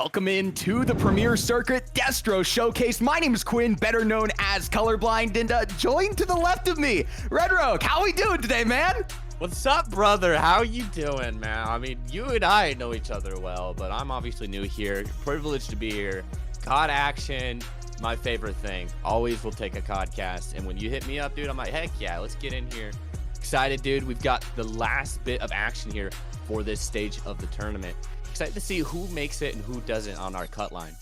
Welcome into the Premier Circuit Destro Showcase. My name is Quinn, better known as Colorblind, and joined to the left of me, Red Rogue. How we doing today, man? What's up, brother? How you doing, man? I mean, you and I know each other well, but I'm obviously new here. Privileged to be here. COD action, my favorite thing. Always will take a CODcast, and when you hit me up, dude, I'm like, heck yeah, let's get in here. Excited, dude. We've got the last bit of action here for this stage of the tournament. Excited to see who makes it and who doesn't on our cut line.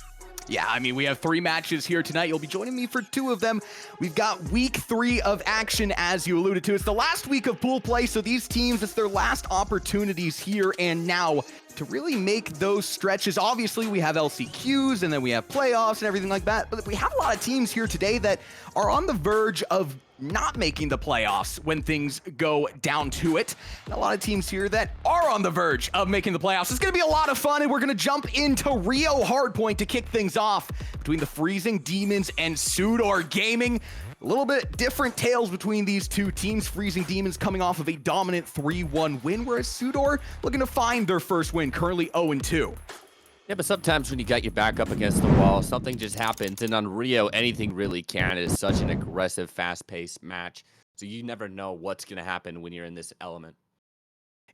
Yeah, I mean, we have 3 matches here tonight. You'll be joining me for 2 of them. We've got week 3 of action, as you alluded to. It's the last week of pool play, so these teams, it's their last opportunities here and now to really make those stretches. Obviously, we have LCQs, and then we have playoffs and everything like that, but we have a lot of teams here today that are on the verge of not making the playoffs when things go down to it. And a lot of teams here that are on the verge of making the playoffs. It's going to be a lot of fun, and we're going to jump into Rio Hardpoint to kick things off between the Freezing Demons and Sudor Gaming. A little bit different tales between these two teams. Freezing Demons coming off of a dominant 3-1 win, whereas Sudor looking to find their first win, currently 0-2. Yeah, but sometimes when you got your back up against the wall, something just happens. And on Rio, anything really can. It is such an aggressive, fast-paced match. So you never know what's going to happen when you're in this element.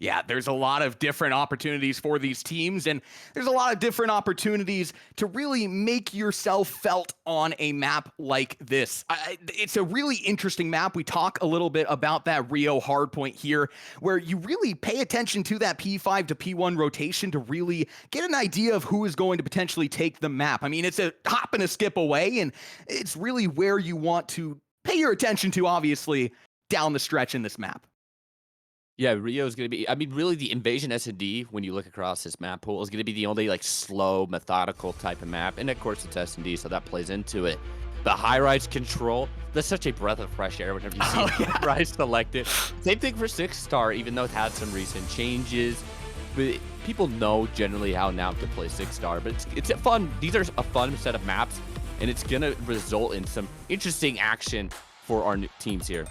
Yeah, there's a lot of different opportunities for these teams, and there's a lot of different opportunities to really make yourself felt on a map like this. It's a really interesting map. We talk a little bit about that Rio Hardpoint here, where you really pay attention to that P5 to P1 rotation to really get an idea of who is going to potentially take the map. I mean, it's a hop and a skip away, and it's really where you want to pay your attention to, obviously, down the stretch in this map. Yeah, Rio is going to be, I mean, really the Invasion S&D, when you look across this map pool, is going to be the only, like, slow, methodical type of map. And, of course, it's S&D, so that plays into it. The high-rise control, that's such a breath of fresh air whenever you see high-rise selected. Same thing for 6-star, even though it had some recent changes. But people know generally how now to play 6-star. But it's a fun, these are a fun set of maps, and it's going to result in some interesting action for our teams here.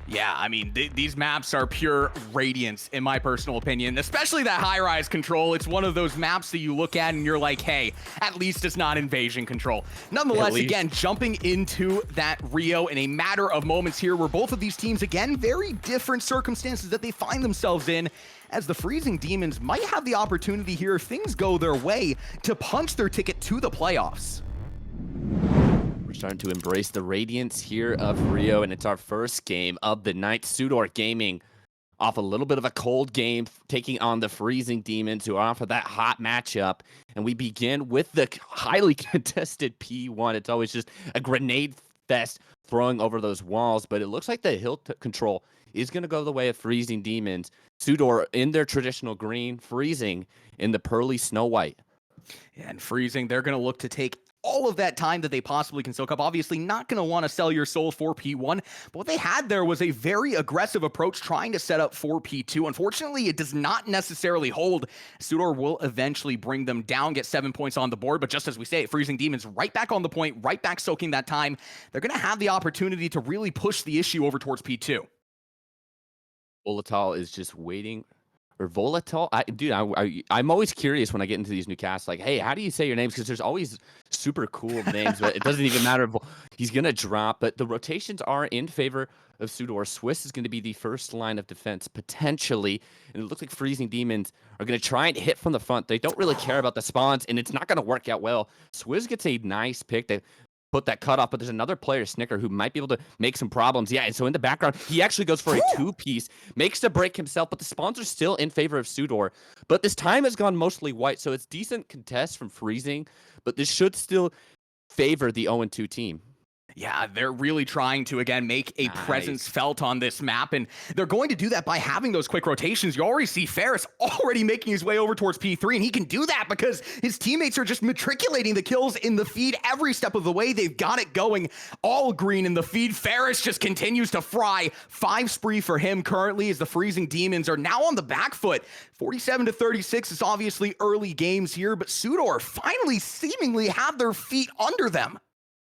Yeah, I mean, these maps are pure radiance, in my personal opinion, especially that high-rise control. It's one of those maps that you look at and you're like, hey, at least it's not invasion control. Nonetheless, again, jumping into that Rio in a matter of moments here, where both of these teams, again, very different circumstances that they find themselves in, as the Freezing Demons might have the opportunity here, if things go their way, to punch their ticket to the playoffs. Starting to embrace the radiance here of Rio, and it's our first game of the night. Sudor Gaming off a little bit of a cold game, taking on the Freezing Demons, who are off of that hot matchup. And we begin with the highly contested P1. It's always just a grenade fest throwing over those walls, but it looks like the hill control is going to go the way of Freezing Demons. Sudor in their traditional green, Freezing in the pearly snow white. Yeah, and Freezing, they're going to look to take all of that time that they possibly can soak up. Obviously not going to want to sell your soul for P1, but what they had there was a very aggressive approach trying to set up for P2. Unfortunately, it does not necessarily hold. Sudor will eventually bring them down, get 7 points on the board, but just as we say, Freezing Demons right back on the point, right back soaking that time. They're going to have the opportunity to really push the issue over towards P2. Volatile is just waiting. Or Volatile? I'm always curious when I get into these new casts, like, hey, how do you say your names? Because there's always super cool names, but it doesn't even matter. He's going to drop, but the rotations are in favor of Sudor. Swiss is going to be the first line of defense, potentially, and it looks like Freezing Demons are going to try and hit from the front. They don't really care about the spawns, and it's not going to work out well. Swiss gets a nice pick. They put that cut off, but there's another player, Snicker, who might be able to make some problems. Yeah, and so in the background, he actually goes for a 2-piece, makes the break himself, but the spawns are still in favor of Sudor. But this time has gone mostly white, so it's decent contest from Freezing, but this should still favor the 0-2 team. Yeah, they're really trying to, again, make a presence felt on this map, and they're going to do that by having those quick rotations. You already see Ferris already making his way over towards P3, and he can do that because his teammates are just matriculating the kills in the feed every step of the way. They've got it going all green in the feed. Ferris just continues to fry. 5 spree for him currently as the Freezing Demons are now on the back foot. 47-36 is obviously early games here, but Sudor finally seemingly have their feet under them.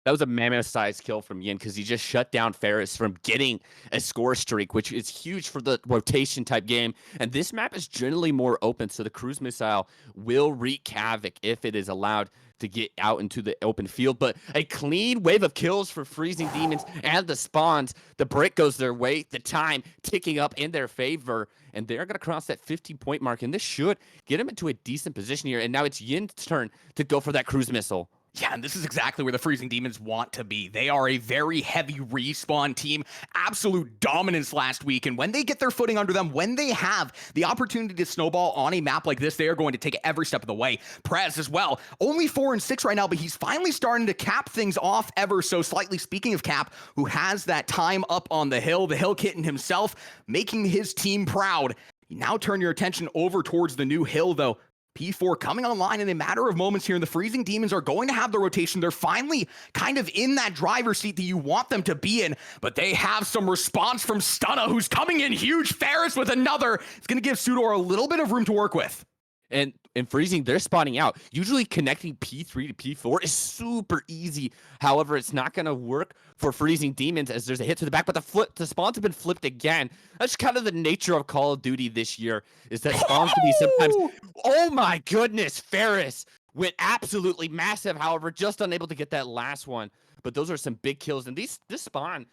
That was a mammoth-sized kill from Yin because he just shut down Ferris from getting a score streak, which is huge for the rotation type game. And this map is generally more open, so the cruise missile will wreak havoc if it is allowed to get out into the open field. But a clean wave of kills for Freezing Demons and the spawns. The break goes their way, the time ticking up in their favor, and they're going to cross that 15-point mark. And this should get them into a decent position here. And now it's Yin's turn to go for that cruise missile. Yeah, and this is exactly where the Freezing Demons want to be. They are a very heavy respawn team, absolute dominance last week, and when they get their footing under them, when they have the opportunity to snowball on a map like this, they are going to take it every step of the way. Prez as well, only 4 and 6 right now, but he's finally starting to cap things off ever so slightly. Speaking of Cap, who has that time up on the hill kitten himself, making his team proud. You now turn your attention over towards the new hill, though. P4 coming online in a matter of moments here, and the Freezing Demons are going to have the rotation. They're finally kind of in that driver's seat that you want them to be in, but they have some response from Stunna, who's coming in huge. Ferris with another. It's going to give Sudor a little bit of room to work with. And in Freezing, they're spawning out. Usually connecting P3 to P4 is super easy. However, it's not going to work for Freezing Demons as there's a hit to the back, but the spawns have been flipped again. That's kind of the nature of Call of Duty this year, is that spawns can be sometimes... Oh my goodness, Ferris went absolutely massive, however, just unable to get that last one. But those are some big kills, and this spawn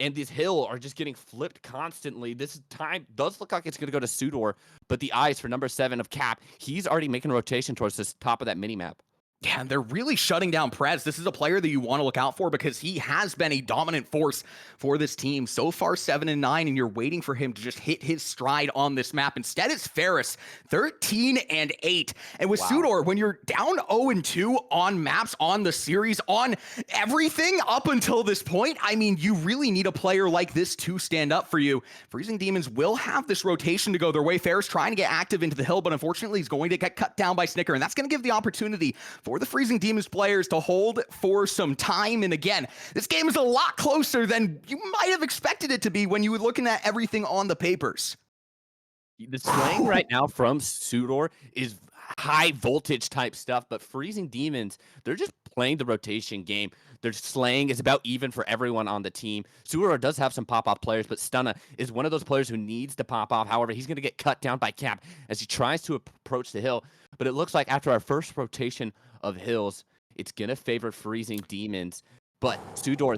and this hill are just getting flipped constantly. This time does look like it's going to go to Sudor, but the eyes for number 7 of Cap, he's already making a rotation towards this top of that mini-map. Yeah, and they're really shutting down Prez. This is a player that you want to look out for because he has been a dominant force for this team. So far, 7 and 9, and you're waiting for him to just hit his stride on this map. Instead, it's Ferris, 13 and 8. And with Sudor, when you're down 0 and 2 on maps, on the series, on everything up until this point, I mean, you really need a player like this to stand up for you. Freezing Demons will have this rotation to go their way. Ferris trying to get active into the hill, but unfortunately, he's going to get cut down by Snicker, and that's going to give the opportunity for the Freezing Demons players to hold for some time. And again, this game is a lot closer than you might have expected it to be when you were looking at everything on the papers. The slaying right now from Sudor is high voltage type stuff, but Freezing Demons, they're just playing the rotation game. Their slaying is about even for everyone on the team. Sudor does have some pop-off players, but Stunna is one of those players who needs to pop off. However, he's going to get cut down by Cap as he tries to approach the hill. But it looks like after our first rotation of hills, it's going to favor Freezing Demons. But Sudor,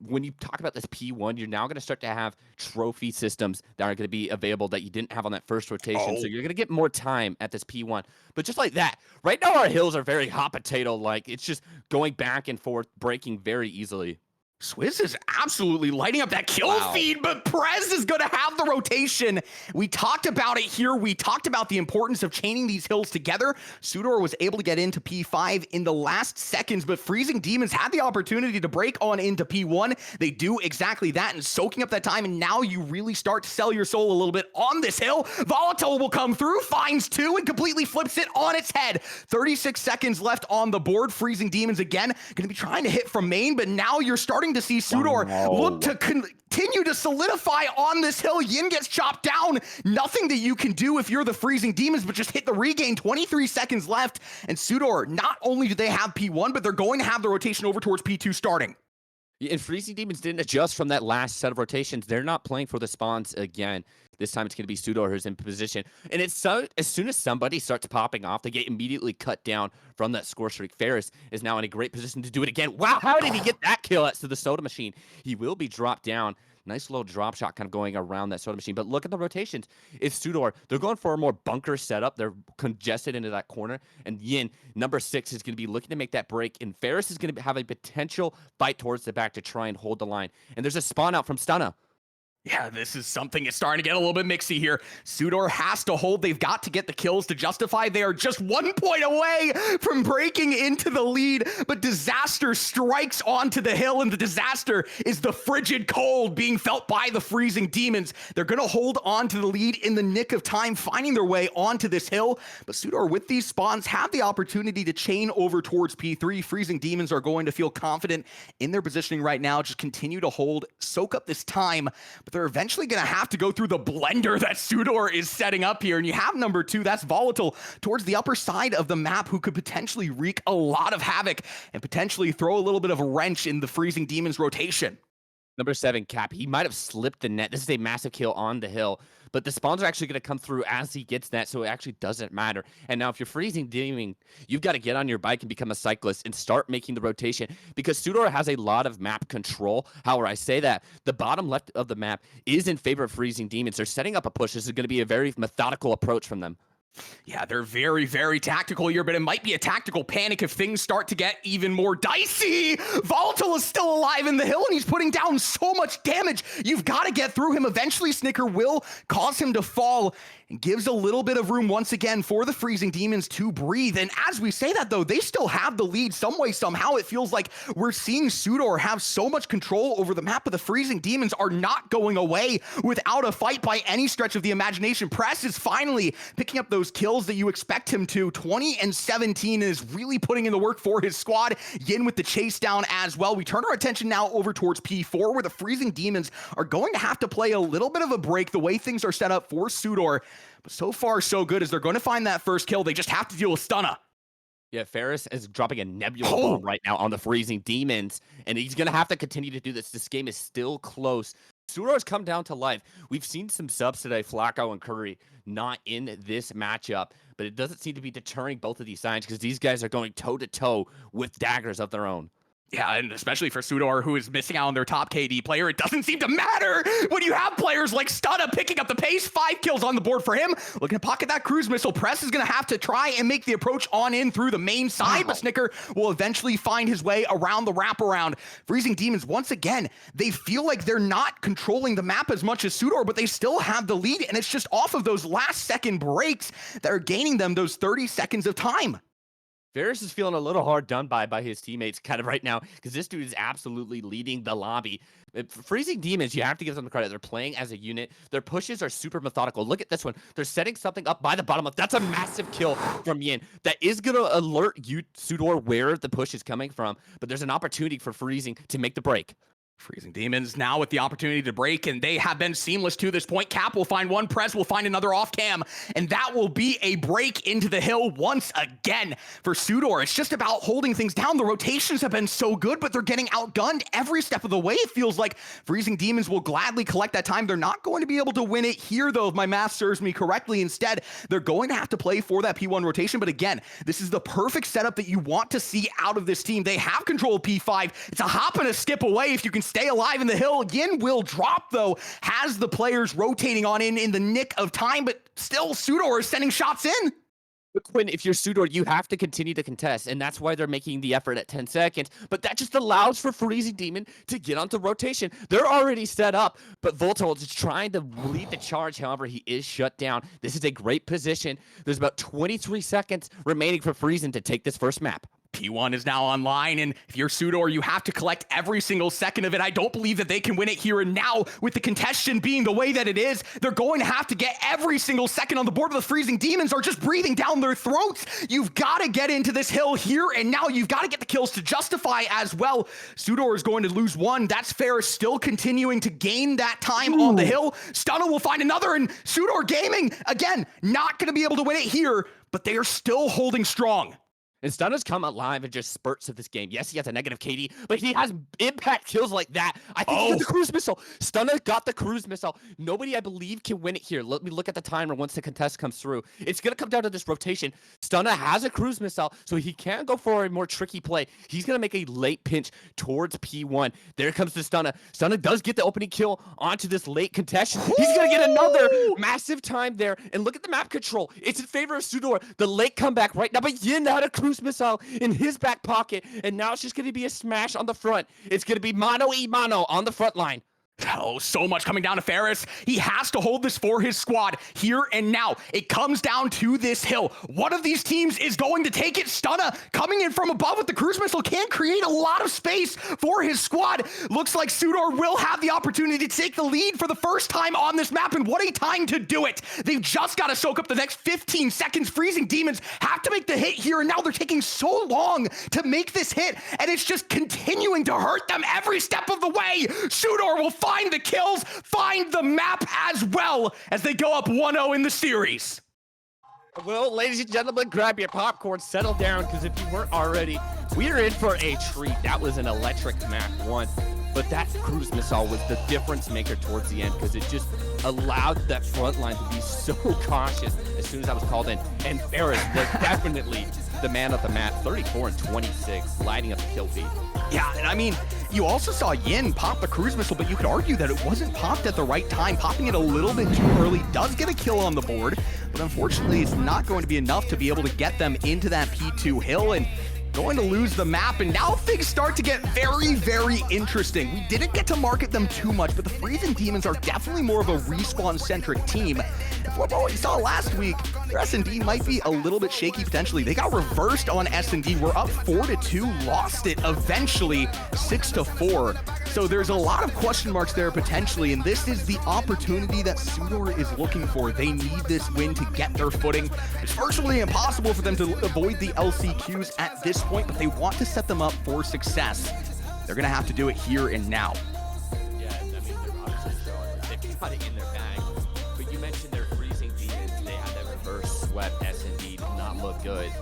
when you talk about this P1, you're now going to start to have trophy systems that are going to be available that you didn't have on that first rotation. So you're going to get more time at this P1. But just like that, right now our hills are very hot potato-like. It's just going back and forth, breaking very easily. Swizz is absolutely lighting up that kill feed, but Prez is going to have the rotation. We talked about it here. We talked about the importance of chaining these hills together. Sudor was able to get into P5 in the last seconds, but Freezing Demons had the opportunity to break on into P1. They do exactly that and soaking up that time, and now you really start to sell your soul a little bit on this hill. Volatile will come through, finds 2, and completely flips it on its head. 36 seconds left on the board. Freezing Demons again going to be trying to hit from main, but now you're starting to see Sudor look to continue to solidify on this hill. Yin gets chopped down. Nothing that you can do if you're the Freezing Demons, but just hit the regain. 23 seconds left, and Sudor, not only do they have P1, but they're going to have the rotation over towards P2 starting. And Freezing Demons didn't adjust from that last set of rotations. They're not playing for the spawns again. This time it's going to be Sudor who's in position. And it's so, as soon as somebody starts popping off, they get immediately cut down from that score streak. Ferris is now in a great position to do it again. Wow, how did he get that kill to the soda machine? He will be dropped down. Nice little drop shot kind of going around that soda machine. But look at the rotations. It's Sudor. They're going for a more bunker setup. They're congested into that corner. And Yin, number 6, is going to be looking to make that break. And Ferris is going to have a potential fight towards the back to try and hold the line. And there's a spawn out from Stunna. Yeah, this is something. It's starting to get a little bit mixy here. Sudor has to hold. They've got to get the kills to justify. They are just 1 point away from breaking into the lead, but Disaster strikes onto the hill, and the disaster is the frigid cold being felt by the Freezing Demons. They're going to hold on to the lead in the nick of time, finding their way onto this hill, but Sudor, with these spawns, have the opportunity to chain over towards P3. Freezing Demons are going to feel confident in their positioning right now, just continue to hold, soak up this time, but they're eventually going to have to go through the blender that Sudor is setting up here. And you have number 2, that's Volatile, towards the upper side of the map, who could potentially wreak a lot of havoc and potentially throw a little bit of a wrench in the Freezing Demons rotation. Number 7, Cap. He might have slipped the net. This is a massive kill on the hill, but the spawns are actually going to come through as he gets that, so it actually doesn't matter. And now if you're Freezing Demon, you've got to get on your bike and become a cyclist and start making the rotation, because Sudor has a lot of map control. However, I say that the bottom left of the map is in favor of Freezing Demons. They're setting up a push. This is going to be a very methodical approach from them. Yeah, they're very, very tactical here, but it might be a tactical panic if things start to get even more dicey. Volatile is still alive in the hill, and he's putting down so much damage. You've got to get through him. Eventually, Snicker will cause him to fall and gives a little bit of room once again for the Freezing Demons to breathe. And as we say that, though, they still have the lead some way, somehow. It feels like we're seeing Sudor have so much control over the map, but the Freezing Demons are not going away without a fight by any stretch of the imagination. Press is finally picking up those kills that you expect him to. 20 and 17 is really putting in the work for his squad. Yin with the chase down as well. We turn our attention now over towards P4, where the Freezing Demons are going to have to play a little bit of a break the way things are set up for Sudor. But so far, so good, as they're going to find that first kill. They just have to deal with Stunna. Yeah, Ferris is dropping a Nebula bomb right now on the Freezing Demons, and he's going to have to continue to do this. This game is still close. Sudor's come down to life. We've seen some subs today, Flacco and Curry, not in this matchup, but it doesn't seem to be deterring both of these sides, because these guys are going toe-to-toe with daggers of their own. Yeah, and especially for Sudor, who is missing out on their top KD player, it doesn't seem to matter when you have players like Stunna picking up the pace. 5 kills on the board for him. Looking to pocket that cruise missile. Press is going to have to try and make the approach on in through the main side, but Snicker will eventually find his way around the wraparound. Freezing Demons, once again, they feel like they're not controlling the map as much as Sudor, but they still have the lead, and it's just off of those last second breaks that are gaining them those 30 seconds of time. Ferris is feeling a little hard done by his teammates kind of right now, because this dude is absolutely leading the lobby. Freezing Demons, you have to give them the credit. They're playing as a unit. Their pushes are super methodical. Look at this one. They're setting something up by the bottom of. That's a massive kill from Yin. That is going to alert you, Sudor, where the push is coming from, but there's an opportunity for Freezing to make the break. Freezing Demons now with the opportunity to break, and they have been seamless to this point. Cap will find one, Press will find another off cam, and that will be a break into the hill once again for Sudor. It's just about holding things down. The rotations have been so good, but they're getting outgunned every step of the way. It feels like Freezing Demons will gladly collect that time. They're not going to be able to win it here, though, if my math serves me correctly. Instead, they're going to have to play for that P1 rotation, but again, this is the perfect setup that you want to see out of this team. They have control of P5. It's a hop and a skip away if you can stay alive in the hill. Yin will drop, though, has the players rotating on in the nick of time, but still Sudor is sending shots in. But Quinn, if you're Sudor, you have to continue to contest, and that's why they're making the effort at 10 seconds. But that just allows for Freezing Demon to get onto rotation. They're already set up, but Voltold is trying to lead the charge. However, he is shut down. This is a great position. There's about 23 seconds remaining for Freezing to take this first map. P1 is now online, and if you're Sudor, you have to collect every single second of it. I don't believe that they can win it here and now. With the contestation being the way that it is, they're going to have to get every single second on the board. The Freezing Demons are just breathing down their throats. You've got to get into this hill here and now. You've got to get the kills to justify as well. Sudor is going to lose one. That's Ferris still continuing to gain that time on the hill. Stunna will find another, and Sudor Gaming, again, not going to be able to win it here, but they are still holding strong. And Stunna's come alive in just spurts of this game. Yes, he has a negative KD, but he has impact kills like that. I think he got the cruise missile. Stunna got the cruise missile. Nobody, I believe, can win it here. Let me look at the timer once the contest comes through. It's going to come down to this rotation. Stunna has a cruise missile, so he can go for a more tricky play. He's going to make a late pinch towards P1. There comes the Stunna. Stunna does get the opening kill onto this late contestation. He's going to get another massive time there. And look at the map control. It's in favor of Sudor. The late comeback right now, but Yin had a cruise missile in his back pocket, and now it's just going to be a smash on the front. It's going to be mano-a-mano on the front line. Oh, so much coming down to Ferris. He has to hold this for his squad here and now. It comes down to this hill. One of these teams is going to take it. Stunna coming in from above with the cruise missile can create a lot of space for his squad. Looks like Sudor will have the opportunity to take the lead for the first time on this map, and what a time to do it. They've just got to soak up the next 15 seconds. Freezing Demons have to make the hit here, and now they're taking so long to make this hit, and it's just continuing to hurt them every step of the way. Sudor will find the kills, find the map as well as they go up 1-0 in the series. Well, ladies and gentlemen, grab your popcorn, settle down, because if you weren't already, we are in for a treat. That was an electric map 1, but that cruise missile was the difference maker towards the end, because it just allowed that front line to be so cautious as soon as I was called in. And Ferris was definitely the man of the map, 34 and 26, lighting up the kill feed. Yeah, and I mean, you also saw Yin pop the cruise missile, but you could argue that it wasn't popped at the right time. Popping it a little bit too early does get a kill on the board, but unfortunately it's not going to be enough to be able to get them into that P2 hill, and going to lose the map, and now things start to get very, very interesting. We didn't get to market them too much, but the Freezing Demons are definitely more of a respawn-centric team. And from what we saw last week, their S&D might be a little bit shaky potentially. They got reversed on S&D. We're up 4-2, lost it eventually 6-4. So there's a lot of question marks there potentially, and this is the opportunity that Sudor is looking for. They need this win to get their footing. It's virtually impossible for them to avoid the LCQs at this point, but they want to set them up for success. They're going to have to do it here and now. Yeah, I mean, they're obviously showing they've got it in their bag. But you mentioned their Freezing Demons. They had that reverse swept S&D, did not look good.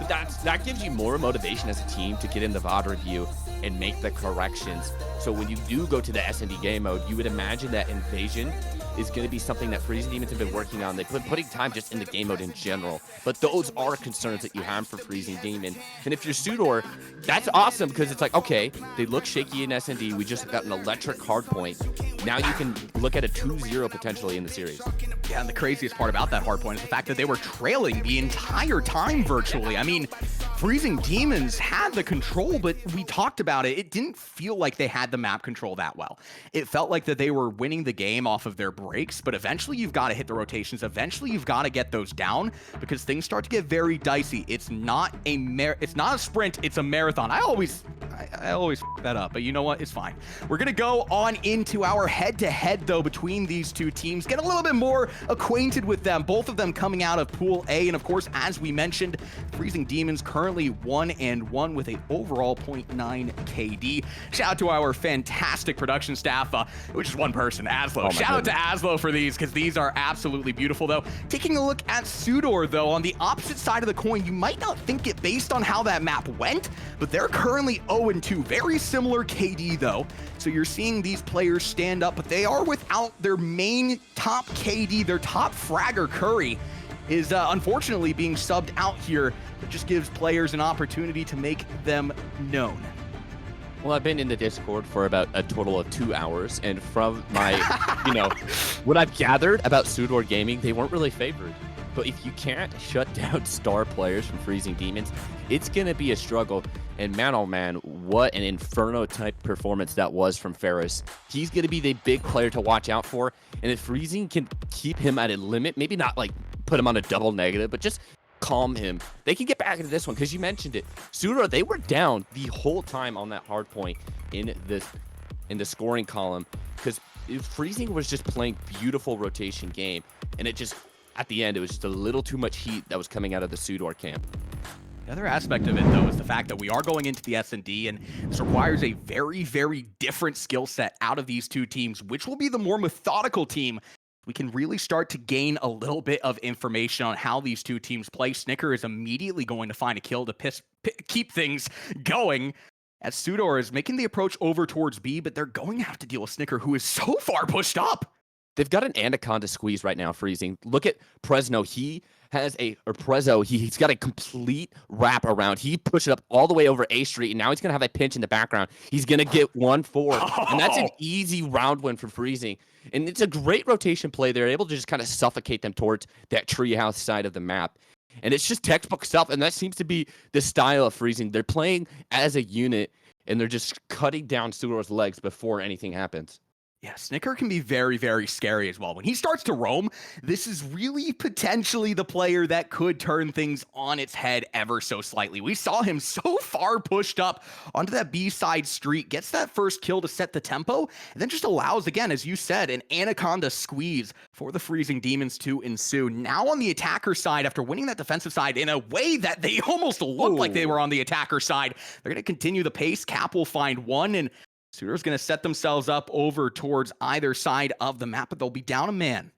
But that gives you more motivation as a team to get in the VOD review and make the corrections. So when you do go to the S&D game mode, you would imagine that Invasion is going to be something that Freezing Demons have been working on. They've been putting time just in the game mode in general. But those are concerns that you have for Freezing Demon. And if you're Sudor, that's awesome, because it's like, okay, they look shaky in S&D. We just got an electric hard point. Now you can look at a 2-0 potentially in the series. Yeah, and the craziest part about that hard point is the fact that they were trailing the entire time virtually. I mean, Freezing Demons had the control, but we talked about it. It didn't feel like they had the map control that well. It felt like that they were winning the game off of their breaks, but eventually you've got to hit the rotations. Eventually you've got to get those down, because things start to get very dicey. It's not a sprint, it's a marathon. I always f that up, but you know what? It's fine. We're going to go on into our head-to-head, though, between these two teams. Get a little bit more acquainted with them. Both of them coming out of Pool A, and of course, as we mentioned, Freezing Demons currently 1-1 with a overall 0.9 KD. Shout out to our fantastic production staff, which is one person, Aslo. Shout out to Aslo for these, because these are absolutely beautiful, though. Taking a look at Sudor, though, on the opposite side of the coin, you might not think it based on how that map went, but they're currently 0-2. Very similar KD, though. So you're seeing these players stand up, but they are without their main top KD, their top fragger, Curry, is unfortunately being subbed out here. It just gives players an opportunity to make them known. Well, I've been in the Discord for about a total of 2 hours, and from my, what I've gathered about Sudor Gaming, they weren't really favored. But if you can't shut down star players from Freezing Demons, it's going to be a struggle. And man, oh man, what an Inferno-type performance that was from Ferris. He's going to be the big player to watch out for. And if Freezing can keep him at a limit, maybe not like put him on a double negative, but just calm him, they can get back into this one, because you mentioned it. Sudor, they were down the whole time on that hard point in the scoring column, because Freezing was just playing beautiful rotation game, and it just, at the end, it was just a little too much heat that was coming out of the Sudor camp. The other aspect of it, though, is the fact that we are going into the S&D, and this requires a very, very different skill set out of these two teams, which will be the more methodical team. We can really start to gain a little bit of information on how these two teams play. Snicker is immediately going to find a kill to keep things going, as Sudor is making the approach over towards B, but they're going to have to deal with Snicker, who is so far pushed up. They've got an Anaconda squeeze right now, Freezing. Look at Presno. He's got a complete wrap around. He pushed it up all the way over A Street, and now he's going to have a pinch in the background. He's going to get 1-4, and that's an easy round win for Freezing. And it's a great rotation play. They're able to just kind of suffocate them towards that treehouse side of the map. And it's just textbook stuff, and that seems to be the style of Freezing. They're playing as a unit, and they're just cutting down Sudor's legs before anything happens. Yeah, Snicker can be very, very scary as well. When he starts to roam, this is really potentially the player that could turn things on its head ever so slightly. We saw him so far pushed up onto that B-side street, gets that first kill to set the tempo, and then just allows, again, as you said, an Anaconda squeeze for the Freezing Demons to ensue. Now on the attacker side, after winning that defensive side in a way that they almost looked like they were on the attacker side, they're going to continue the pace. Cap will find one, and Suitor's going to set themselves up over towards either side of the map, but they'll be down a man.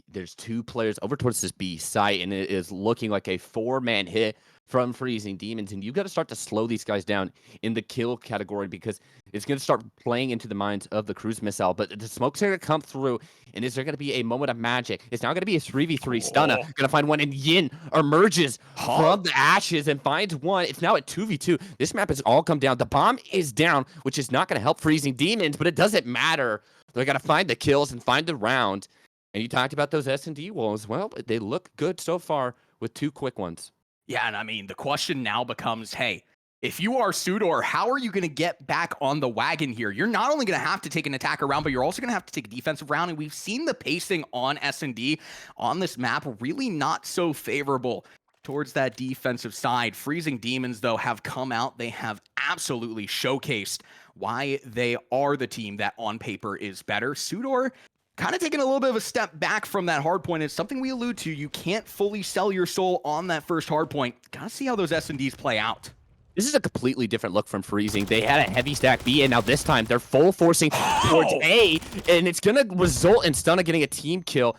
There's 2 players over towards this B site, and it is looking like a 4-man hit from Freezing Demons, and you've got to start to slow these guys down in the kill category because it's going to start playing into the minds of the cruise missile. But the smoke's going to come through, and is there going to be a moment of magic? It's now going to be a 3v3 stunner. Going to find one, and Yin emerges from the ashes and finds one. It's now at 2v2. This map has all come down. The bomb is down, which is not going to help Freezing Demons, but it doesn't matter. They're going to find the kills and find the round. And you talked about those S&D walls. Well, they look good so far with 2 quick ones. Yeah, and I mean, the question now becomes, hey, if you are Suitor, how are you going to get back on the wagon here? You're not only going to have to take an attack round, but you're also going to have to take a defensive round. And we've seen the pacing on S&D on this map really not so favorable towards that defensive side. Freezing Demons, though, have come out. They have absolutely showcased why they are the team that on paper is better. Suitor kind of taking a little bit of a step back from that hard point. It's something we allude to. You can't fully sell your soul on that first hard point. Gotta see how those S&Ds play out. This is a completely different look from Freezing. They had a heavy stack B, and now this time they're full forcing towards A, and it's going to result in Stunna getting a team kill.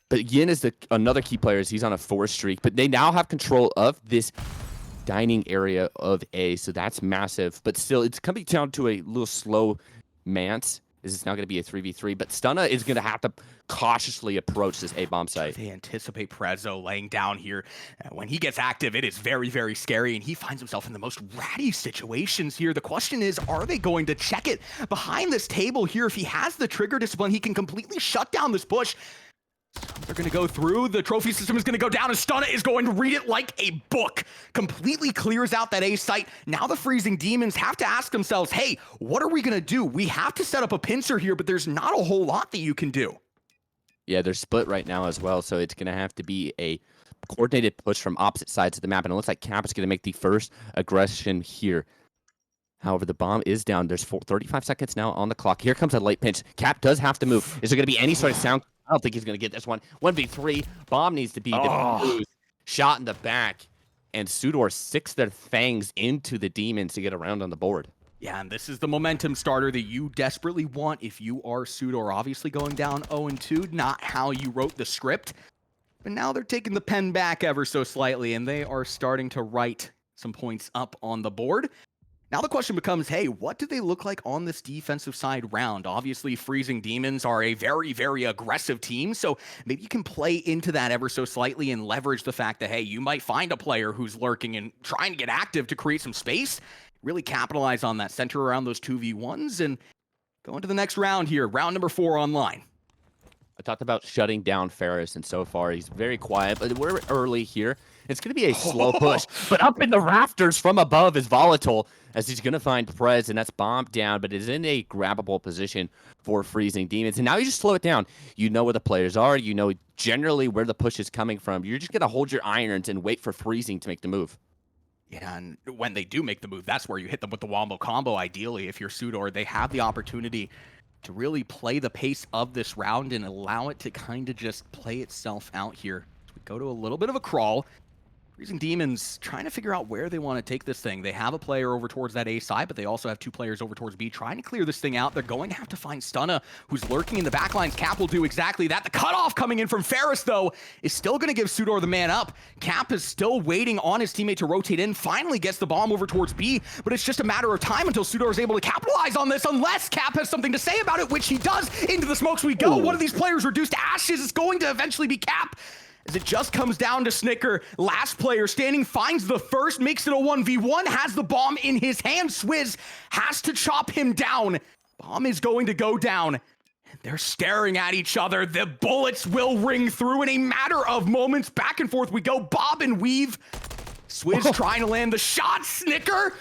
But Yin is another key player. He's on a 4 streak, but they now have control of this dining area of A, so that's massive. But still, it's coming down to a little slow Mance. This is now going to be a 3v3, but Stunna is going to have to cautiously approach this A-bomb site. They anticipate Prezzo laying down here. When he gets active, it is very, very scary, and he finds himself in the most ratty situations here. The question is, are they going to check it behind this table here? If he has the trigger discipline, he can completely shut down this push. They're going to go through. The trophy system is going to go down, and Stunna is going to read it like a book. Completely clears out that A site. Now the Freezing Demons have to ask themselves, hey, what are we going to do? We have to set up a pincer here, but there's not a whole lot that you can do. Yeah, they're split right now as well, so it's going to have to be a coordinated push from opposite sides of the map, and it looks like Cap is going to make the first aggression here. However, the bomb is down. There's 35 seconds now on the clock. Here comes a late pinch. Cap does have to move. Is there going to be any sort of sound? I don't think he's going to get this one. 1v3. Bomb needs to be defused. Shot in the back. And Suitor sticks their fangs into the Demons to get around on the board. Yeah, and this is the momentum starter that you desperately want if you are Suitor. Obviously going down 0-2, not how you wrote the script. But now they're taking the pen back ever so slightly, and they are starting to write some points up on the board. Now the question becomes, hey, what do they look like on this defensive side round? Obviously, Freezing Demons are a very, very aggressive team, so maybe you can play into that ever so slightly and leverage the fact that, hey, you might find a player who's lurking and trying to get active to create some space, really capitalize on that, center around those 2v1s, and go into the next round here, round number 4 online. I talked about shutting down Ferris, and so far he's very quiet, but we're early here. It's going to be a slow push, but up in the rafters from above is Volatile, as he's going to find Prez, and that's bombed down, but is in a grabbable position for Freezing Demons. And now you just slow it down. You know where the players are. You know generally where the push is coming from. You're just going to hold your irons and wait for Freezing to make the move. Yeah, and when they do make the move, that's where you hit them with the Wombo combo. Ideally, if you're Suitor, they have the opportunity to really play the pace of this round and allow it to kind of just play itself out here. So we go to a little bit of a crawl. Freezing Demons trying to figure out where they want to take this thing. They have a player over towards that A side, but they also have 2 players over towards B trying to clear this thing out. They're going to have to find Stunna, who's lurking in the backlines. Cap will do exactly that. The cutoff coming in from Ferris, though, is still going to give Suitor the man up. Cap is still waiting on his teammate to rotate in, finally gets the bomb over towards B, but it's just a matter of time until Suitor is able to capitalize on this, unless Cap has something to say about it, which he does. Into the smokes we go. One of these players reduced to ashes. It's going to eventually be Cap, as it just comes down to Snicker. Last player standing finds the first, makes it a 1v1, has the bomb in his hand. Swizz has to chop him down. Bomb is going to go down. They're staring at each other. The bullets will ring through in a matter of moments. Back and forth we go, bob and weave. Swizz trying to land the shot. Snicker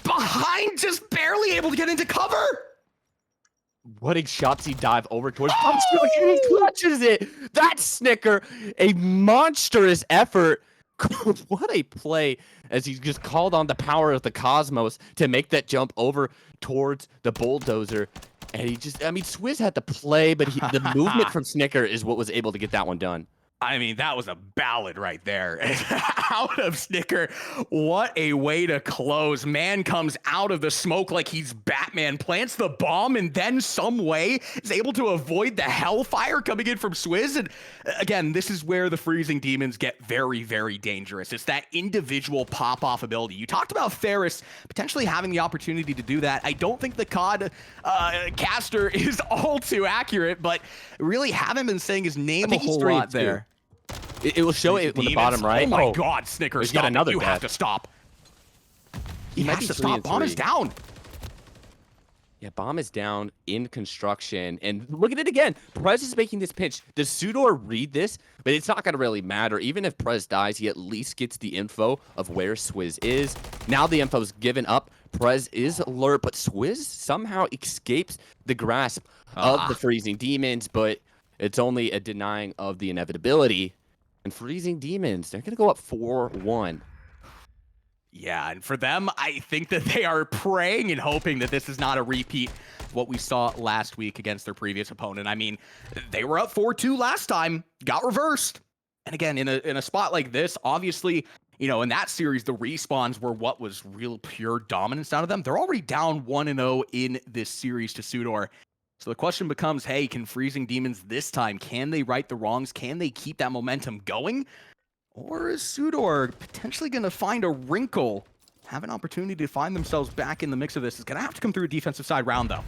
behind, just barely able to get into cover. What a shotzy dive over towards he clutches it. That's Snicker. A monstrous effort. What a play, as he just called on the power of the cosmos to make that jump over towards the bulldozer. And he just, I mean, Swizz had to play, but the movement from Snicker is what was able to get that one done. I mean, that was a ballad right there. Out of Snicker. What a way to close. Man comes out of the smoke like he's Batman, plants the bomb, and then some way is able to avoid the hellfire coming in from Swizz. And again, this is where the Freezing Demons get very, very dangerous. It's that individual pop-off ability. You talked about Ferris potentially having the opportunity to do that. I don't think the COD caster is all too accurate, but really haven't been saying his name a whole lot there. It will show it on the bottom right. Oh my God, Snicker, stop it. You have to stop. He has to stop. Bomb is down. Yeah, bomb is down in construction. And look at it again. Prez is making this pinch. Does Sudor read this? But it's not going to really matter. Even if Prez dies, he at least gets the info of where Swizz is. Now the info's given up. Prez is alert, but Swizz somehow escapes the grasp of the Freezing Demons. But it's only a denying of the inevitability. And Freezing Demons, they're going to go up 4-1. Yeah, and for them, I think that they are praying and hoping that this is not a repeat of what we saw last week against their previous opponent. I mean, they were up 4-2 last time, got reversed. And again, in a spot like this, obviously, you know, in that series, the respawns were what was real pure dominance out of them. They're already down 1-0 in this series to Sudor. So the question becomes, hey, can Freezing Demons this time, can they right the wrongs? Can they keep that momentum going? Or is Sudor potentially going to find a wrinkle, have an opportunity to find themselves back in the mix of this? It's going to have to come through a defensive side round, though.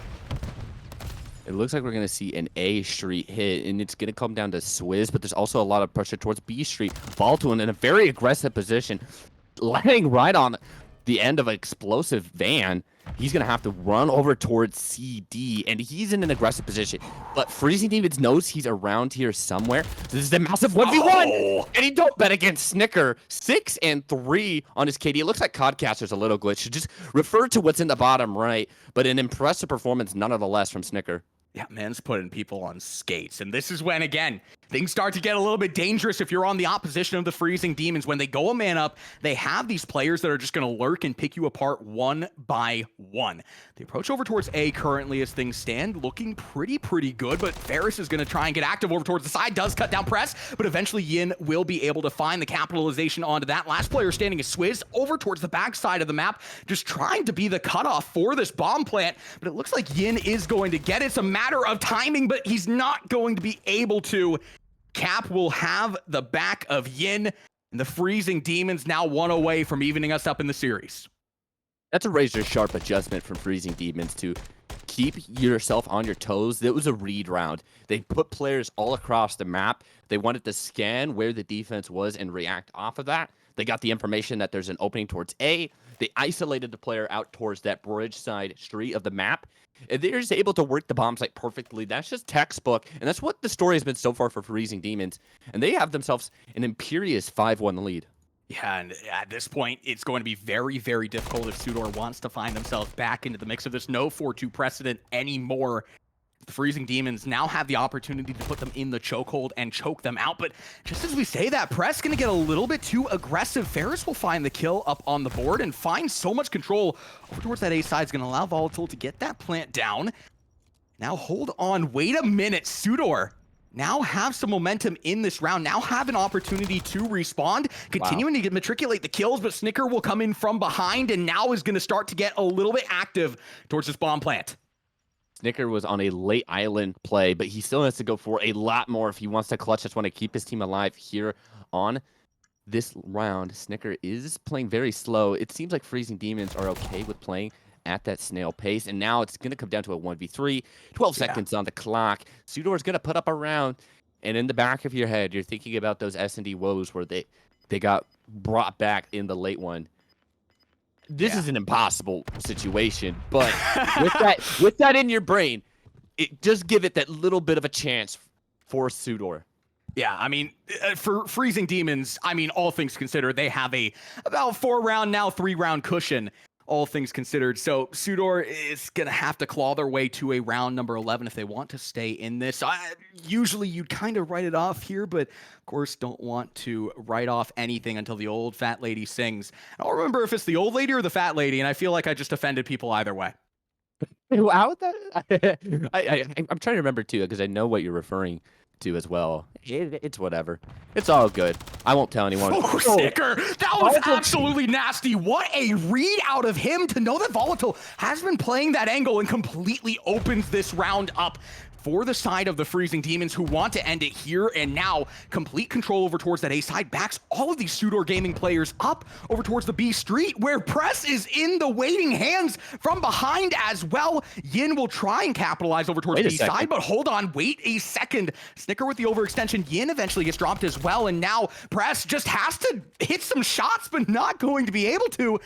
It looks like we're going to see an A Street hit, and it's going to come down to Swizz, but there's also a lot of pressure towards B Street. Baltoon in a very aggressive position, laying right on the end of an explosive van. He's going to have to run over towards CD, and he's in an aggressive position. But Freezing Demons knows he's around here somewhere. This is a massive 1v1, and he don't bet against Snicker. 6 and 3 on his KD. It looks like Codcaster's a little glitched. Just refer to what's in the bottom right, but an impressive performance nonetheless from Snicker. Yeah, man's putting people on skates. And this is when, again, things start to get a little bit dangerous if you're on the opposition of the Freezing Demons. When they go a man up, they have these players that are just going to lurk and pick you apart one by one. The approach over towards A currently as things stand, looking pretty good, but Ferris is going to try and get active over towards the side, does cut down press, but eventually Yin will be able to find the capitalization onto that. Last player standing is Swizz over towards the backside of the map, just trying to be the cutoff for this bomb plant, but it looks like Yin is going to get it. It's a matter of timing, but he's not going to be able to. Cap will have the back of Yin, and the Freezing Demons now one away from evening us up in the series. That's a razor-sharp adjustment from Freezing Demons to keep yourself on your toes. It was a read round. They put players all across the map. They wanted to scan where the defense was and react off of that. They got the information that there's an opening towards A. They isolated the player out towards that bridge side street of the map. And they're just able to work the bomb site perfectly. That's just textbook. And that's what the story has been so far for Freezing Demons. And they have themselves an imperious 5-1 lead. Yeah, and at this point, it's going to be very difficult if Sudor wants to find themselves back into the mix of this. No 4-2 precedent anymore. The Freezing Demons now have the opportunity to put them in the chokehold and choke them out. But just as we say that, Press going to get a little bit too aggressive. Ferris will find the kill up on the board and find so much control over towards that A side. Is going to allow Volatile to get that plant down. Now hold on. Wait a minute. Sudor now have some momentum in this round, now have an opportunity to respond, continuing to matriculate the kills, but Snicker will come in from behind and now is going to start to get a little bit active towards this bomb plant. Snicker was on a late island play, but he still has to go for a lot more if he wants to clutch. Just want to keep his team alive here on this round. Snicker is playing very slow. It seems like Freezing Demons are okay with playing at that snail pace, and now it's going to come down to a 1v3. 12 seconds on the clock. Sudor's going to put up a round, and in the back of your head, you're thinking about those S&D woes where they got brought back in the late one. This is an impossible situation, but with that in your brain, just give it that little bit of a chance for Sudor. Yeah, I mean, for Freezing Demons, I mean, all things considered, they have about 4-round, now 3-round cushion, all things considered. So Sudor is going to have to claw their way to a round number 11 if they want to stay in this. Usually you'd kind of write it off here, but of course don't want to write off anything until the old fat lady sings. I don't remember if it's the old lady or the fat lady, and I feel like I just offended people either way. How would that? I'm trying to remember too, because I know what you're referring too as well. It's whatever. It's all good. I won't tell anyone. Oh, Snicker! That was absolutely nasty. What a read out of him to know that Volatile has been playing that angle and completely opens this round up for the side of the Freezing Demons, who want to end it here, and now complete control over towards that A side, backs all of these Sudor Gaming players up over towards the B street, where Press is in the waiting hands from behind as well. Yin will try and capitalize over towards B side, but hold on, wait a second. Snicker with the overextension. Yin eventually gets dropped as well, and now Press just has to hit some shots, but not going to be able to,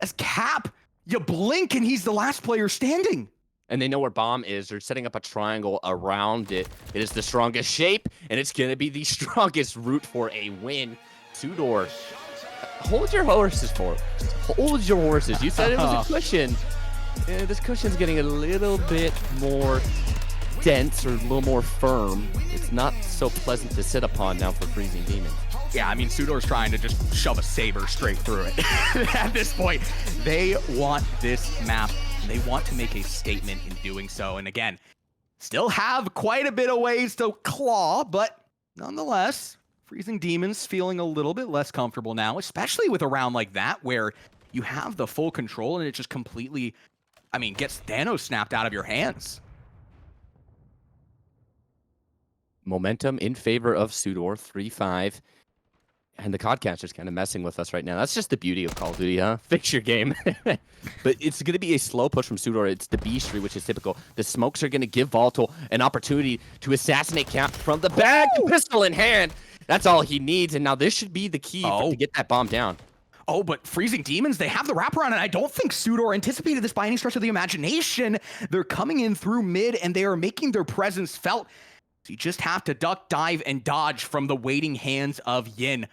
as Cap, you blink and he's the last player standing. And they know where bomb is. They're setting up a triangle around it. It is the strongest shape, and it's going to be the strongest route for a win. Sudor, hold your horses for it. Hold your horses. You said it was a cushion. Yeah, this cushion's getting a little bit more dense or a little more firm. It's not so pleasant to sit upon now for Freezing Demons. Yeah, I mean, Sudor's trying to just shove a saber straight through it. At this point, they want this map. They want to make a statement in doing so. And again, still have quite a bit of ways to claw, but nonetheless, Freezing Demons feeling a little bit less comfortable now, especially with a round like that where you have the full control and it just completely, I mean, gets Thanos snapped out of your hands. Momentum in favor of Sudor, 3-5. And the Codcaster's kind of messing with us right now. That's just the beauty of Call of Duty, huh? Fix your game. But it's going to be a slow push from Sudor. It's the B Street, which is typical. The smokes are going to give Volatile an opportunity to assassinate Cap from the back, pistol in hand. That's all he needs. And now this should be the key to get that bomb down. Oh, but Freezing Demons, they have the wraparound, and I don't think Sudor anticipated this by any stretch of the imagination. They're coming in through mid, and they are making their presence felt. So you just have to duck, dive, and dodge from the waiting hands of Yin.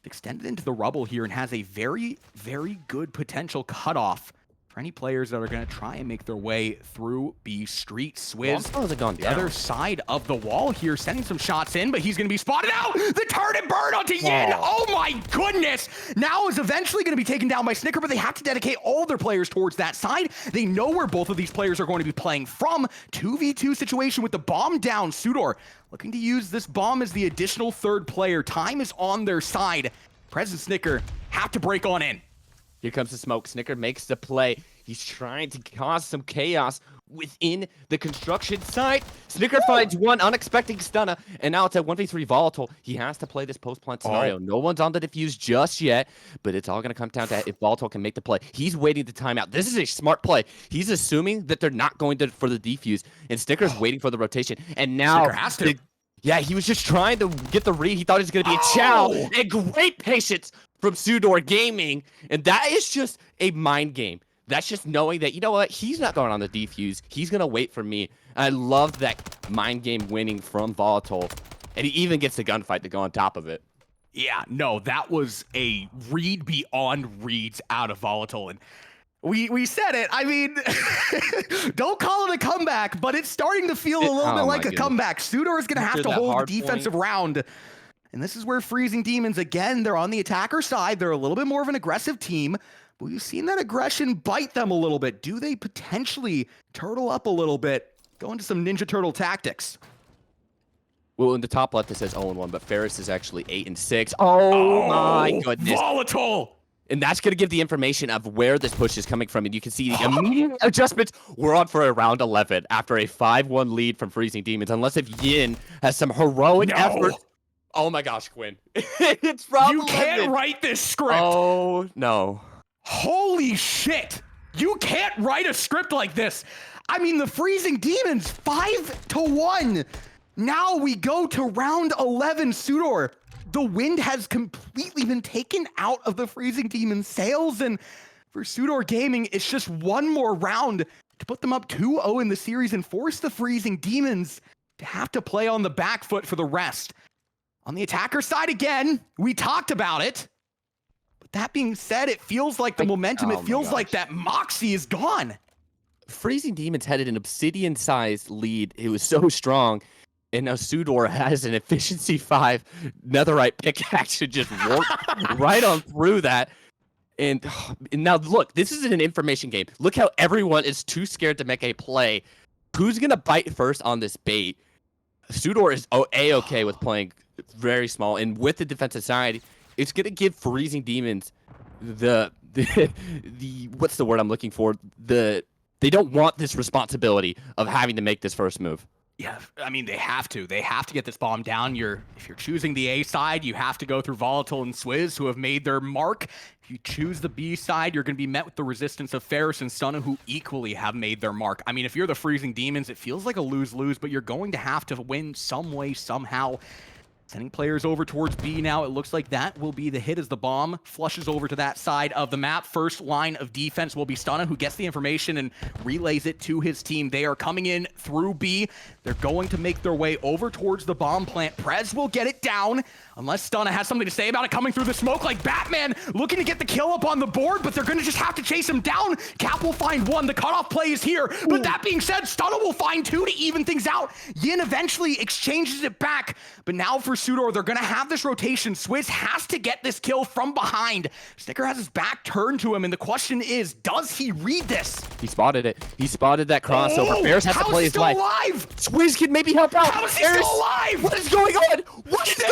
Extended into the rubble here and has a very, very good potential cutoff for any players that are going to try and make their way through B Street. Swizz, the other side of the wall here, sending some shots in, but he's going to be spotted out. The turn and burn onto Yin. Oh my goodness. Now is eventually going to be taken down by Snicker, but they have to dedicate all their players towards that side. They know where both of these players are going to be playing from. 2v2 situation with the bomb down. Sudor looking to use this bomb as the additional third player. Time is on their side. Prez and Snicker have to break on in. Here comes the smoke. Snicker makes the play. He's trying to cause some chaos within the construction site. Snicker finds one unexpected stunner, and now it's a 1v3 Volatile. He has to play this post-plant scenario. No one's on the defuse just yet, but it's all going to come down to if Volatile can make the play. He's waiting the timeout. This is a smart play. He's assuming that they're not going to for the defuse, and Snicker's waiting for the rotation. And now, Snicker has to. Yeah, he was just trying to get the read. He thought it was going to be a chow. And great patience from Sudor Gaming. And that is just a mind game. That's just knowing that, you know what, he's not going on the defuse. He's going to wait for me. I love that mind game winning from Volatile. And he even gets the gunfight to go on top of it. Yeah, no, that was a read beyond reads out of Volatile. And we said it. I mean, don't call it a comeback, but it's starting to feel a little bit like a comeback. Sudor is going to have to hold the defensive round. And this is where Freezing Demons, again, they're on the attacker side. They're a little bit more of an aggressive team. But we've seen that aggression bite them a little bit. Do they potentially turtle up a little bit, go into some Ninja Turtle tactics? Well, in the top left, it says 0-1, but Ferris is actually 8-6. Oh my goodness. Volatile! And that's going to give the information of where this push is coming from. And you can see the immediate adjustments. We're on for a round 11 after a 5-1 lead from Freezing Demons. Unless if Yin has some heroic effort. Oh my gosh, Quinn. It's round 11. You can't write this script. Oh, no. Holy shit. You can't write a script like this. I mean, the Freezing Demons, 5-1. Now we go to round 11, Sudor. The wind has completely been taken out of the Freezing Demons' sails, and for Sudor Gaming, it's just one more round to put them up 2-0 in the series and force the Freezing Demons to have to play on the back foot for the rest. On the attacker side again, we talked about it. But that being said, it feels like the momentum, it feels like that moxie is gone. Freezing Demons had an obsidian-sized lead. It was so strong. And now Sudor has an efficiency 5 netherite pickaxe to just work right on through that. And now look, this is an information game. Look how everyone is too scared to make a play. Who's going to bite first on this bait? Sudor is A-okay with playing very small, and with the defensive side, it's gonna give Freezing Demons the what's the word I'm looking for? They don't want this responsibility of having to make this first move. Yeah, I mean, they have to. They have to get this bomb down. If you're choosing the A side, you have to go through Volatile and Swizz, who have made their mark. If you choose the B side, you're going to be met with the resistance of Ferris and Stunna, who equally have made their mark. I mean, if you're the Freezing Demons, it feels like a lose-lose, but you're going to have to win some way, somehow. Sending players over towards B now. It looks like that will be the hit as the bomb flushes over to that side of the map. First line of defense will be Stunna, who gets the information and relays it to his team. They are coming in through B. They're going to make their way over towards the bomb plant. Prez will get it down, unless Stunna has something to say about it, coming through the smoke like Batman, looking to get the kill up on the board, but they're going to just have to chase him down. Cap will find one. The cutoff play is here. But that being said, Stunna will find two to even things out. Yin eventually exchanges it back, but now for Sudor, they're going to have this rotation. Swizz has to get this kill from behind. Snicker has his back turned to him, and the question is, does he read this? He spotted it. He spotted that crossover. Ferris has to play his life. Alive? Swizz can maybe help out. How is he still alive? What is going on? What is going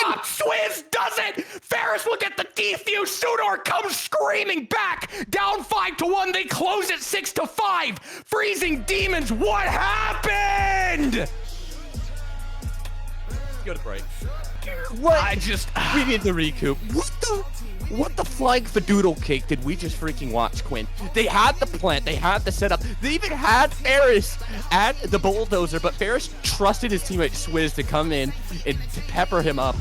on? Swizz does it! Ferris will get the defuse. Sudor comes screaming back. Down 5-1. They close it 6-5. Freezing Demons, what happened? Go to break. What? We need to recoup. What the flying fadoodle cake did we just freaking watch, Quinn? They had the plant, they had the setup, they even had Ferris at the bulldozer, but Ferris trusted his teammate Swizz to come in and to pepper him up.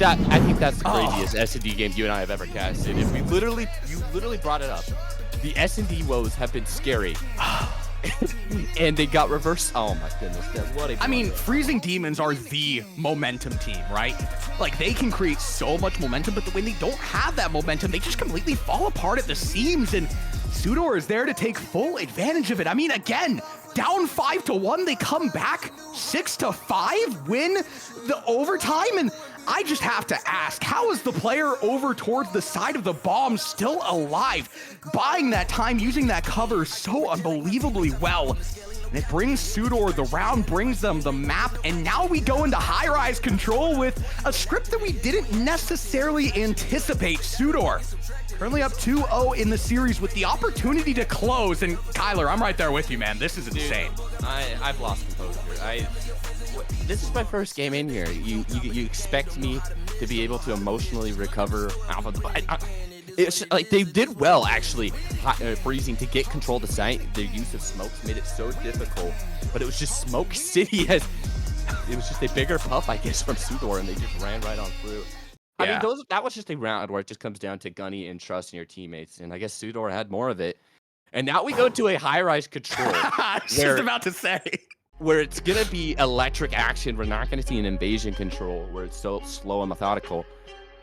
I think that's the craziest S&D game you and I have ever casted. If you literally brought it up. The S&D woes have been scary. And they got reversed. Oh my goodness. I mean, Freezing Demons are the momentum team, right? Like, they can create so much momentum, but when they don't have that momentum, they just completely fall apart at the seams, and Sudor is there to take full advantage of it. I mean, again, down 5-1, they come back 6-5, win the overtime, and I just have to ask, how is the player over towards the side of the bomb still alive? Buying that time, using that cover so unbelievably well. And it brings Sudor the round, brings them the map, and now we go into high-rise control with a script that we didn't necessarily anticipate. Sudor currently up 2-0 in the series with the opportunity to close. And Kyler, I'm right there with you, man. This is insane. I've lost composure. This is my first game in here. You expect me to be able to emotionally recover off of it's like they did well, actually, Freezing, to get control of the site. Their use of smokes made it so difficult, but it was just Smoke City it was just a bigger puff, I guess, from Sudor, and they just ran right on through. Yeah. I mean, that was just a round where it just comes down to Gunny and trust in your teammates, and I guess Sudor had more of it. And now we go to a high-rise control. I was just about to say. Where it's going to be electric action. We're not going to see an invasion control where it's so slow and methodical.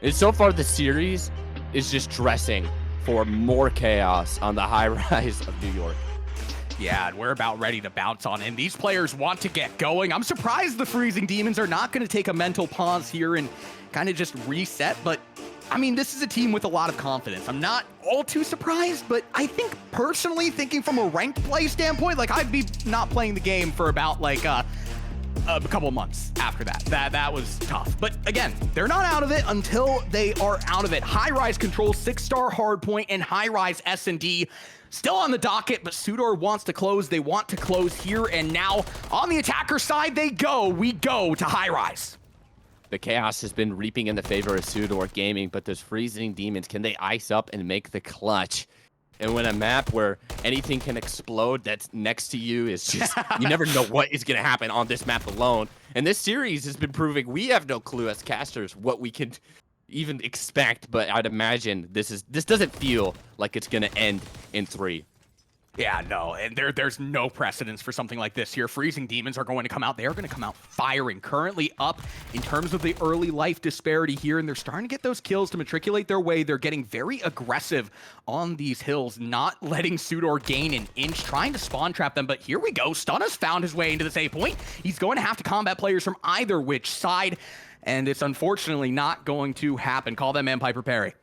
And so far, the series is just dressing for more chaos on the high rise of New York. Yeah, and we're about ready to bounce on in. These players want to get going. I'm surprised the Freezing Demons are not going to take a mental pause here and kind of just reset, but I mean, this is a team with a lot of confidence. I'm not all too surprised, but I think personally, thinking from a ranked play standpoint, like I'd be not playing the game for about like a couple months after that. That was tough. But again, they're not out of it until they are out of it. High-rise control, 6-star hardpoint, and high-rise S&D still on the docket, but Sudor wants to close. They want to close here and now. On the attacker side, we go to high-rise. The chaos has been reaping in the favor of Sudor Gaming, but those Freezing Demons, can they ice up and make the clutch? And when a map where anything can explode that's next to you is just, you never know what is going to happen on this map alone. And this series has been proving we have no clue as casters what we can even expect, but I'd imagine this doesn't feel like it's going to end in 3. Yeah, no, and there's no precedence for something like this here. Freezing Demons are going to come out. They are going to come out firing. Currently up in terms of the early life disparity here, and they're starting to get those kills to matriculate their way. They're getting very aggressive on these hills, not letting Sudor gain an inch, trying to spawn trap them. But here we go. Stunna's found his way into the save point. He's going to have to combat players from either which side, and it's unfortunately not going to happen. Call that man Piper Perry.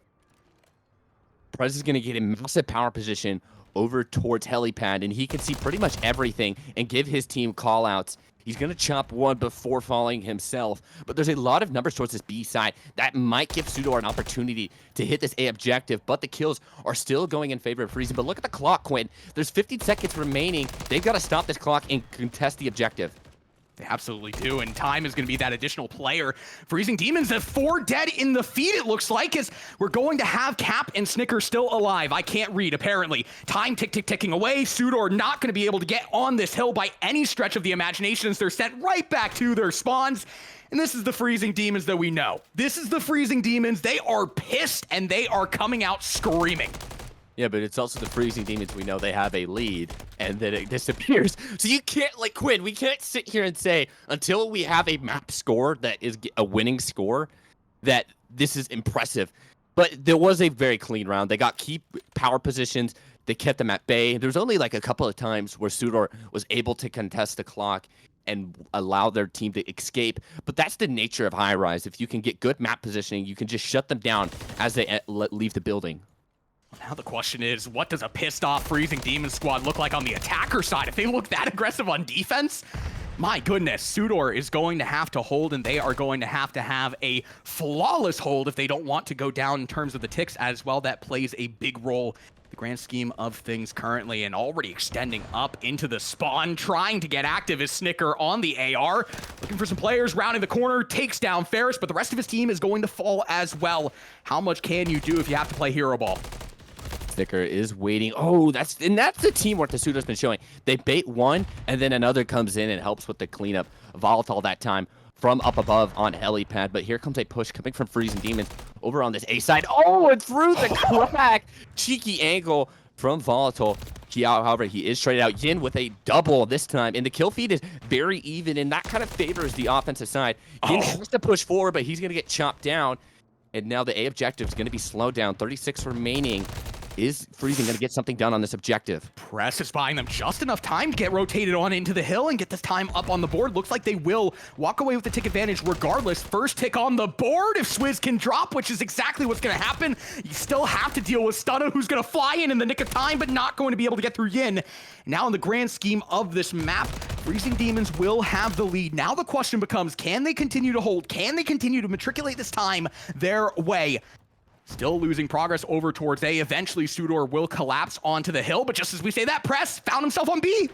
Prez is going to get a massive power position over towards helipad, and he can see pretty much everything and give his team call outs. He's going to chop one before falling himself. But there's a lot of numbers towards this B side that might give Sudor an opportunity to hit this A objective, but the kills are still going in favor of Freezing. But look at the clock, Quinn. There's 15 seconds remaining. They've got to stop this clock and contest the objective. They absolutely do, and time is going to be that additional player. Freezing Demons have 4 dead in the feed, it looks like, as we're going to have Cap and Snicker still alive. I can't read, apparently. Time ticking away. Sudor not going to be able to get on this hill by any stretch of the imagination, as they're sent right back to their spawns. And this is the Freezing Demons that we know. This is the Freezing Demons. They are pissed, and they are coming out screaming. Yeah, but it's also the Freezing Demons. We know they have a lead, and then it disappears. So you can't, like, Quinn, we can't sit here and say, until we have a map score that is a winning score, that this is impressive. But there was a very clean round. They got key power positions. They kept them at bay. There was only, like, a couple of times where Sudor was able to contest the clock and allow their team to escape. But that's the nature of High Rise. If you can get good map positioning, you can just shut them down as they leave the building. Now the question is, what does a pissed off Freezing Demon squad look like on the attacker side? If they look that aggressive on defense, my goodness, Sudor is going to have to hold, and they are going to have a flawless hold if they don't want to go down in terms of the ticks as well. That plays a big role in the grand scheme of things currently, and already extending up into the spawn, trying to get active is Snicker on the AR, looking for some players, rounding the corner, takes down Ferris, but the rest of his team is going to fall as well. How much can you do if you have to play hero ball? Snicker is waiting. Oh, that's the teamwork that Sudor's been showing. They bait one, and then another comes in and helps with the cleanup. Volatile that time from up above on helipad, but here comes a push coming from Freezing Demons over on this A side. Oh, and through the crack. Cheeky angle from Volatile. However, he is traded out. Yin with a double this time, and the kill feed is very even, and that kind of favors the offensive side. Yin has to push forward, but he's going to get chopped down, and now the A objective is going to be slowed down. 36 remaining. Is Freezing going to get something done on this objective? Press is buying them just enough time to get rotated on into the hill and get this time up on the board. Looks like they will walk away with the tick advantage regardless. First tick on the board if Swizz can drop, which is exactly what's going to happen. You still have to deal with Stunna, who's going to fly in the nick of time, but not going to be able to get through Yin. Now in the grand scheme of this map, Freezing Demons will have the lead. Now the question becomes, can they continue to hold? Can they continue to matriculate this time their way? Still losing progress over towards A. Eventually, Sudor will collapse onto the hill, but just as we say that, Press found himself on B.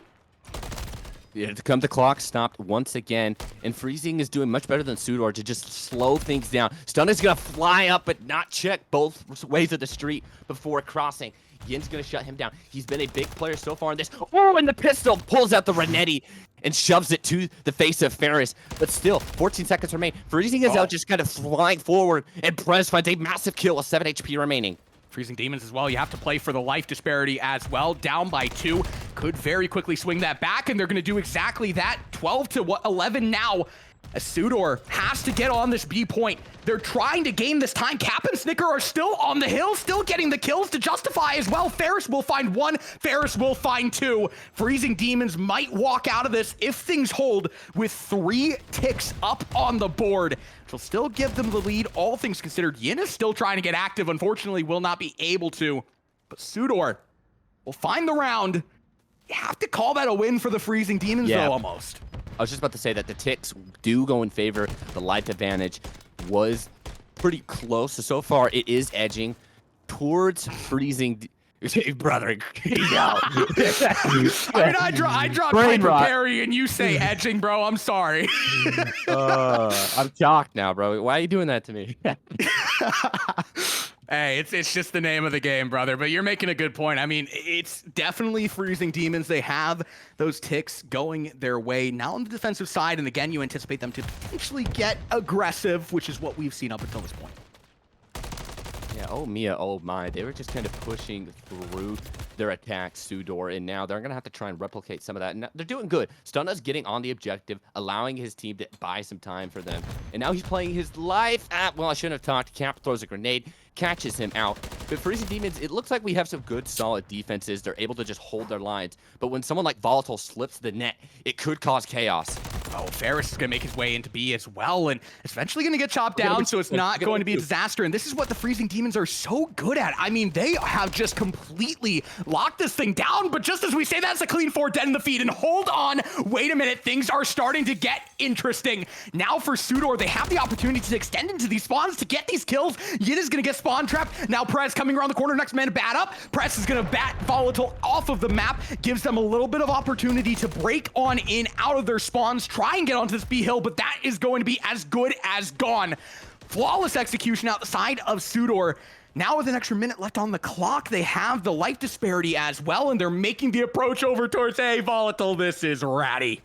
Yeah, to come the clock stopped once again, and Freezing is doing much better than Sudor to just slow things down. Stun is going to fly up, but not check both ways of the street before crossing. Yin's going to shut him down. He's been a big player so far in this. Oh, and the pistol pulls out the Renetti and shoves it to the face of Ferris. But still, 14 seconds remain. Freezing is out just kind of flying forward, and Prez finds a massive kill with 7 HP remaining. Freezing Demons as well. You have to play for the life disparity as well. Down by 2. Could very quickly swing that back, and they're going to do exactly that. 12 to 11 now. As Sudor has to get on this B point. They're trying to gain this time. Cap and Snicker are still on the hill, still getting the kills to justify as well. Ferris will find 1, Ferris will find 2. Freezing Demons might walk out of this if things hold with 3 ticks up on the board, which will still give them the lead, all things considered. Yin is still trying to get active, unfortunately will not be able to, but Sudor will find the round. You have to call that a win for the Freezing Demons though, almost. I was just about to say that the ticks do go in favor. The life advantage was pretty close. So far, it is edging towards Freezing. Brother, I dropped Piper Perry and you say edging, bro. I'm sorry. I'm shocked now, bro. Why are you doing that to me? Hey, it's just the name of the game, brother. But you're making a good point. I mean, it's definitely Freezing Demons. They have those ticks going their way. Now on the defensive side, and again, you anticipate them to potentially get aggressive, which is what we've seen up until this point. Yeah, oh Mia, oh my. They were just kind of pushing through their attack, Sudor, and now they're going to have to try and replicate some of that. And they're doing good. Stunna's getting on the objective, allowing his team to buy some time for them. And now he's playing his life. Well, I shouldn't have talked. Cap throws a grenade, catches him out. But Freezing Demons, it looks like we have some good, solid defenses. They're able to just hold their lines. But when someone like Volatile slips the net, it could cause chaos. Oh, Ferris is going to make his way into B as well, and it's eventually going to get chopped down, so it's not going to be a disaster. And this is what the Freezing Demons are so good at. I mean, they have just completely locked this thing down, but just as we say, that's a clean 4 dead in the feed. And hold on, wait a minute, things are starting to get interesting. Now for Sudor, they have the opportunity to extend into these spawns to get these kills. Yin is going to get spawn trapped. Now Prez coming around the corner, next man to bat up. Prez is going to bat Volatile off of the map, gives them a little bit of opportunity to break on in out of their spawns, try and get onto this B hill, but that is going to be as good as gone. Flawless execution out the side of Sudor. Now with an extra minute left on the clock, they have the life disparity as well, and they're making the approach over towards A. Volatile, this is ratty.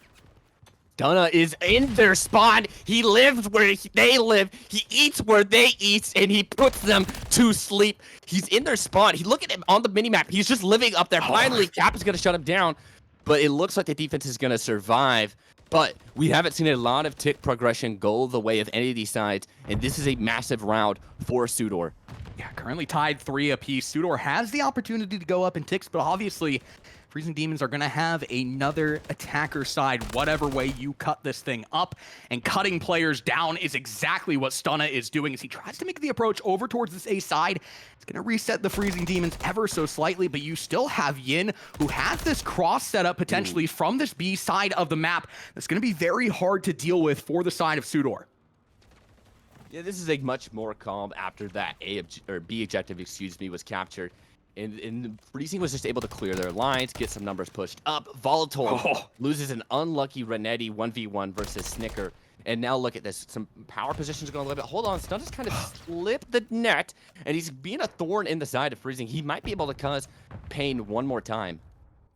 Stunna is in their spawn. He lives where they live. He eats where they eat, and he puts them to sleep. He's in their spawn. Look at him on the minimap. He's just living up there. Finally, Cap is going to shut him down, but it looks like the defense is going to survive. But we haven't seen a lot of tick progression go the way of any of these sides, and this is a massive round for Sudor. Yeah, currently tied 3 apiece. Sudor has the opportunity to go up in ticks, but obviously Freezing Demons are going to have another attacker side, whatever way you cut this thing up. And cutting players down is exactly what Stunna is doing as he tries to make the approach over towards this A side. It's going to reset the Freezing Demons ever so slightly, but you still have Yin, who has this cross setup potentially from this B side of the map. That's going to be very hard to deal with for the side of Sudor. Yeah, this is a much more calm after that B objective, was captured. And Freezing was just able to clear their lines, get some numbers pushed up. Volatile loses an unlucky Renetti 1v1 versus Snicker. And now look at this. Some power positions are going a little bit. Hold on, Stun just kind of slipped the net, and he's being a thorn in the side of Freezing. He might be able to cause pain one more time.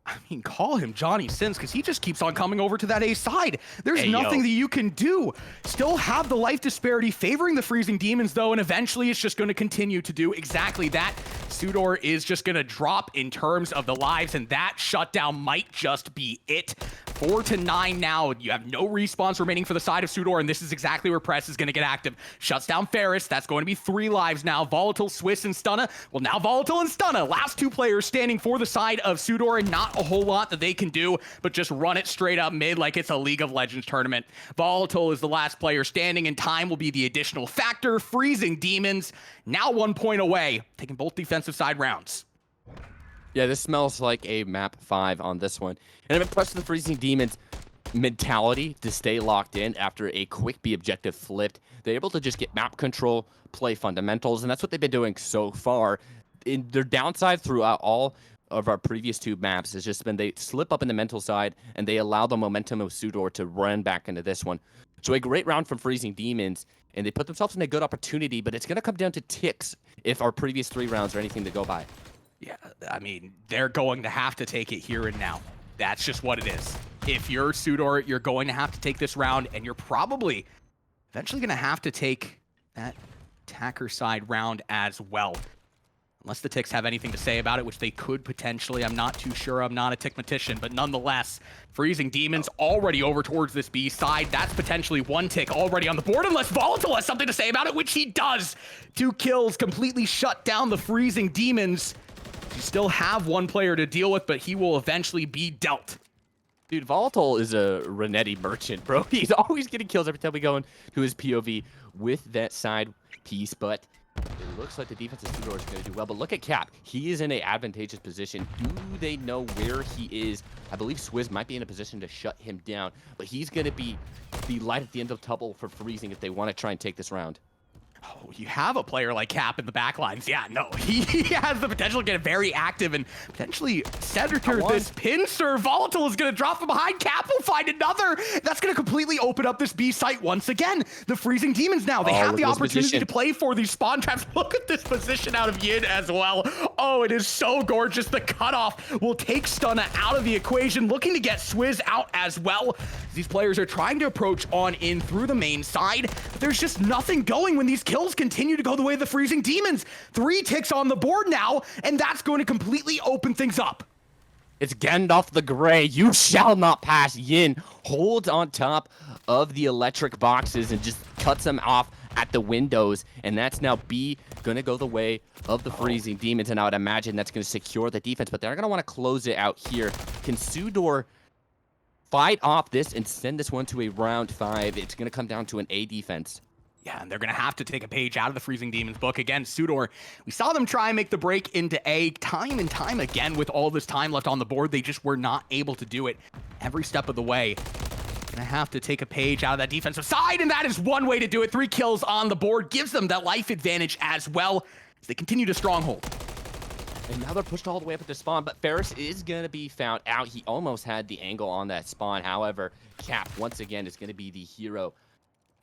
I mean, call him Johnny Sins, because he just keeps on coming over to that A side. There's nothing that you can do. Still have the life disparity favoring the Freezing Demons, though, and eventually it's just going to continue to do exactly that. Sudor is just going to drop in terms of the lives, and that shutdown might just be it. 4-9 now. You have no respawns remaining for the side of Sudor, and this is exactly where Press is going to get active. Shuts down Ferris. That's going to be 3 lives now. Volatile, Swiss, and Stunna. Well, now Volatile and Stunna. Last 2 players standing for the side of Sudor, and not a whole lot that they can do, but just run it straight up mid like it's a League of Legends tournament. Volatile is the last player standing, and time will be the additional factor. Freezing Demons now 1 point away, taking both defensive side rounds. Yeah, this smells like a map 5 on this one. And I'm impressed with the Freezing Demons' mentality to stay locked in after a quick B objective flipped. They're able to just get map control, play fundamentals, and that's what they've been doing so far. In their downside throughout all of our previous 2 maps has just been they slip up in the mental side and they allow the momentum of Sudor to run back into this one. So a great round from Freezing Demons, and they put themselves in a good opportunity, but it's going to come down to ticks if our previous 3 rounds are anything to go by. Yeah, I mean, they're going to have to take it here and now. That's just what it is. If you're Sudor, you're going to have to take this round, and you're probably eventually going to have to take that attacker side round as well. Unless the Ticks have anything to say about it, which they could potentially. I'm not too sure. I'm not a Tickmatician, but nonetheless, Freezing Demons already over towards this B side. That's potentially 1 tick already on the board, unless Volatile has something to say about it, which he does. 2 kills completely shut down the Freezing Demons. You still have 1 player to deal with, but he will eventually be dealt. Dude, Volatile is a Renetti merchant, bro. He's always getting kills every time we go into his POV with that side piece, but it looks like the defense of Sudor is going to do well. But look at Cap. He is in an advantageous position. Do they know where he is? I believe Swizz might be in a position to shut him down, but he's going to be the light at the end of the tunnel for Freezing if they want to try and take this round. Oh, you have a player like Cap in the backlines. Yeah, no, he has the potential to get very active and potentially center this pincer. Volatile is going to drop from behind. Cap will find another. That's going to completely open up this B site once again. The Freezing Demons now, they have the opportunity to play for these spawn traps. Look at this position out of Yin as well. Oh, it is so gorgeous. The cutoff will take Stunna out of the equation, looking to get Swizz out as well. These players are trying to approach on in through the main side, but there's just nothing going when these kills continue to go the way of the Freezing Demons. 3 ticks on the board now, and that's going to completely open things up. It's Gandalf the Grey. You shall not pass. Yin holds on top of the electric boxes and just cuts them off at the windows, and that's now B going to go the way of the Freezing Demons, and I would imagine that's going to secure the defense, but they're going to want to close it out here. Can Sudor fight off this and send this one to a round 5. It's going to come down to an A defense. Yeah, and they're going to have to take a page out of the Freezing Demons book. Again, Sudor, we saw them try and make the break into A time and time again with all this time left on the board. They just were not able to do it every step of the way. Going to have to take a page out of that defensive side, and that is one way to do it. 3 kills on the board gives them that life advantage as well as they continue to stronghold. And now they're pushed all the way up at the spawn, but Ferris is going to be found out. He almost had the angle on that spawn. However, Cap, once again, is going to be the hero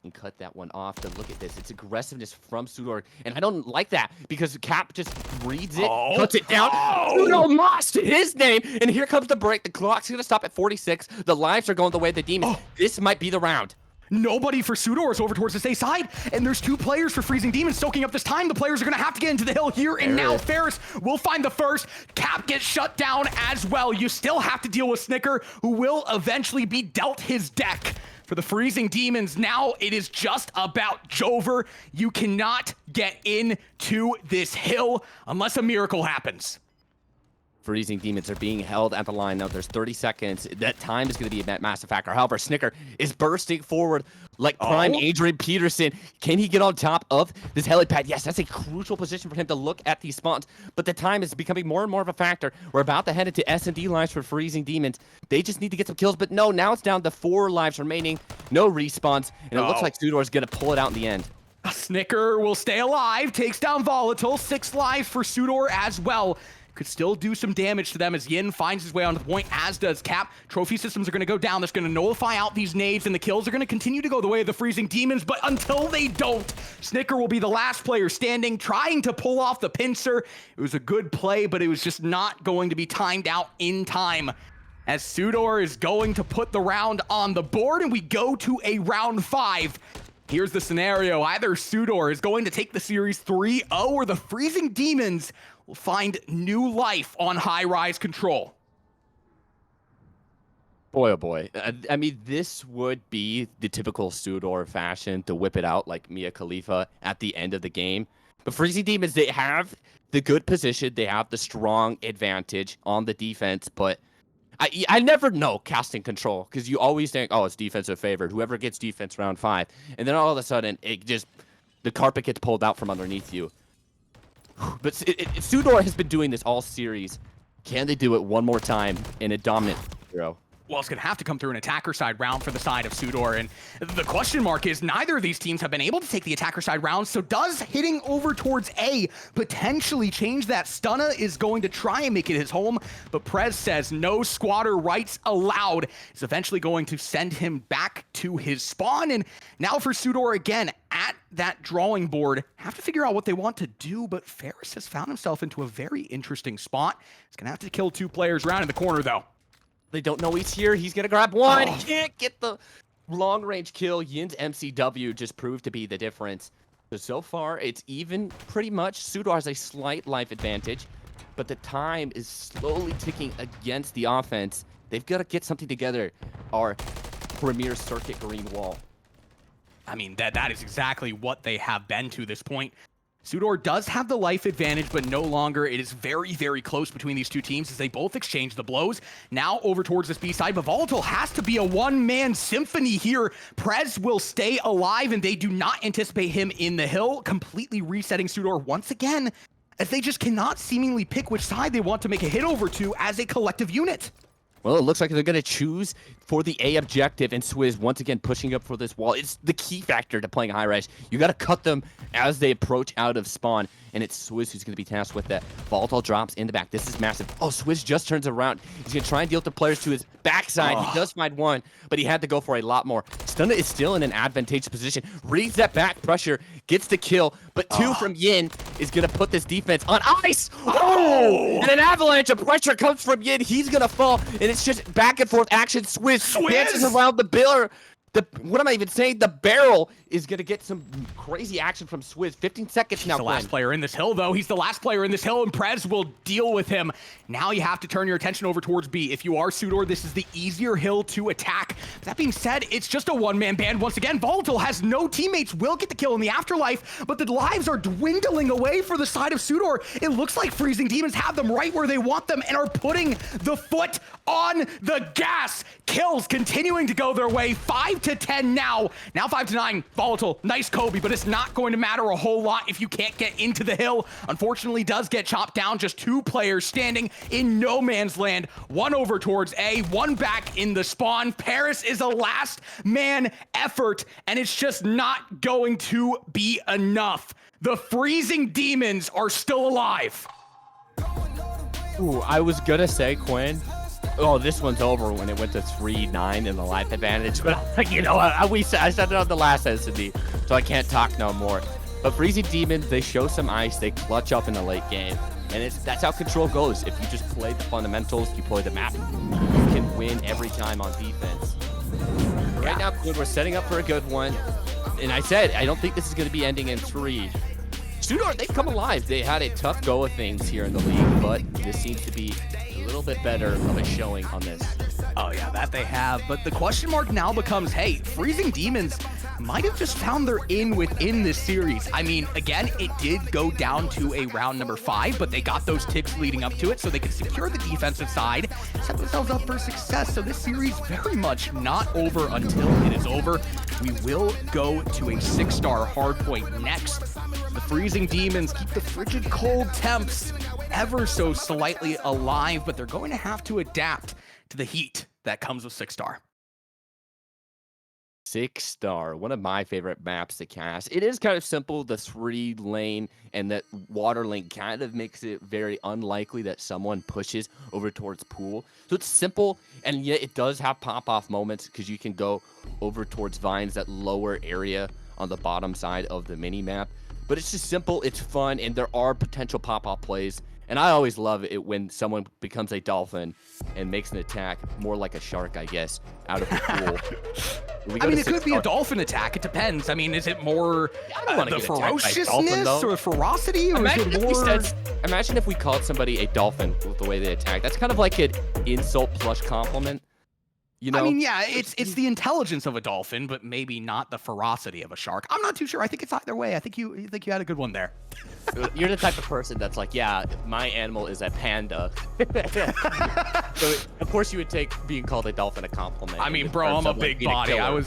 and cut that one off. But look at this. It's aggressiveness from Sudor, and I don't like that because Cap just reads it, cuts it down. Sudor lost his name, and here comes the break. The clock's going to stop at 46. The lives are going the way of the Demons. This might be the round. Nobody for Sudor is over towards the A side, and there's 2 players for Freezing Demons soaking up this time. The players are going to have to get into the hill here and now. Ferris will find the first. Cap gets shut down as well. You still have to deal with Snicker, who will eventually be dealt his deck. For the Freezing Demons, now it is just about Jover. You cannot get into this hill unless a miracle happens. Freezing Demons are being held at the line now. There's 30 seconds. That time is going to be a massive factor. However, Snicker is bursting forward like prime Adrian Peterson. Can he get on top of this helipad? Yes, that's a crucial position for him to look at these spawns. But the time is becoming more and more of a factor. We're about to head into S&D lives for Freezing Demons. They just need to get some kills. But no, now it's down to 4 lives remaining. No respawns. And it looks like Sudor is going to pull it out in the end. Snicker will stay alive. Takes down Volatile. 6 lives for Sudor as well. Could still do some damage to them as Yin finds his way onto the point, as does Cap. Trophy systems are going to go down. That's going to nullify out these nades, and the kills are going to continue to go the way of the Freezing Demons, but until they don't, Snicker will be the last player standing, trying to pull off the pincer. It was a good play, but it was just not going to be timed out in time, as Sudor is going to put the round on the board, and we go to a round 5. Here's the scenario. Either Sudor is going to take the series 3-0, or the Freezing Demons will find new life on high-rise control. Boy, oh boy. I mean, this would be the typical Sudor fashion to whip it out like Mia Khalifa at the end of the game. But Freezing Demons, they have the good position. They have the strong advantage on the defense, but I never know casting control because you always think, oh, it's defensive favored. Whoever gets defense round 5. And then all of a sudden, the carpet gets pulled out from underneath you. But Sudor has been doing this all series. Can they do it one more time in a dominant hero? Well, it's going to have to come through an attacker side round for the side of Sudor, and the question mark is neither of these teams have been able to take the attacker side round, so does hitting over towards A potentially change that? Stunna is going to try and make it his home, but Prez says no squatter rights allowed. Is eventually going to send him back to his spawn, and now for Sudor again at that drawing board, have to figure out what they want to do, but Ferris has found himself into a very interesting spot. He's going to have to kill 2 players round in the corner, though. They don't know he's here. He's going to grab one. He can't get the long-range kill. Yin's MCW just proved to be the difference. So far, it's even pretty much. Sudor has a slight life advantage, but the time is slowly ticking against the offense. They've got to get something together. Our premier circuit green wall. I mean, that is exactly what they have been to this point. Sudor does have the life advantage, but no longer. It is very, very close between these 2 teams as they both exchange the blows. Now over towards this B side, but Volatile has to be a one-man symphony here. Prez will stay alive, and they do not anticipate him in the hill, completely resetting Sudor once again, as they just cannot seemingly pick which side they want to make a hit over to as a collective unit. Well, it looks like they're going to choose for the A objective, and Swizz once again pushing up for this wall. It's the key factor to playing high rise. You got to cut them as they approach out of spawn, and it's Swizz who's going to be tasked with that. Volatile drops in the back. This is massive. Oh, Swizz just turns around. He's going to try and deal with the players to his backside. He does find one, but he had to go for a lot more. Stunna is still in an advantageous position. Reads that back pressure, gets the kill, but 2 from Yin is going to put this defense on ice. Oh! And an avalanche of pressure comes from Yin. He's going to fall, and it's just back and forth action. Swizz dances around the pillar. What am I even saying? The barrel is going to get some crazy action from Swizz. 15 seconds now. He's the last player in this hill, though. He's the last player in this hill, and Prez will deal with him. Now you have to turn your attention over towards B. If you are Sudor, this is the easier hill to attack. That being said, it's just a one-man band. Once again, Volatile has no teammates, will get the kill in the afterlife, but the lives are dwindling away for the side of Sudor. It looks like Freezing Demons have them right where they want them and are putting the foot on the gas. Kills continuing to go their way. 5 to 10 now. Now 5 to 9. Volatile, nice Kobe, but it's not going to matter a whole lot if you can't get into the hill. Unfortunately, does get chopped down. Just 2 players standing in no man's land. 1 over towards A, 1 back in the spawn. Paris is a last man effort, and it's just not going to be enough. The Freezing Demons are still alive. Ooh, I was gonna say, Quinn, oh, this one's over when it went to 3-9 in the life advantage. But you know, I said it on the last SD, so I can't talk no more. But Freezing Demons, they show some ice, they clutch up in the late game, and that's how Control goes. If you just play the fundamentals, you play the map, you can win every time on defense. Right now, we're setting up for a good one, and I said I don't think this is going to be ending in 3. Sudor, they've come alive. They had a tough go of things here in the league, but this seems to be a little bit better of a showing on this. Oh yeah, that they have. But the question mark now becomes, hey, Freezing Demons might have just found their in within this series. I mean, again, it did go down to a round number 5, but they got those ticks leading up to it so they could secure the defensive side, set themselves up for success. So this series very much not over until it is over. We will go to a 6-star hardpoint next. The Freezing Demons keep the frigid cold temps ever so slightly alive, but they're going to have to adapt to the heat that comes with 6-star. 6-star, one of my favorite maps to cast. It is kind of simple. The 3-lane and that water lane kind of makes it very unlikely that someone pushes over towards pool. So it's simple, and yet it does have pop-off moments because you can go over towards vines, that lower area on the bottom side of the mini map. But it's just simple, it's fun, and there are potential pop-off plays. And I always love it when someone becomes a dolphin and makes an attack more like a shark, I guess, out of the pool. I mean, it could be a dolphin attack. It depends. I mean, is it more the ferociousness or ferocity? Or imagine, is it more... imagine if we called somebody a dolphin with the way they attack. That's kind of like an insult plus compliment. You know? I mean, yeah, it's the intelligence of a dolphin, but maybe not the ferocity of a shark. I'm not too sure. I think it's either way. I think you had a good one there. You're the type of person that's like, yeah, my animal is a panda. So of course you would take being called a dolphin a compliment. I mean, bro, I'm a big body. I oh,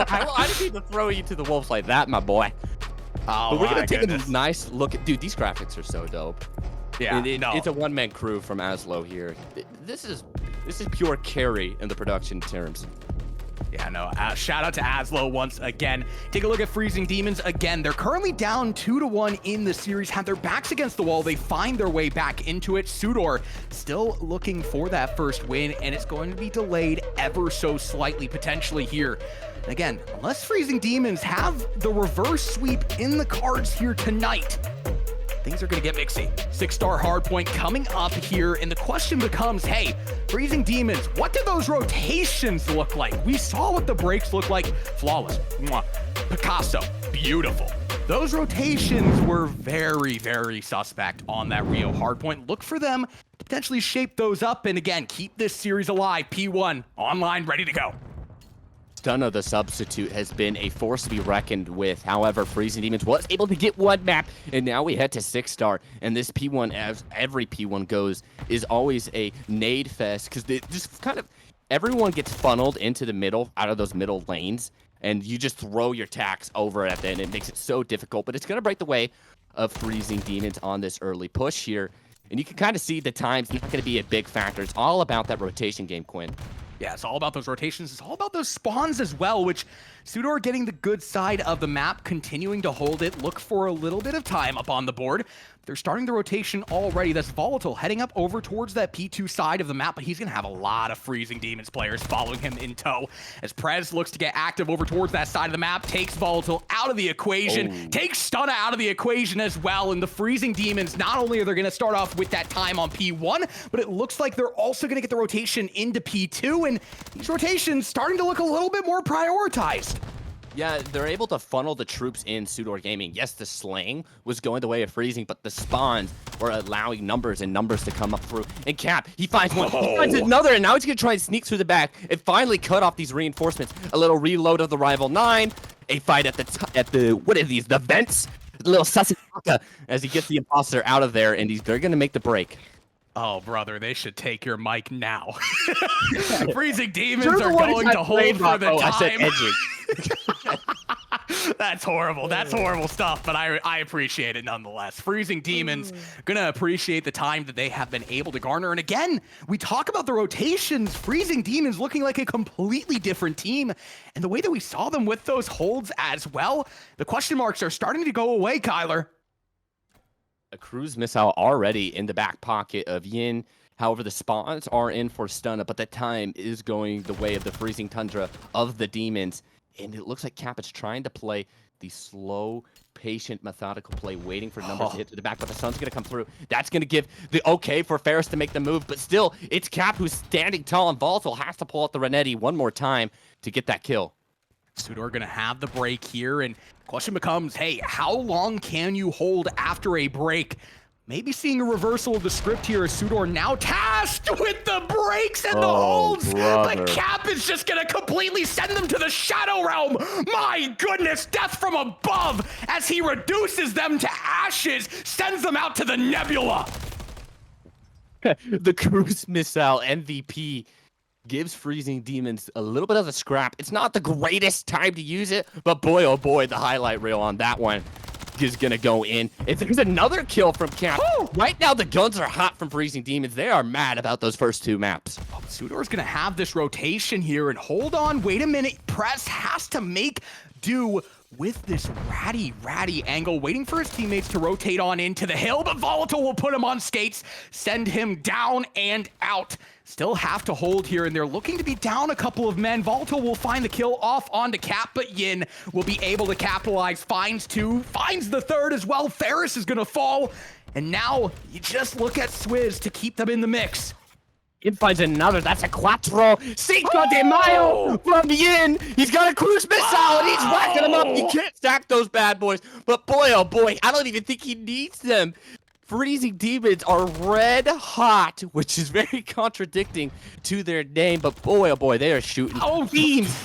I didn't mean to throw you to the wolves like that, my boy. Oh, but we're gonna take a nice look at, dude, these graphics are so dope. Yeah, it's a one-man crew from Aslo here. This is pure carry in the production terms. Yeah, no, shout out to Aslo once again. Take a look at Freezing Demons again. They're currently down 2-1 in the series, have their backs against the wall. They find their way back into it. Sudor still looking for that first win, and it's going to be delayed ever so slightly potentially here. Again, unless Freezing Demons have the reverse sweep in the cards here tonight, things are going to get mixy. 6-star hardpoint coming up here, and the question becomes, hey, Freezing Demons, what do those rotations look like? We saw what the breaks look like. Flawless. Mwah. Picasso. Beautiful. Those rotations were very, very suspect on that Rio hardpoint. Look for them to potentially shape those up, and again, keep this series alive. P1, online, ready to go. Stunna, the substitute, has been a force to be reckoned with. However, Freezing Demons was able to get one map, and now we head to 6-star. And this P1, as every P1 goes, is always a nade fest, because they just kind of, everyone gets funneled into the middle, out of those middle lanes, and you just throw your tacks over at them, and it makes it so difficult. But it's going to break the way of Freezing Demons on this early push here. And you can kind of see the time's not going to be a big factor. It's all about that rotation game, Quinn. Yeah, it's all about those rotations. It's all about those spawns as well, which Sudor getting the good side of the map, continuing to hold it, look for a little bit of time up on the board. they're starting the rotation already. That's Volatile heading up over towards that P2 side of the map, but he's going to have a lot of Freezing Demons players following him in tow as Prez looks to get active over towards that side of the map, takes Volatile out of the equation, takes Stunna out of the equation as well, and the Freezing Demons, not only are they going to start off with that time on P1, but it looks like they're also going to get the rotation into P2, and these rotations starting to look a little bit more prioritized. Yeah, they're able to funnel the troops in Sudor Gaming. Yes, the slaying was going the way of freezing, but the spawns were allowing numbers and numbers to come up through. And Cap, he finds one, he finds another, and now he's going to try and sneak through the back and finally cut off these reinforcements. A little reload of the Rival 9, a fight at the what are these, the vents? A little Sasaka as he gets the imposter out of there, and they're going to make the break. Oh, brother, they should take your mic now. Freezing Demons are going to hold for the time. I said edging. That's horrible. That's horrible stuff, but I appreciate it nonetheless. Freezing Demons gonna appreciate the time that they have been able to garner. And again, we talk about the rotations. Freezing Demons looking like a completely different team. And the way that we saw them with those holds as well, the question marks are starting to go away, Kyler. A cruise missile already in the back pocket of Yin. However, the spawns are in for Stunna, but the time is going the way of the Freezing Tundra of the Demons. And it looks like Cap is trying to play the slow, patient, methodical play, waiting for numbers to hit to the back, but the sun's going to come through. That's going to give the okay for Ferris to make the move, but still, it's Cap who's standing tall, and Volatile has to pull out the Renetti one more time to get that kill. Sudor gonna have the break here, and question becomes, hey, how long can you hold after a break? Maybe seeing a reversal of the script here as Sudor now tasked with the breaks and the holds. Brother. But Cap is just gonna completely send them to the Shadow Realm. My goodness, death from above as he reduces them to ashes, sends them out to the Nebula. The cruise missile MVP gives Freezing Demons a little bit of a scrap. It's not the greatest time to use it, but boy, oh boy, the highlight reel on that one is going to go in. If there's another kill from Cap, right now the guns are hot from Freezing Demons. They are mad about those first two maps. Oh, Sudor's going to have this rotation here, and hold on, wait a minute. Press has to make do with this ratty angle, waiting for his teammates to rotate on into the hill, but Volatile will put him on skates, send him down and out. Still have to hold here, and they're looking to be down a couple of men. Volatile will find the kill off onto Cap, but Yin will be able to capitalize. Finds two, finds the third as well. Ferris is going to fall, and now you just look at Swizz to keep them in the mix. Yin finds another. That's a Quattro Cinco de Mayo from Yin. He's got a cruise missile, and he's whacking them up. You can't stack those bad boys, but boy, oh boy, I don't even think he needs them. Freezing Demons are red hot, which is very contradicting to their name, but boy, oh boy, they are shooting beams.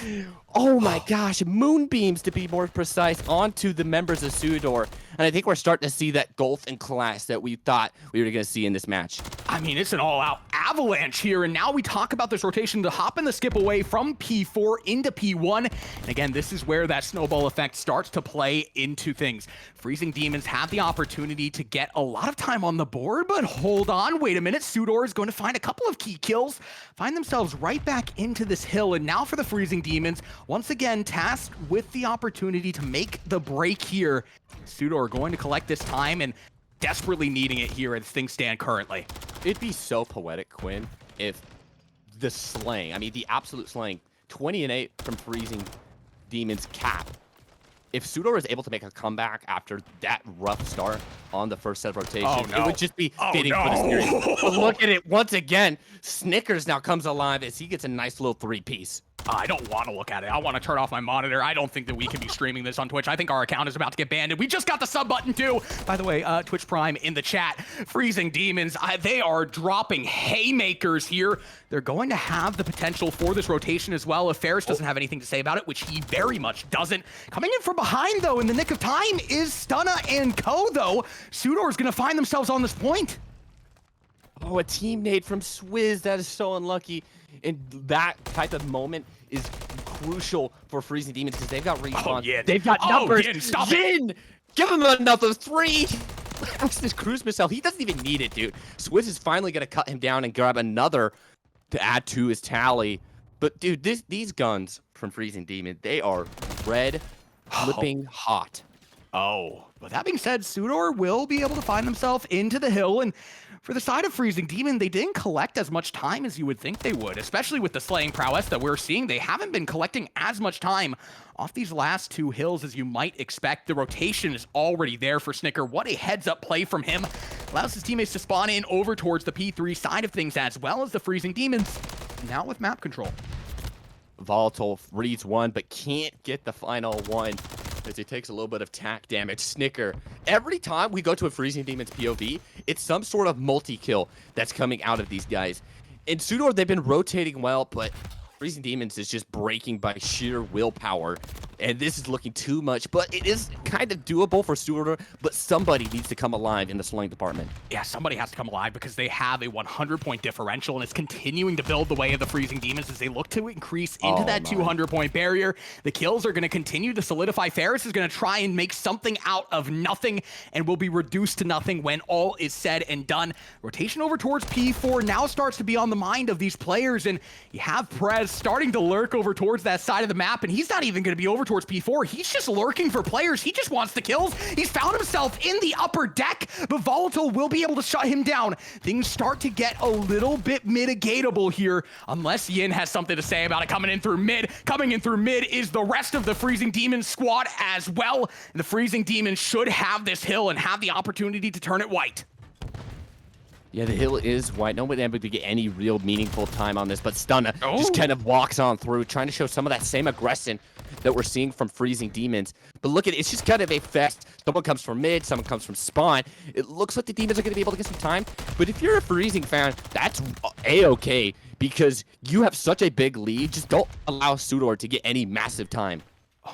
Oh my gosh, moonbeams to be more precise, onto the members of Sudor. And I think we're starting to see that gulf in class that we thought we were going to see in this match. I mean, it's an all-out avalanche here, and now we talk about this rotation to hop and the skip away from P4 into P1. And again, this is where that snowball effect starts to play into things. Freezing Demons have the opportunity to get a lot of time on the board, but hold on, wait a minute. Sudor is going to find a couple of key kills, find themselves right back into this hill, and now for the Freezing Demons, once again tasked with the opportunity to make the break here. Sudor going to collect this time and desperately needing it here as things stand currently. It'd be so poetic, Quinn, if the slaying, I mean the absolute slaying, 20-8 from Freezing Demons Cap. If Sudor is able to make a comeback after that rough start on the first set of rotations, it would just be fitting for the series. But look at it once again. Snickers now comes alive as he gets a nice little three-piece. I don't want to look at it. I want to turn off my monitor. I don't think that we can be streaming this on Twitch. I think our account is about to get banned. And we just got the sub button too. By the way, Twitch Prime in the chat. Freezing Demons, they are dropping haymakers here. They're going to have the potential for this rotation as well if Ferris doesn't have anything to say about it, which he very much doesn't. Coming in from behind though in the nick of time is Stunna and Co though. Sudor is going to find themselves on this point. Oh, a teammate from Swizz. That is so unlucky. And that type of moment is crucial for Freezing Demons because they've got respawn. They've got numbers. Yin, stop Yin! Give him another three. That's this cruise missile. He doesn't even need it, dude. Swizz is finally going to cut him down and grab another to add to his tally. But, dude, these guns from Freezing Demon, they are red, flipping hot. Oh, but that being said, Sudor will be able to find themselves into the hill, and for the side of Freezing Demon, they didn't collect as much time as you would think they would, especially with the slaying prowess that we're seeing. They haven't been collecting as much time off these last two hills as you might expect. The rotation is already there for Snicker. What a heads-up play from him. Allows his teammates to spawn in over towards the P3 side of things, as well as the Freezing Demons, now with map control. Volatile reads one, but can't get the final one as he takes a little bit of tack damage. Snicker, every time we go to a Freezing Demons POV, it's some sort of multi-kill that's coming out of these guys. In Sudor, they've been rotating well, but Freezing Demons is just breaking by sheer willpower. And this is looking too much, but it is kind of doable for Sudor, but somebody needs to come alive in the slaying department. Yeah, somebody has to come alive because they have a 100-point differential, and it's continuing to build the way of the Freezing Demons as they look to increase into that 200-point barrier. The kills are going to continue to solidify. Ferris is going to try and make something out of nothing and will be reduced to nothing when all is said and done. Rotation over towards P4 now starts to be on the mind of these players, and you have Prez starting to lurk over towards that side of the map, and he's not even going to be over towards P4. He's just lurking for players. He just wants the kills. He's found himself in the upper deck, but Volatile will be able to shut him down. Things start to get a little bit mitigatable here, unless Yin has something to say about it. Coming in through mid is the rest of the Freezing Demons squad as well. And the Freezing Demons should have this hill and have the opportunity to turn it white. Yeah, the hill is white. Nobody able to get any real meaningful time on this, but Stunna just kind of walks on through, trying to show some of that same aggression that we're seeing from Freezing Demons. But look at it, it's just kind of a fest. Someone comes from mid, someone comes from spawn. It looks like the Demons are going to be able to get some time, but if you're a Freezing fan, that's A-okay, because you have such a big lead. Just don't allow Sudor to get any massive time.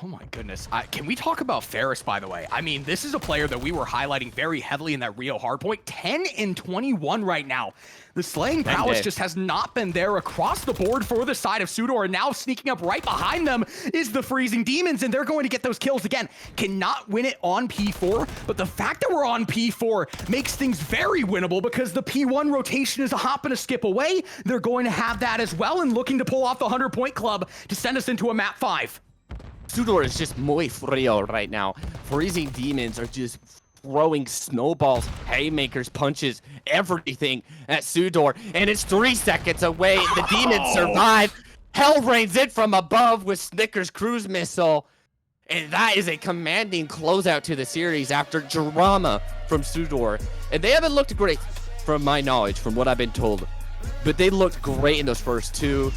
Oh my goodness. Can we talk about Ferris, by the way? I mean, this is a player that we were highlighting very heavily in that Rio Hardpoint. 10 and 21 right now. The slaying prowess just has not been there across the board for the side of Sudor, and now sneaking up right behind them is the Freezing Demons, and they're going to get those kills again. Cannot win it on P4, but the fact that we're on P4 makes things very winnable because the P1 rotation is a hop and a skip away. They're going to have that as well, and looking to pull off the 100-point club to send us into a map 5. Sudor is just muy frio right now. Freezing Demons are just throwing snowballs, haymakers, punches, everything at Sudor, and it's 3 seconds away. The Demons survive. Hell rains in from above with Snicker's cruise missile, and that is a commanding closeout to the series after drama from Sudor. And they haven't looked great from my knowledge, from what I've been told, but they looked great in those first 2,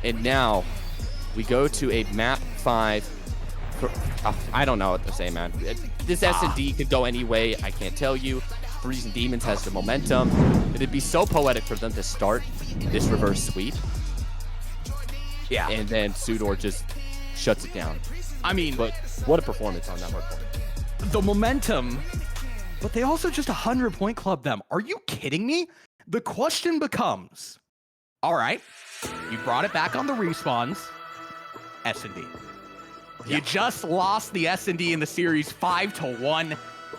and now we go to a map 5. I don't know what to say, man. This S&D could go any way. I can't tell you. Freezing Demons has the momentum. It'd be so poetic for them to start this reverse sweep. Yeah. And then Sudor just shuts it down. I mean, but what a performance on that hardpoint. The momentum, but they also just 100-point club them. Are you kidding me? The question becomes, all right, you brought it back on the respawns, S&D. You just lost the S&D in the series 5-1.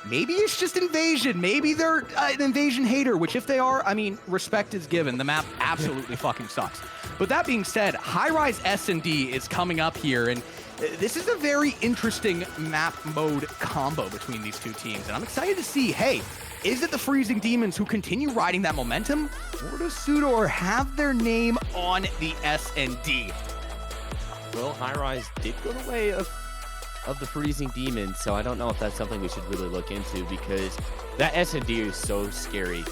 Maybe it's just Invasion. Maybe they're an Invasion hater, which if they are, I mean, respect is given. The map absolutely fucking sucks. But that being said, High-Rise S&D is coming up here, and this is a very interesting map mode combo between these two teams. And I'm excited to see, hey, is it the Freezing Demons who continue riding that momentum, or does Sudor have their name on the S&D? Well, High-Rise did go the way of the Freezing Demons, so I don't know if that's something we should really look into, because that S&D is so scary.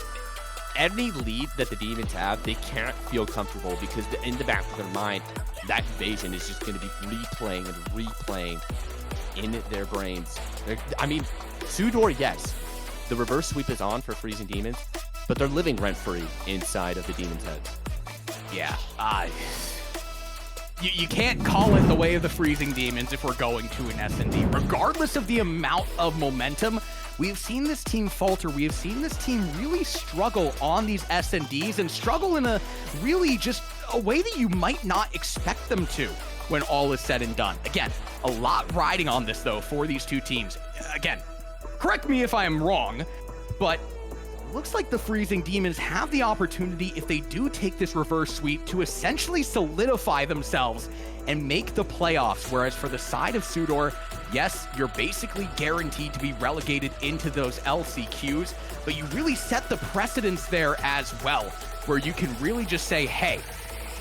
Any lead that the Demons have, they can't feel comfortable, because in the back of their mind, that invasion is just going to be replaying and replaying in their brains. I mean, Sudor, yes, the reverse sweep is on for Freezing Demons, but they're living rent-free inside of the Demons' heads. Yeah, You can't call it the way of the Freezing Demons if we're going to an S&D. Regardless of the amount of momentum, we have seen this team falter. We have seen this team really struggle on these S&Ds and struggle in a really just a way that you might not expect them to when all is said and done. Again, a lot riding on this, though, for these two teams. Again, correct me if I am wrong, but looks like the Freezing Demons have the opportunity, if they do take this reverse sweep, to essentially solidify themselves and make the playoffs, whereas for the side of Sudor, yes, you're basically guaranteed to be relegated into those LCQs, but you really set the precedence there as well, where you can really just say, hey,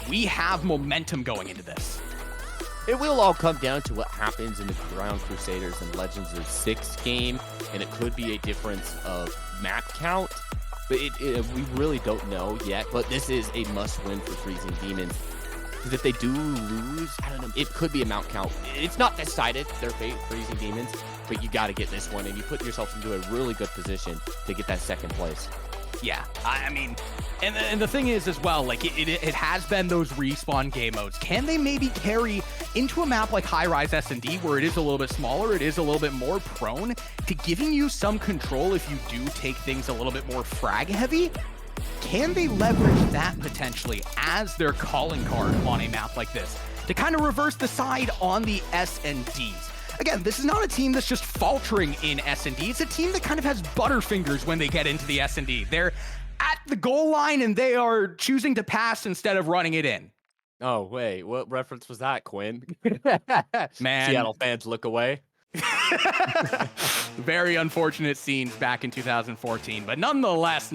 we have momentum going into this. It will all come down to what happens in the Crown Crusaders and Legends of Six game, and it could be a difference of map count, but we really don't know yet. But this is a must-win for Freezing Demons, because if they do lose, I don't know, it could be a mount count. It's not decided, their fate, Freezing Demons, but you got to get this one, and you put yourself into a really good position to get that second place. Yeah, I mean, and the thing is as well, like it has been those respawn game modes. Can they maybe carry into a map like High Rise S&D, where it is a little bit smaller, it is a little bit more prone to giving you some control if you do take things a little bit more frag heavy? Can they leverage that potentially as their calling card on a map like this to kind of reverse the side on the S&Ds? Again, this is not a team that's just faltering in S&D. It's a team that kind of has butterfingers when they get into the S&D. They're at the goal line and they are choosing to pass instead of running it in. Oh, wait, what reference was that, Quinn? Man. Seattle fans look away. Very unfortunate scenes back in 2014, but nonetheless,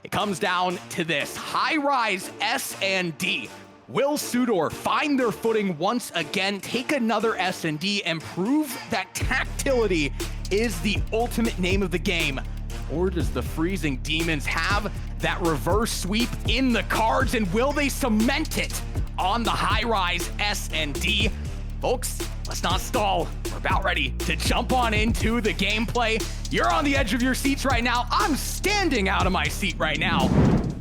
it comes down to this. High Rise S&D. Will Sudor find their footing once again, take another S&D, and prove that tactility is the ultimate name of the game? Or does the Freezing Demons have that reverse sweep in the cards, and will they cement it on the High Rise S&D? Folks, let's not stall. We're about ready to jump on into the gameplay. You're on the edge of your seats right now. I'm standing out of my seat right now,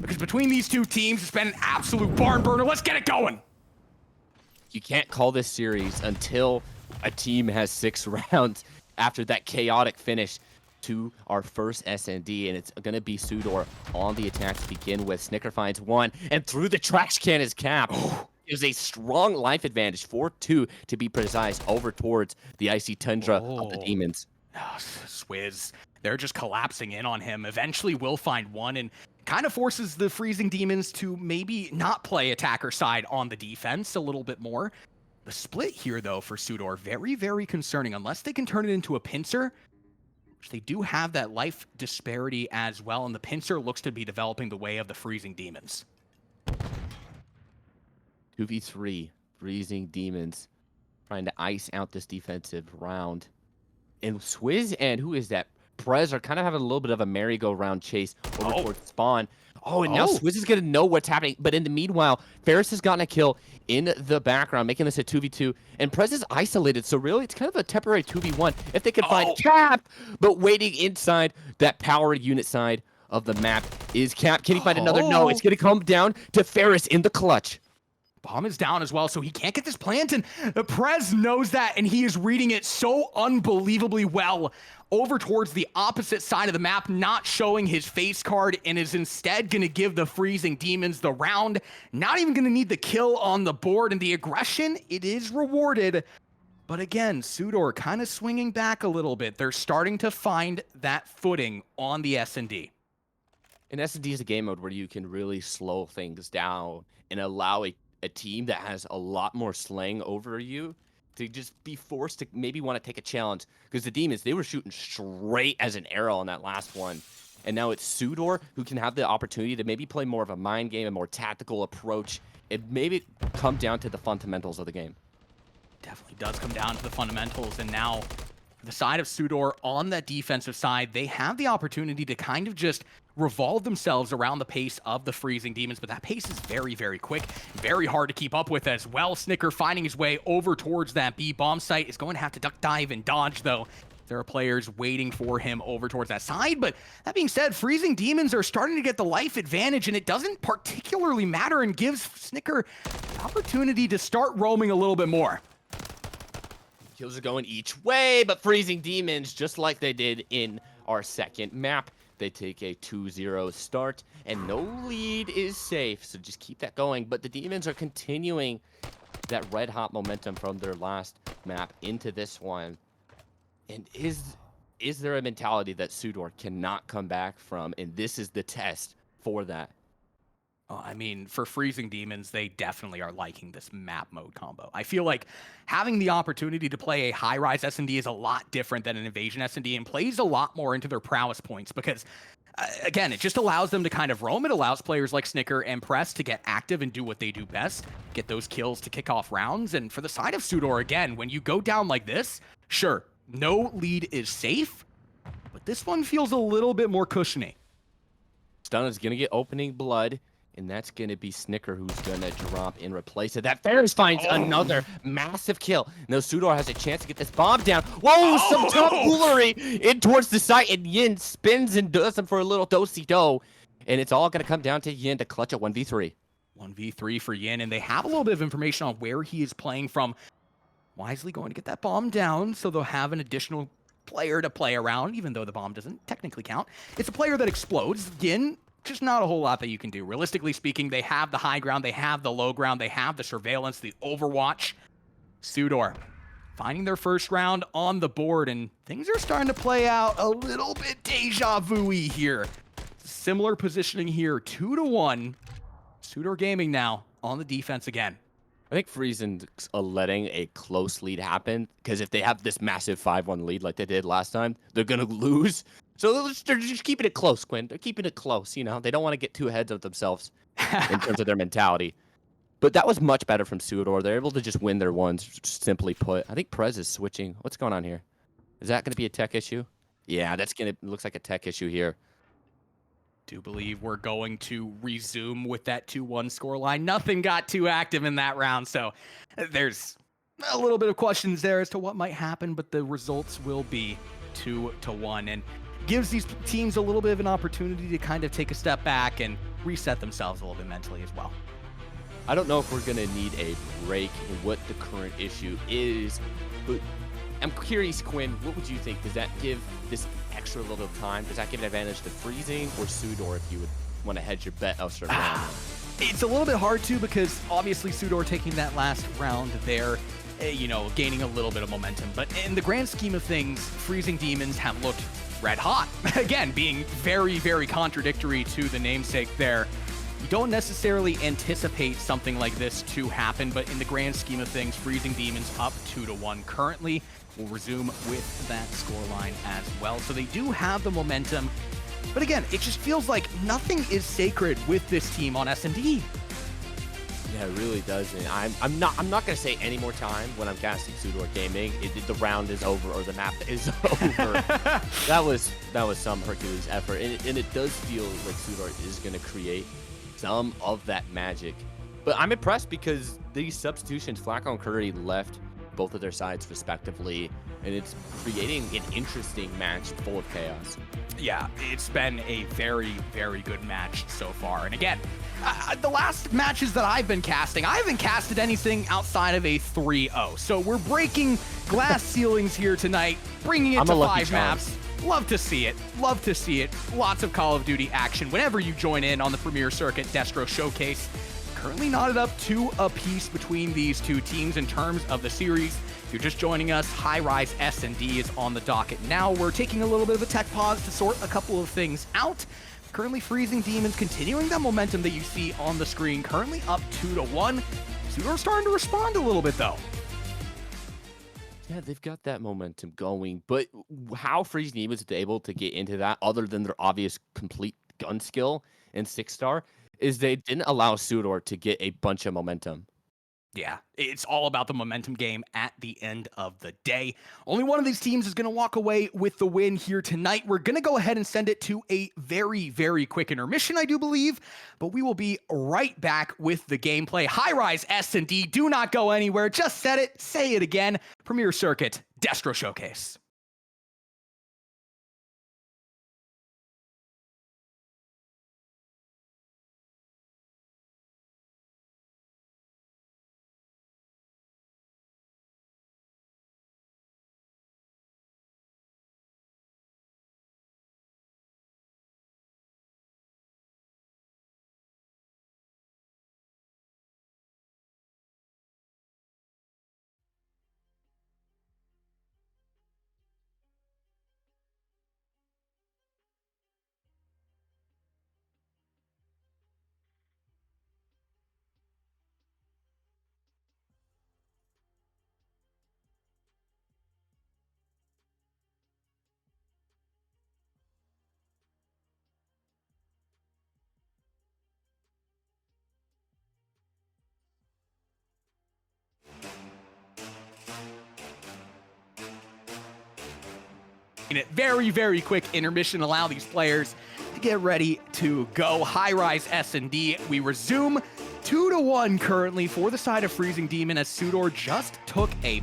because between these two teams, it's been an absolute barn burner. Let's get it going. You can't call this series until a team has 6 rounds after that chaotic finish to our first S&D, and it's going to be Sudor on the attack to begin with. Snicker finds one, and through the trash can is Cap. Is a strong life advantage, 4-2 to be precise, over towards the icy tundra of the Demons. Swizz, they're just collapsing in on him. Eventually will find one, and kind of forces the Freezing Demons to maybe not play attacker side on the defense a little bit more. The split here, though, for Sudor, very, very concerning. Unless they can turn it into a pincer, which they do have that life disparity as well, and the pincer looks to be developing the way of the Freezing Demons. 2v3, Freezing Demons trying to ice out this defensive round. And Swizz and who is that? Prez are kind of having a little bit of a merry-go-round chase over towards spawn. Oh, and now Swizz is going to know what's happening. But in the meanwhile, Ferris has gotten a kill in the background, making this a 2v2. And Prez is isolated, so really it's kind of a temporary 2v1 if they can find Cap. But waiting inside that power unit side of the map is Cap. Can he find another? No, it's going to come down to Ferris in the clutch. Bomb is down as well, so he can't get this plant, and Prez knows that, and he is reading it so unbelievably well over towards the opposite side of the map, not showing his face card, and is instead going to give the Freezing Demons the round. Not even going to need the kill on the board, and the aggression, it is rewarded. But again, Sudor kind of swinging back a little bit. They're starting to find that footing on the S&D. And S&D is a game mode where you can really slow things down and allow a team that has a lot more slang over you to just be forced to maybe want to take a challenge. Because the Demons, they were shooting straight as an arrow on that last one. And now it's Sudor who can have the opportunity to maybe play more of a mind game, a more tactical approach. It maybe come down to the fundamentals of the game. Definitely does come down to the fundamentals. And now the side of Sudor on that defensive side, they have the opportunity to kind of just revolve themselves around the pace of the Freezing Demons, but that pace is very, very quick, very hard to keep up with as well. Snicker finding his way over towards that B bomb site is going to have to duck dive and dodge, though. There are players waiting for him over towards that side, but that being said, Freezing Demons are starting to get the life advantage, and it doesn't particularly matter and gives Snicker the opportunity to start roaming a little bit more. Kills are going each way, but Freezing Demons, just like they did in our second map, they take a 2-0 start, and no lead is safe, so just keep that going. But the Demons are continuing that red-hot momentum from their last map into this one. And is there a mentality that Sudor cannot come back from, and this is the test for that? I mean, for Freezing Demons, they definitely are liking this map mode combo. I feel like having the opportunity to play a high-rise S&D is a lot different than an Invasion S&D and plays a lot more into their prowess points because, again, it just allows them to kind of roam. It allows players like Snicker and Press to get active and do what they do best, get those kills to kick off rounds. And for the side of Sudor, again, when you go down like this, sure, no lead is safe, but this one feels a little bit more cushiony. Stun is going to get opening blood, and that's going to be Snicker who's going to drop in replace of that. Ferris finds another massive kill. Now Sudor has a chance to get this bomb down. Whoa, some tomfoolery in towards the site, and Yin spins and does him for a little do-si-do. And it's all going to come down to Yin to clutch a 1v3. 1v3 for Yin, and they have a little bit of information on where he is playing from. Wisely going to get that bomb down, so they'll have an additional player to play around, even though the bomb doesn't technically count. It's a player that explodes. Yin, just not a whole lot that you can do. Realistically speaking, they have the high ground, they have the low ground, they have the surveillance, the overwatch. Sudor finding their first round on the board, and things are starting to play out a little bit deja vu-y here. Similar positioning here, 2-1. Sudor Gaming now on the defense again. I think Friesen's letting a close lead happen, because if they have this massive 5-1 lead like they did last time, they're going to lose. So they're just keeping it close, Quinn. They're keeping it close, you know? They don't want to get too ahead of themselves in terms of their mentality. But that was much better from Sudor. They're able to just win their ones, simply put. I think Prez is switching. What's going on here? Is that going to be a tech issue? Yeah, that's going to looks like a tech issue here. Do believe we're going to resume with that 2-1 scoreline. Nothing got too active in that round, so there's a little bit of questions there as to what might happen, but the results will be 2-1, and gives these teams a little bit of an opportunity to kind of take a step back and reset themselves a little bit mentally as well. I don't know if we're going to need a break in what the current issue is, but I'm curious, Quinn, what would you think? Does that give this extra little time? Does that give an advantage to Freezing or Sudor if you would want to hedge your bet elsewhere? It's a little bit hard to, because obviously Sudor taking that last round there, you know, gaining a little bit of momentum. But in the grand scheme of things, Freezing Demons have looked red hot. Again, being very, very contradictory to the namesake there. You don't necessarily anticipate something like this to happen, but in the grand scheme of things, Freezing Demons up 2-1 currently. Will resume with that scoreline as well. So they do have the momentum. But again, it just feels like nothing is sacred with this team on S&D. Yeah, it really does. And I'm not going to say any more time when I'm casting Sudor Gaming. The round is over, or the map is over. that was some Hercules effort, and it does feel like Sudor is going to create some of that magic. But I'm impressed because these substitutions, Flacco and Curry, left both of their sides respectively, and it's creating an interesting match full of chaos. Yeah, it's been a very, very good match so far. And again, the last matches that I've been casting, I haven't casted anything outside of a 3-0. So we're breaking glass ceilings here tonight, bringing it to 5 maps. Love to see it. Love to see it. Lots of Call of Duty action whenever you join in on the Premier Circuit Destro Showcase. Currently knotted up 2 apiece between these two teams in terms of the series. If you're just joining us, High Rise S&D is on the docket now. We're taking a little bit of a tech pause to sort a couple of things out. Currently Freezing Demons continuing that momentum that you see on the screen, currently up 2-1. Sudor starting to respond a little bit though. Yeah, they've got that momentum going, but how Freezing Demons is able to get into that, other than their obvious complete gun skill in 6-star, is they didn't allow Sudor to get a bunch of momentum. Yeah, it's all about the momentum game at the end of the day. Only one of these teams is going to walk away with the win here tonight. We're going to go ahead and send it to a very, very quick intermission, I do believe, but we will be right back with the gameplay. High Rise S&D, do not go anywhere. Just said it, say it again. Premier Circuit, Destro Showcase. In it, very quick intermission, allow these players to get ready to go. High-rise S&D. We resume 2-1 currently for the side of Freezing Demon as Sudor just took a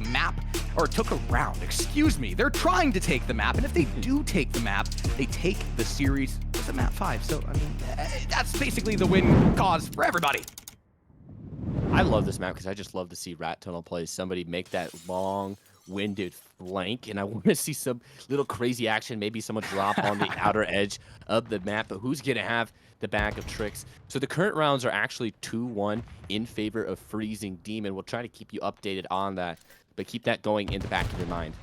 round, excuse me. They're trying to take the map, and if they do take the map, they take the series to map 5. So, I mean, that's basically the win cause for everybody. I love this map because I just love to see Rat Tunnel play somebody make that long-winded flank, and I want to see some little crazy action, maybe someone drop on the outer edge of the map, but who's going to have the bag of tricks? So the current rounds are actually 2-1 in favor of Freezing Demon. We'll try to keep you updated on that, but keep that going in the back of your mind.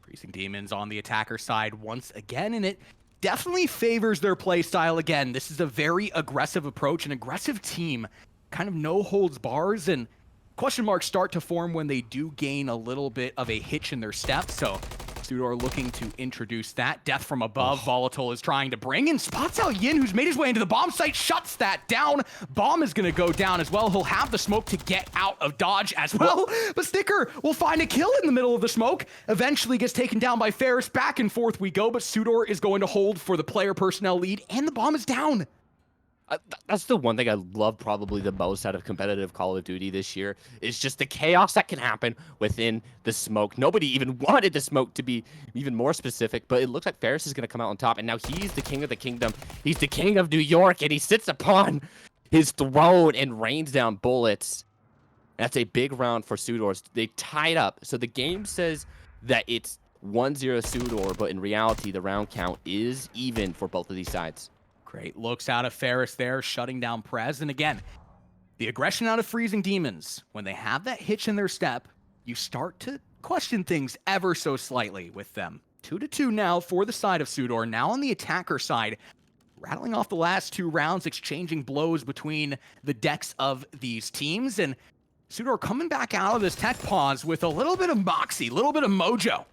Freezing Demons on the attacker side once again, and it definitely favors their play style again. This is a very aggressive approach, an aggressive team, kind of no holds bars, and question marks start to form when they do gain a little bit of a hitch in their step. So Sudor looking to introduce that. Death from above, Volatile is trying to bring in, spots out Yin, who's made his way into the bomb site, shuts that down. Bomb is going to go down as well. He'll have the smoke to get out of dodge as well. But Sticker will find a kill in the middle of the smoke. Eventually gets taken down by Ferris. Back and forth we go, but Sudor is going to hold for the player personnel lead, and the bomb is down. That's the one thing I love probably the most out of competitive Call of Duty this year is just the chaos that can happen within the smoke. Nobody even wanted the smoke to be even more specific, but it looks like Ferris is going to come out on top, and now he's the king of the kingdom. He's the king of New York, and he sits upon his throne and rains down bullets. That's a big round for Sudor. They tied up, so the game says that it's 1-0 Sudor, but in reality, the round count is even for both of these sides. Great looks out of Ferris there, shutting down Prez. And again, the aggression out of Freezing Demons, when they have that hitch in their step, you start to question things ever so slightly with them. 2-2 now for the side of Sudor. Now on the attacker side, rattling off the last 2 rounds, exchanging blows between the decks of these teams. And Sudor coming back out of this tech pause with a little bit of moxie, a little bit of mojo.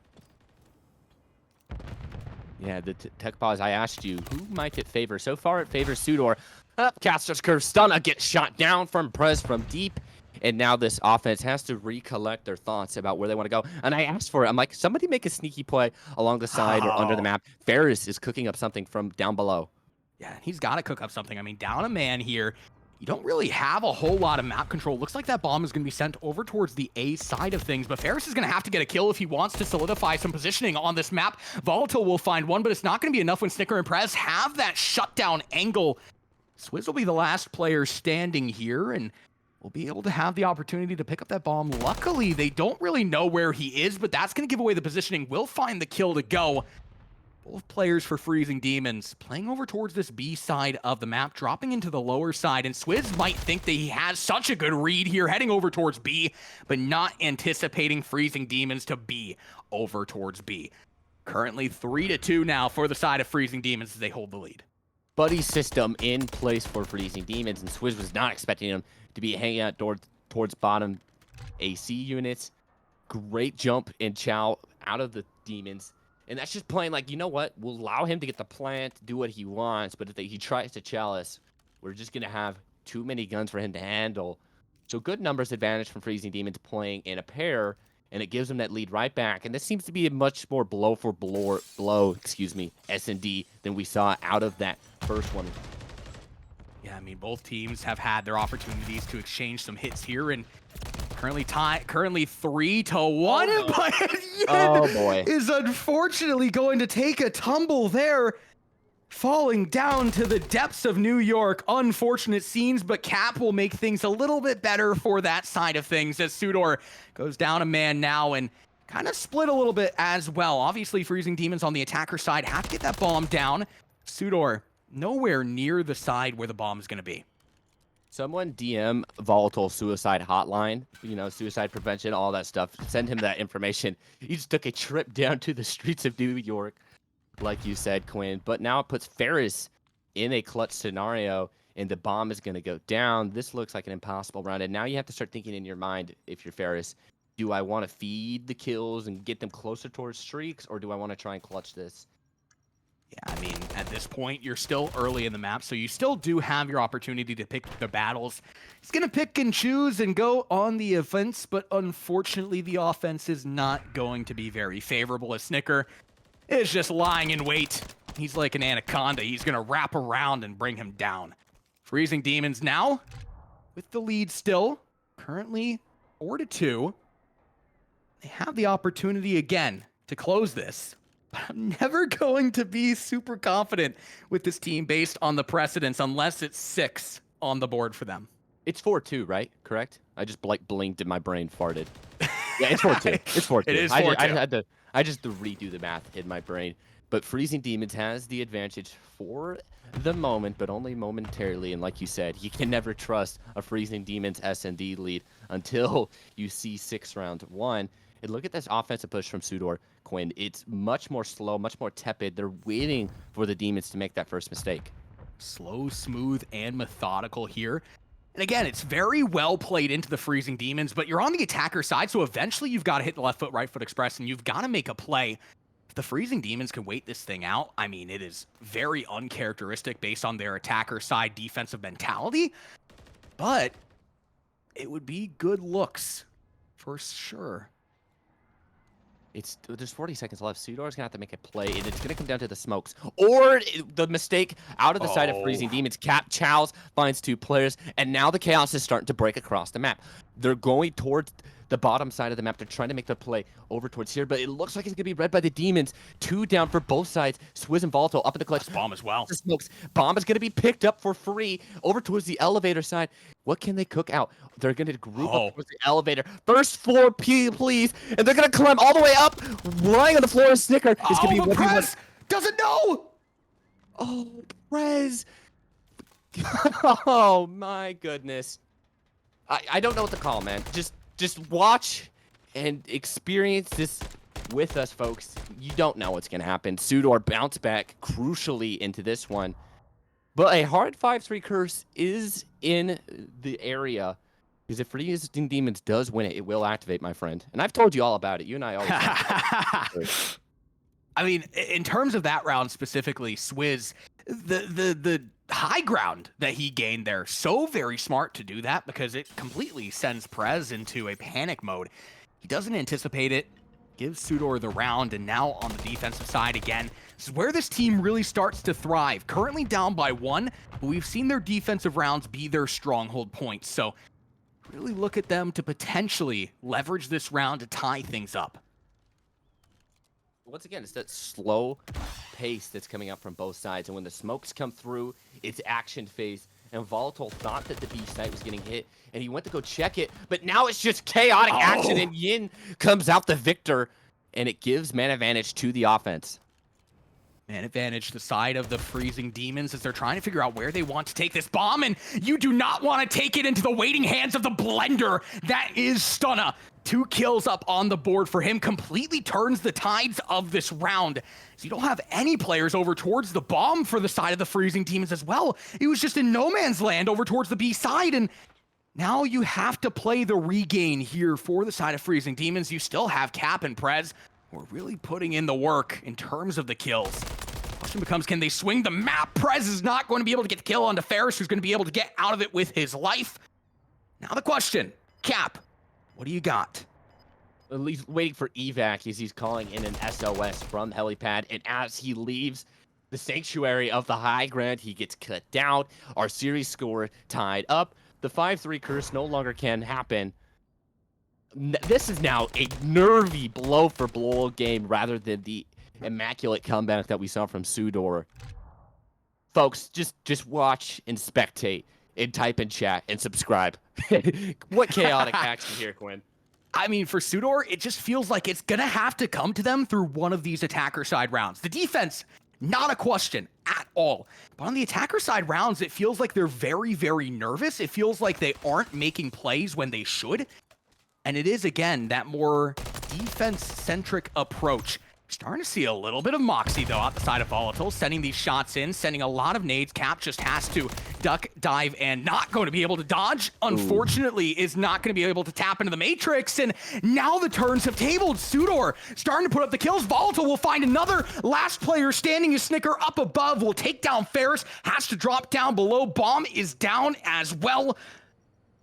Yeah, the tech pause, I asked you, who might it favor? So far, it favors Sudor. Up, Caster's Curve, Stunna gets shot down from Prez from deep. And now this offense has to recollect their thoughts about where they want to go. And I asked for it. I'm like, somebody make a sneaky play along the side or under the map. Ferris is cooking up something from down below. Yeah, he's got to cook up something. I mean, down a man here. You don't really have a whole lot of map control. Looks like that bomb is going to be sent over towards the A side of things, but Ferris is going to have to get a kill if he wants to solidify some positioning on this map. Volatile will find one, but it's not going to be enough when Snicker and Prez have that shutdown angle. Swizz will be the last player standing here, and will be able to have the opportunity to pick up that bomb. Luckily, they don't really know where he is, but that's going to give away the positioning. Will find the kill to go. Both players for Freezing Demons playing over towards this B side of the map, dropping into the lower side, and Swizz might think that he has such a good read here, heading over towards B, but not anticipating Freezing Demons to be over towards B. Currently 3-2 now for the side of Freezing Demons as they hold the lead. Buddy system in place for Freezing Demons, and Swizz was not expecting him to be hanging out towards bottom AC units. Great jump and chow out of the Demons. And that's just playing like, you know what? We'll allow him to get the plant, do what he wants, but if he tries to chalice, we're just going to have too many guns for him to handle. So good numbers advantage from Freezing Demons playing in a pair, and it gives them that lead right back. And this seems to be a much more blow for blow, S&D than we saw out of that first one. Yeah, I mean, both teams have had their opportunities to exchange some hits here, and currently 3-1, but Yin is unfortunately going to take a tumble there, falling down to the depths of New York. Unfortunate scenes, but Cap will make things a little bit better for that side of things as Sudor goes down a man now and kind of split a little bit as well. Obviously, Freezing Demons on the attacker side have to get that bomb down. Sudor nowhere near the side where the bomb is going to be. Someone DM Volatile suicide hotline, you know, suicide prevention, all that stuff. Send him that information. He just took a trip down to the streets of New York, like you said, Quinn. But now it puts Ferris in a clutch scenario, and the bomb is going to go down. This looks like an impossible round. And now you have to start thinking in your mind, if you're Ferris, do I want to feed the kills and get them closer towards streaks, or do I want to try and clutch this? Yeah, I mean, at this point, you're still early in the map, so you still do have your opportunity to pick the battles. He's going to pick and choose and go on the offense, but unfortunately, the offense is not going to be very favorable as Snicker is just lying in wait. He's like an anaconda. He's going to wrap around and bring him down. Freezing Demons now with the lead still. Currently 4-2. They have the opportunity again to close this. But I'm never going to be super confident with this team based on the precedence unless it's 6 on the board for them. It's 4-2, right? Correct? I just blinked and my brain farted. Yeah, it's 4-2. It's 4-2. It is 4-2. I just had to redo the math in my brain. But Freezing Demons has the advantage for the moment, but only momentarily. And like you said, you can never trust a Freezing Demons S&D lead until you see 6 round 1. And look at this offensive push from Sudor, Quinn. It's much more slow, much more tepid. They're waiting for the Demons to make that first mistake. Slow, smooth, and methodical here. And again, it's very well played into the Freezing Demons, but you're on the attacker side, so eventually you've got to hit the left foot, right foot express, and you've got to make a play. If the Freezing Demons can wait this thing out, I mean, it is very uncharacteristic based on their attacker side defensive mentality, but it would be good looks for sure. There's 40 seconds left. Sudor's gonna have to make a play, and it's gonna come down to the smokes or the mistake out of the side of Freezing Demons. Cap Chows finds 2 players, and now the chaos is starting to break across the map. They're going towards the bottom side of the map. They're trying to make the play over towards here, but it looks like it's gonna be read by the Demons. 2 down for both sides. Swizz and Volatile up in the clutch. Bomb as well. The smokes. Bomb is gonna be picked up for free over towards the elevator side. What can they cook out? They're going to group up towards the elevator. First floor, please. And they're going to climb all the way up. Lying on the floor is Snicker. It's going to be Prez doesn't know. Oh, Prez. Oh, my goodness. I don't know what to call, man. Just watch and experience this with us, folks. You don't know what's going to happen. Sudor bounce back crucially into this one. But a hard 5-3 curse is in the area. Because if Freezing Demons does win it, it will activate, my friend. And I've told you all about it. You and I always I mean, in terms of that round specifically, Swizz, the high ground that he gained there, so very smart to do that because it completely sends Prez into a panic mode. He doesn't anticipate it, gives Sudor the round, and now on the defensive side again, this is where this team really starts to thrive. Currently down by 1, but we've seen their defensive rounds be their stronghold points, so really look at them to potentially leverage this round to tie things up. Once again, it's that slow pace that's coming up from both sides, and when the smokes come through, it's action phase. And Volatile thought that the B site was getting hit, and he went to go check it, but now it's just chaotic action, and Yin comes out the victor, and it gives man advantage to the offense. Man advantage the side of the Freezing Demons as they're trying to figure out where they want to take this bomb, and you do not want to take it into the waiting hands of the blender. That is Stunna. 2 kills up on the board for him, completely turns the tides of this round. So you don't have any players over towards the bomb for the side of the Freezing Demons as well. It was just in no man's land over towards the B side, and now you have to play the regain here for the side of Freezing Demons. You still have Cap and Prez. We're really putting in the work in terms of the kills. Question becomes, can they swing the map? Prez is not going to be able to get the kill onto Ferris, who's going to be able to get out of it with his life. Now the question, Cap, what do you got? He's waiting for evac as he's calling in an SOS from helipad, and as he leaves the sanctuary of the high ground, he gets cut down. Our series score tied up. The 5-3 curse no longer can happen. This is now a nervy blow for blow game rather than the immaculate comeback that we saw from Sudor. Folks, just watch and spectate and type in chat and subscribe. What chaotic action here, Quinn. I mean, for Sudor, it just feels like it's going to have to come to them through one of these attacker side rounds. The defense, not a question at all. But on the attacker side rounds, it feels like they're very, very nervous. It feels like they aren't making plays when they should. And it is, again, that more defense-centric approach. Starting to see a little bit of moxie, though, out the side of Volatile, sending these shots in, sending a lot of nades. Cap just has to duck, dive, and not going to be able to dodge. Unfortunately, is not going to be able to tap into the Matrix, and now the turns have tabled. Sudor starting to put up the kills. Volatile will find another last player standing. Is Snicker up above, will take down Ferris, has to drop down below. Bomb is down as well.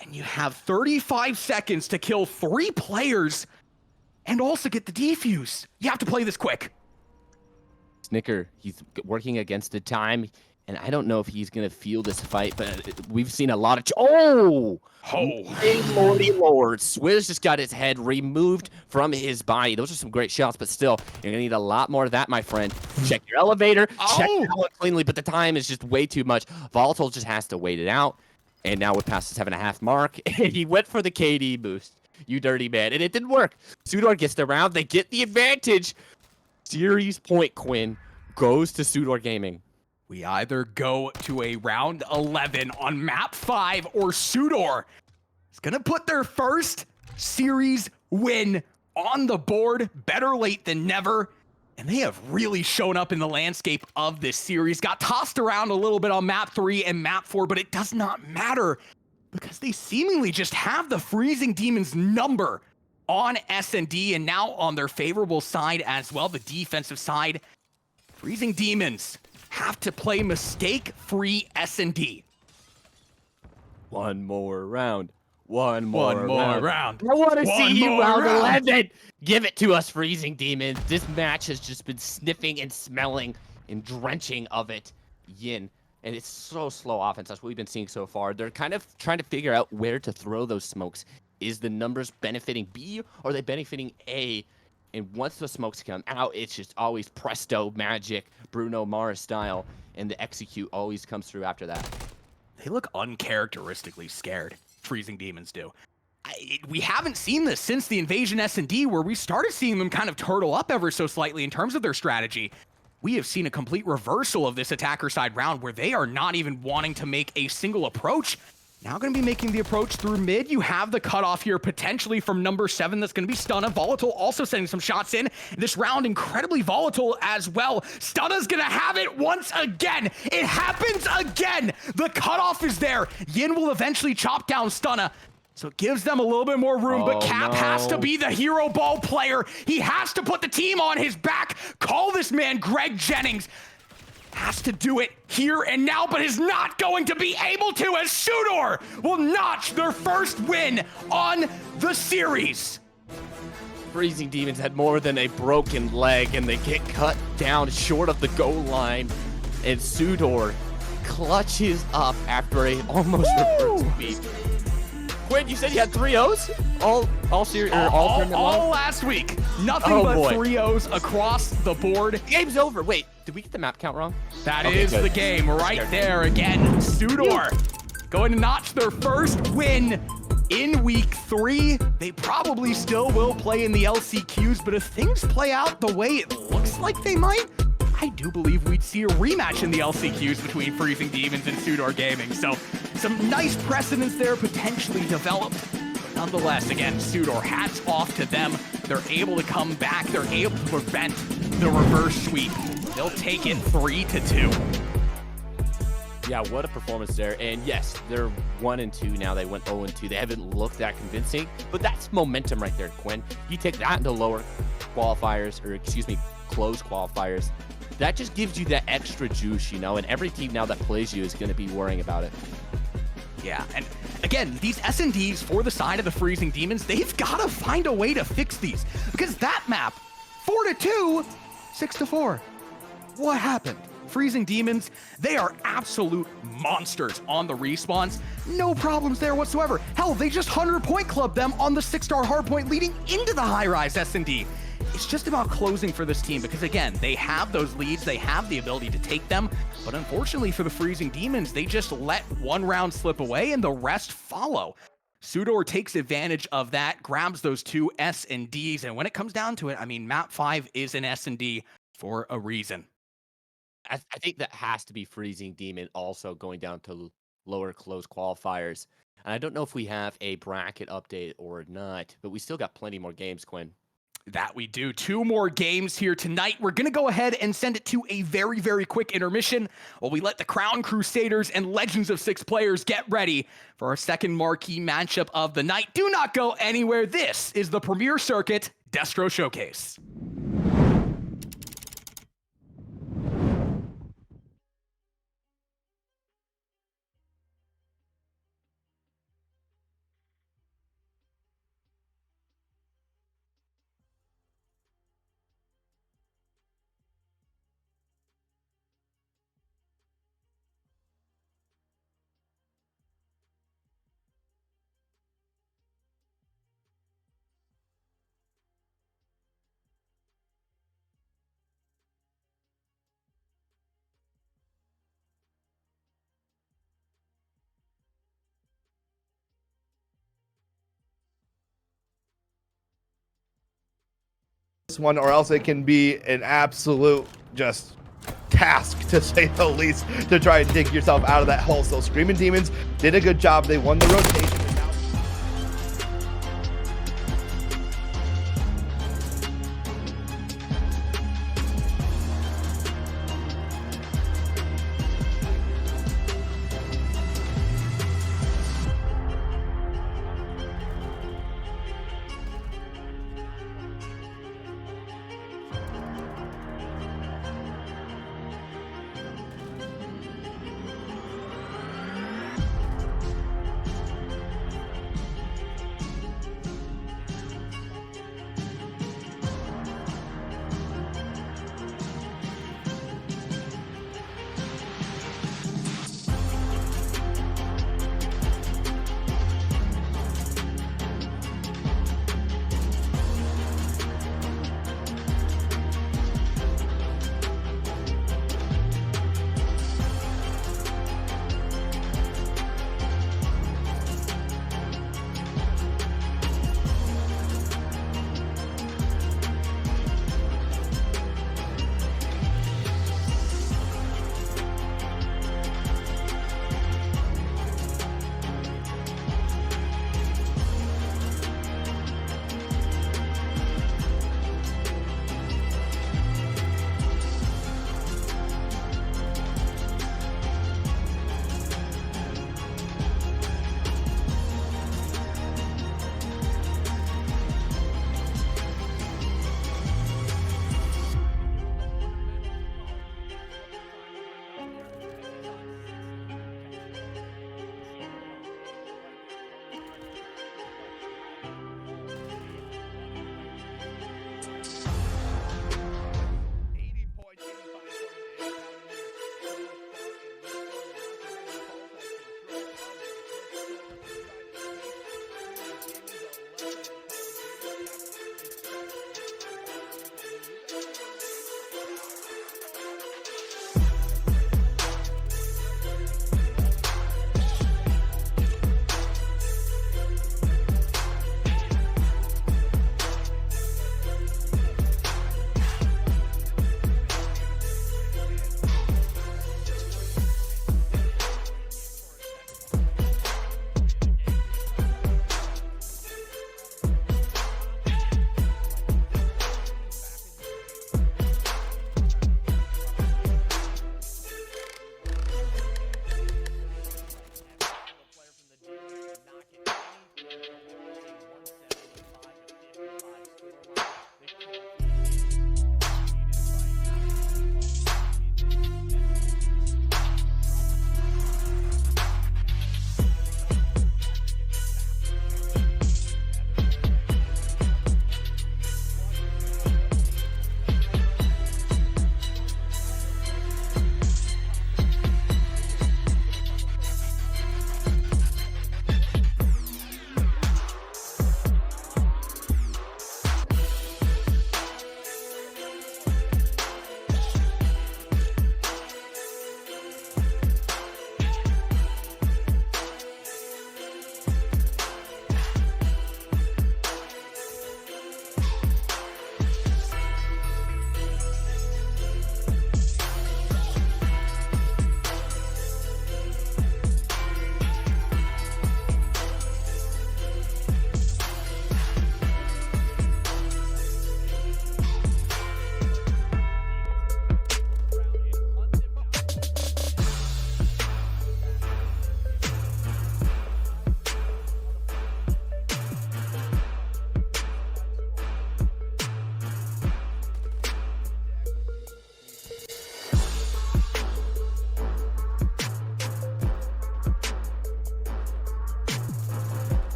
And you have 35 seconds to kill 3 players and also get the defuse. You have to play this quick. Snicker, he's working against the time, and I don't know if he's gonna feel this fight, but we've seen a lot of Lordy Lord. Swizz just got his head removed from his body. Those are some great shots, but still, you're gonna need a lot more of that, my friend. Check your elevator, check it out cleanly, but the time is just way too much. Volatile just has to wait it out, and now we're past the 7.5 mark, and he went for the KD boost. You dirty man, and it didn't work. Sudor gets the round, they get the advantage. Series point, Quinn, goes to Sudor Gaming. We either go to a round 11 on map 5 or Sudor is going to put their first series win on the board. Better late than never. And they have really shown up in the landscape of this series. Got tossed around a little bit on map 3 and map 4, but it does not matter because they seemingly just have the Freezing Demons number on S&D and now on their favorable side as well, the defensive side. Freezing Demons have to play mistake-free S&D. One more round. One more round. I want to see you round 11. Give it to us, Freezing Demons. This match has just been sniffing and smelling and drenching of it. Yin. And it's so slow offense. That's what we've been seeing so far. They're kind of trying to figure out where to throw those smokes. Is the numbers benefiting B or are they benefiting A? And once the smokes come out, it's just always presto magic, Bruno Mars style, and the execute always comes through after that. They look uncharacteristically scared, Freezing Demons do. We haven't seen this since the Invasion S&D, where we started seeing them kind of turtle up ever so slightly in terms of their strategy. We have seen a complete reversal of this attacker side round, where they are not even wanting to make a single approach. Now going to be making the approach through mid. You have the cutoff here potentially from number 7. That's going to be Stunna. Volatile also sending some shots in. This round incredibly volatile as well. Stunna's going to have it once again. It happens again. The cutoff is there. Yin will eventually chop down Stunna. So it gives them a little bit more room, but Cap has to be the hero ball player. He has to put the team on his back. Call this man Greg Jennings. Has to do it here and now, but is not going to be able to as Sudor will notch their first win on the series. Freezing Demons had more than a broken leg, and they get cut down short of the goal line, and Sudor clutches up after a almost reverse sweep. Quinn, you said you had 3 O's? All series, all tournament long? All last week. Nothing but 3 O's across the board. Game's over. Wait, did we get the map count wrong? That is good. The game right there again. Sudor going to notch their first win in week 3. They probably still will play in the LCQs, but if things play out the way it looks like they might, I do believe we'd see a rematch in the LCQs between Freezing Demons and Sudor Gaming. So some nice precedents there potentially developed. But nonetheless, again, Sudor, hats off to them. They're able to come back. They're able to prevent the reverse sweep. They'll take it 3-2. Yeah, what a performance there. And yes, they're 1-2 now. They went 0-2. They haven't looked that convincing, but that's momentum right there, Quinn. You take that into lower qualifiers, or excuse me, close qualifiers. That just gives you that extra juice, you know, and every team now that plays you is going to be worrying about it. Yeah, and again, these S&Ds for the side of the Freezing Demons, they've got to find a way to fix these. Because that map, 4-2, 6-4. What happened? Freezing Demons, they are absolute monsters on the respawns. No problems there whatsoever. Hell, they just 100-point clubbed them on the 6-star hardpoint leading into the high-rise S&D. It's just about closing for this team because, again, they have those leads. They have the ability to take them. But unfortunately for the Freezing Demons, they just let one round slip away and the rest follow. Sudor takes advantage of that, grabs those 2 S&Ds. And when it comes down to it, I mean, map 5 is an S&D for a reason. I think that has to be Freezing Demon also going down to lower close qualifiers. And I don't know if we have a bracket update or not, but we still got plenty more games, Quinn. That we do. 2 more games here tonight. We're going to go ahead and send it to a very, very quick intermission while we let the Crown Crusaders and Legends of 6 players get ready for our second marquee matchup of the night. Do not go anywhere. This is the Premier Circuit Destro Showcase. one, or else it can be an absolute just task, to say the least, to try and dig yourself out of that hole. So Screaming Demons did a good job. They won the rotation. And now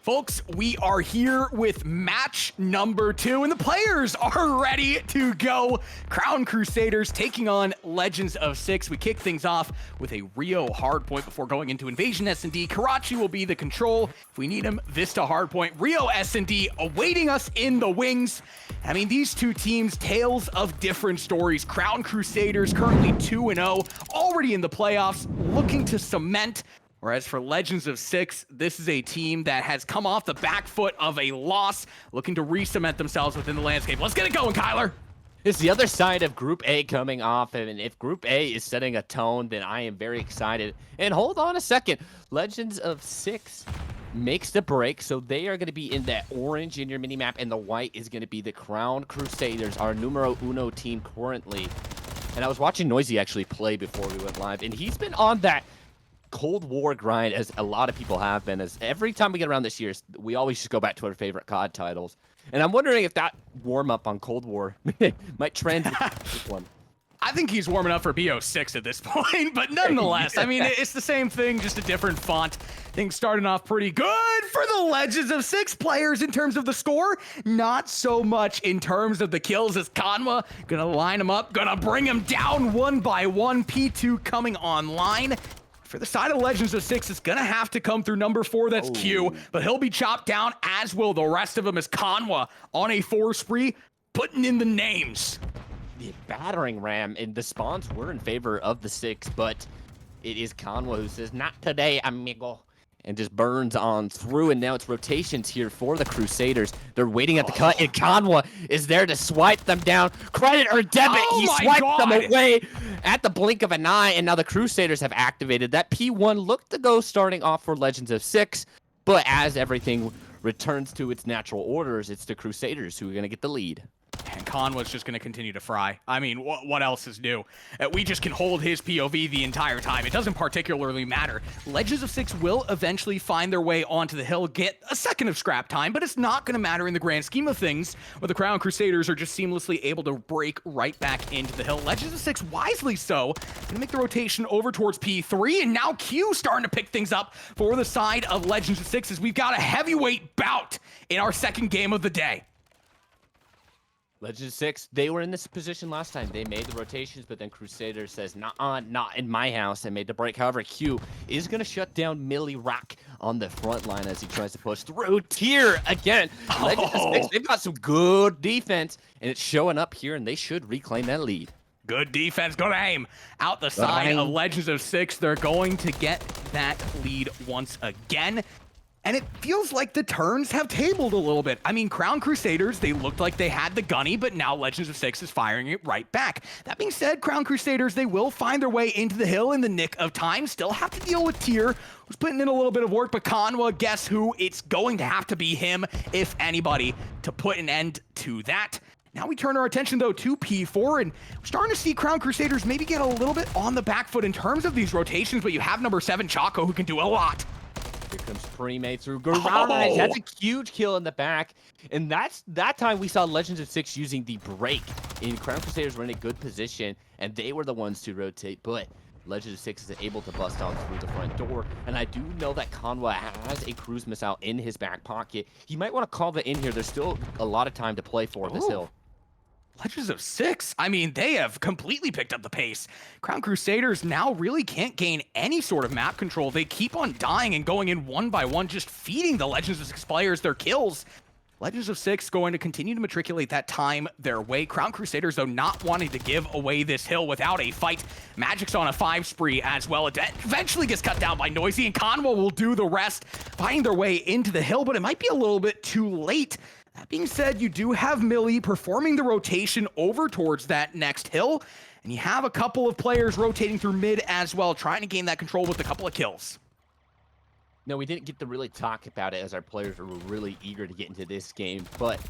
Folks, we are here with match number 2, and the players are ready to go. Crown Crusaders taking on Legends of Six. We kick things off with a Rio hardpoint before going into Invasion S&D. Karachi will be the control. If we need him, Vista hardpoint. Rio S&D awaiting us in the wings. I mean, these two teams, tales of different stories. Crown Crusaders currently 2-0, already in the playoffs, looking to cement. Whereas for Legends of Six, this is a team that has come off the back foot of a loss, looking to re-cement themselves within the landscape. Let's get it going, Kyler. It's the other side of Group A coming off, and if Group A is setting a tone, then I am very excited. And hold on a second, Legends of Six makes the break, so they are going to be in that orange in your minimap, and the white is going to be the Crown Crusaders, our numero uno team currently. And I was watching Noisy actually play before we went live, and he's been on that Cold War grind, as a lot of people have been, as every time we get around this year, we always just go back to our favorite COD titles. And I'm wondering if that warm-up on Cold War might trend with this one. I think he's warming up for BO6 at this point, but nonetheless, I mean, it's the same thing, just a different font. Things starting off pretty good for the Legends of Six players in terms of the score. Not so much in terms of the kills, as Kanwa gonna line them up, gonna bring them down one by one. P2 coming online. For the side of Legends of Six, it's gonna have to come through number 4, that's Q, but he'll be chopped down, as will the rest of them, as Kanwa on a 4 spree, putting in the names. The battering ram, and the spawns were in favor of the Six, but it is Kanwa who says, "Not today, amigo," and just burns on through, and now it's rotations here for the Crusaders. They're waiting at the cut, and Kanwa is there to swipe them down. Credit or debit, he swiped them away at the blink of an eye, and now the Crusaders have activated. That P1 looked to go starting off for Legends of Six, but as everything returns to its natural orders, it's the Crusaders who are going to get the lead. And Conwa's just going to continue to fry. I mean, what else is new? We just can hold his POV the entire time. It doesn't particularly matter. Legends of Six will eventually find their way onto the hill, get a second of scrap time, but it's not going to matter in the grand scheme of things, where the Crown Crusaders are just seamlessly able to break right back into the hill. Legends of Six, wisely so, going to make the rotation over towards P3, and now Q starting to pick things up for the side of Legends of Six, as we've got a heavyweight bout in our second game of the day. Legends of Six, they were in this position last time. They made the rotations, but then Crusader says, "Nuh-uh, not in my house," and made the break. However, Q is going to shut down Millie Rock on the front line as he tries to push through. Tier again. Legends of Six, they've got some good defense, and it's showing up here, and they should reclaim that lead. Good defense, good aim. Out the side of Legends of Six, they're going to get that lead once again. And it feels like the turns have tabled a little bit. I mean, Crown Crusaders, they looked like they had the gunny, but now Legends of Six is firing it right back. That being said, Crown Crusaders, they will find their way into the hill in the nick of time. Still have to deal with Tier, who's putting in a little bit of work, but Kanwa, guess who? It's going to have to be him, if anybody, to put an end to that. Now we turn our attention, though, to P4, and we're starting to see Crown Crusaders maybe get a little bit on the back foot in terms of these rotations, but you have number 7, Chaco, who can do a lot. Here comes Premade through Garage. That's a huge kill in the back. And that time we saw Legends of Six using the break. And Crown Crusaders were in a good position, and they were the ones to rotate. But Legends of Six is able to bust out through the front door. And I do know that Kanwa has a cruise missile in his back pocket. He might want to call that in here. There's still a lot of time to play for this hill. Legends of Six, I mean, they have completely picked up the pace. Crown Crusaders now really can't gain any sort of map control. They keep on dying and going in one by one, just feeding the Legends of Six players their kills. Legends of Six going to continue to matriculate that time their way. Crown Crusaders, though, not wanting to give away this hill without a fight. Magic's on a 5 spree as well. It eventually gets cut down by Noisy, and Conwa will do the rest, finding their way into the hill, but it might be a little bit too late. That being said, you do have Millie performing the rotation over towards that next hill, and you have a couple of players rotating through mid as well, trying to gain that control with a couple of kills. No, we didn't get to really talk about it as our players were really eager to get into this game, but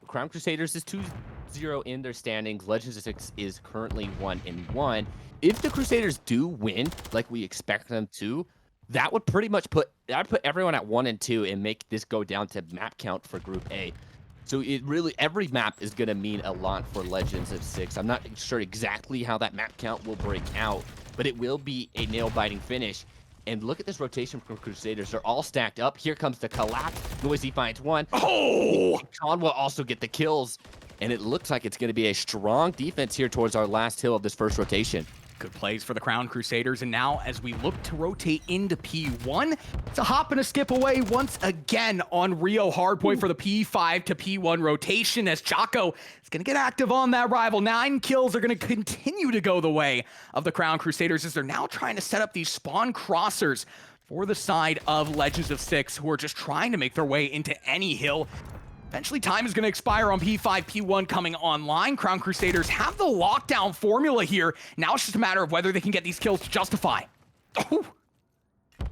Crown Crusaders is 2-0 in their standings. Legends of Six is currently 1-1. If the Crusaders do win, like we expect them to, that would pretty much put everyone at 1 and 2 and make this go down to map count for Group A. So it really, every map is going to mean a lot for Legends of Six. I'm not sure exactly how that map count will break out, but it will be a nail-biting finish. And look at this rotation from Crusaders. They're all stacked up. Here comes the collapse. Noisy finds one. Oh! Khan will also get the kills. And it looks like it's going to be a strong defense here towards our last hill of this first rotation. Good plays for the Crown Crusaders, and now as we look to rotate into P1, it's a hop and a skip away once again on Rio Hardpoint for the P5 to P1 rotation as Chaco is going to get active on that rival. 9 kills are going to continue to go the way of the Crown Crusaders as they're now trying to set up these spawn crossers for the side of Legends of Six, who are just trying to make their way into any hill. Eventually, time is going to expire on P5, P1 coming online. Crown Crusaders have the lockdown formula here. Now it's just a matter of whether they can get these kills to justify. Oh.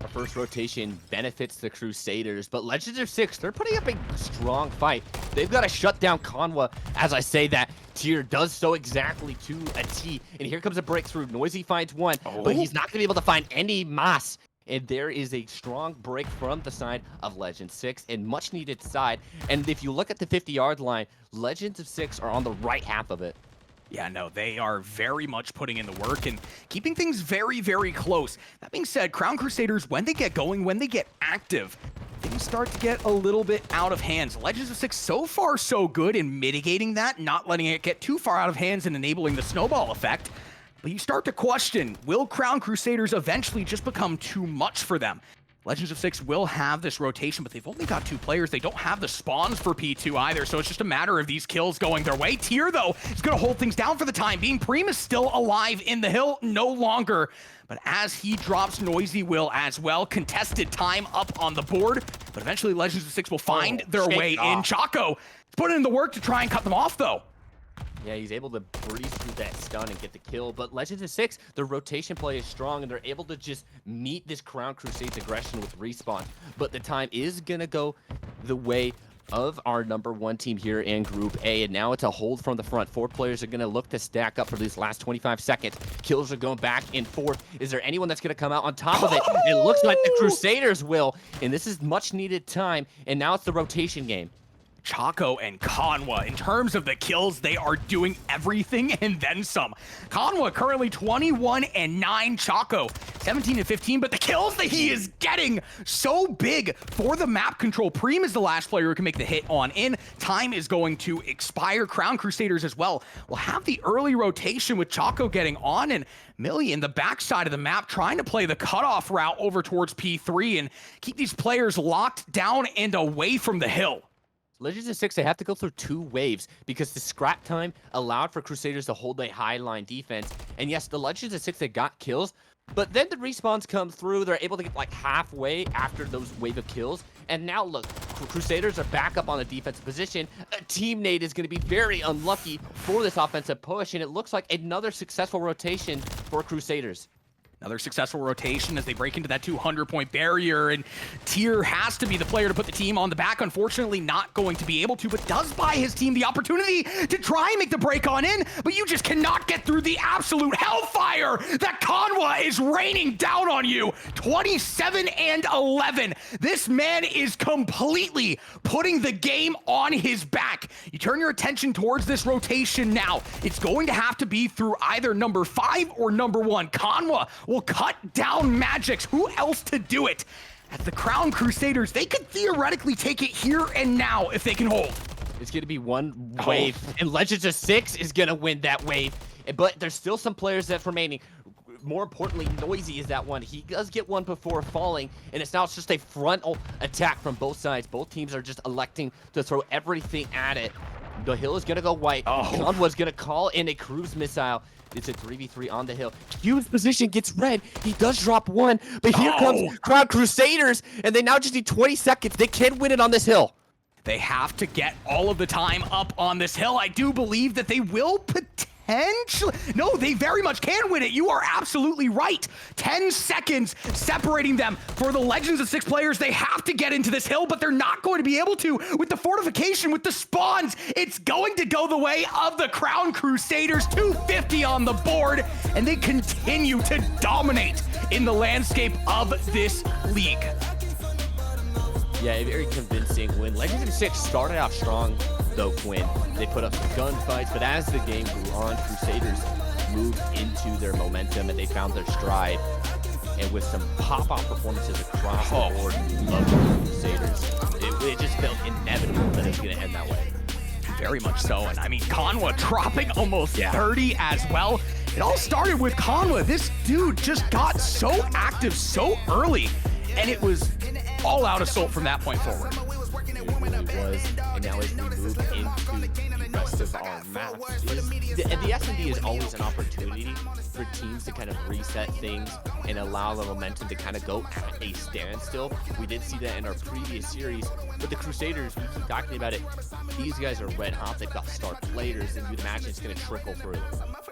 Our first rotation benefits the Crusaders, but Legends of Six, they're putting up a strong fight. They've got to shut down Conwa. As I say that, Tier does so exactly to a T. And here comes a breakthrough. Noisy finds one, but he's not going to be able to find any Mas. And there is a strong break from the side of Legends 6 and much needed side. And if you look at the 50-yard line, Legends of 6 are on the right half of it. Yeah, no, they are very much putting in the work and keeping things very, very close. That being said, Crown Crusaders, when they get going, when they get active, things start to get a little bit out of hands. Legends of Six, so far so good in mitigating that, not letting it get too far out of hands and enabling the snowball effect. But you start to question, will Crown Crusaders eventually just become too much for them? Legends of Six will have this rotation, but they've only got 2 players. They don't have the spawns for P2 either, so it's just a matter of these kills going their way. Tier, though, is going to hold things down for the time being. Preem is still alive in the hill, no longer. But as he drops, Noisy will as well. Contested time up on the board, but eventually Legends of Six will find their way in. Chaco is putting in the work to try and cut them off, though. Yeah, he's able to breeze through that stun and get the kill. But Legends of Six, the rotation play is strong, and they're able to just meet this Crown Crusade's aggression with respawn. But the time is going to go the way of our #1 team here in Group A. And now it's a hold from the front. 4 players are going to look to stack up for these last 25 seconds. Kills are going back and forth. Is there anyone that's going to come out on top of it? It looks like the Crusaders will. And this is much needed time. And now it's the rotation game. Chaco and Conwa, in terms of the kills, they are doing everything and then some. Conwa currently 21-9, Chaco 17-15, but the kills that he is getting so big for the map control. Preem is the last player who can make the hit on in. Time is going to expire. Crown Crusaders as well will have the early rotation with Chaco getting on, and Millie in the backside of the map trying to play the cutoff route over towards P3 and keep these players locked down and away from the hill. Legends of Six, they have to go through 2 waves because the scrap time allowed for Crusaders to hold a high line defense. And yes, the Legends of Six, they got kills, but then the respawns come through. They're able to get like halfway after those wave of kills. And now look, Crusaders are back up on the defensive position. Team Nate is going to be very unlucky for this offensive push, and it looks like another successful rotation for Crusaders. Another successful rotation as they break into that 200-point barrier, and Tier has to be the player to put the team on the back. Unfortunately, not going to be able to, but does buy his team the opportunity to try and make the break on in, but you just cannot get through the absolute hellfire that Conwa is raining down on you. 27-11. This man is completely putting the game on his back. You turn your attention towards this rotation now. It's going to have to be through either #5 or #1. Conwa will cut down Magix. Who else to do it? At the Crown Crusaders, they could theoretically take it here and now if they can hold. It's going to be one wave, and Legends of Six is going to win that wave. But there's still some players that's remaining. More importantly, Noisy is that one. He does get one before falling, and it's now just a frontal attack from both sides. Both teams are just electing to throw everything at it. The hill is going to go white. Conwa's going to call in a cruise missile. It's a 3v3 on the hill. Q's position gets red. He does drop one, but here comes Crown Crusaders, and they now just need 20 seconds. They can win it on this hill. They have to get all of the time up on this hill. I do believe that they will potentially... No, they very much can win it. You are absolutely right. 10 seconds separating them. For the Legends of Six players, they have to get into this hill, but they're not going to be able to with the fortification, with the spawns. It's going to go the way of the Crown Crusaders. 250 on the board, and they continue to dominate in the landscape of this league. Yeah, a very convincing win. Legends of Six started off strong, though, Quinn. They put up some gunfights, but as the game grew on, Crusaders moved into their momentum and they found their stride. and with some pop-off performances across the board of the Crusaders, it just felt inevitable that it was going to end that way. Very much so, and I mean, Conwa dropping almost 30 as well. It all started with Conwa. This dude just got so active so early, and it was all-out assault from that point forward. It really was, and now as we move into the rest of our maps, the S&D is always an opportunity for teams to kind of reset things and allow the momentum to kind of go at a standstill. We did see that in our previous series, but the Crusaders, we keep talking about it, these guys are red hot, they've got star players, and you'd imagine it's going to trickle through.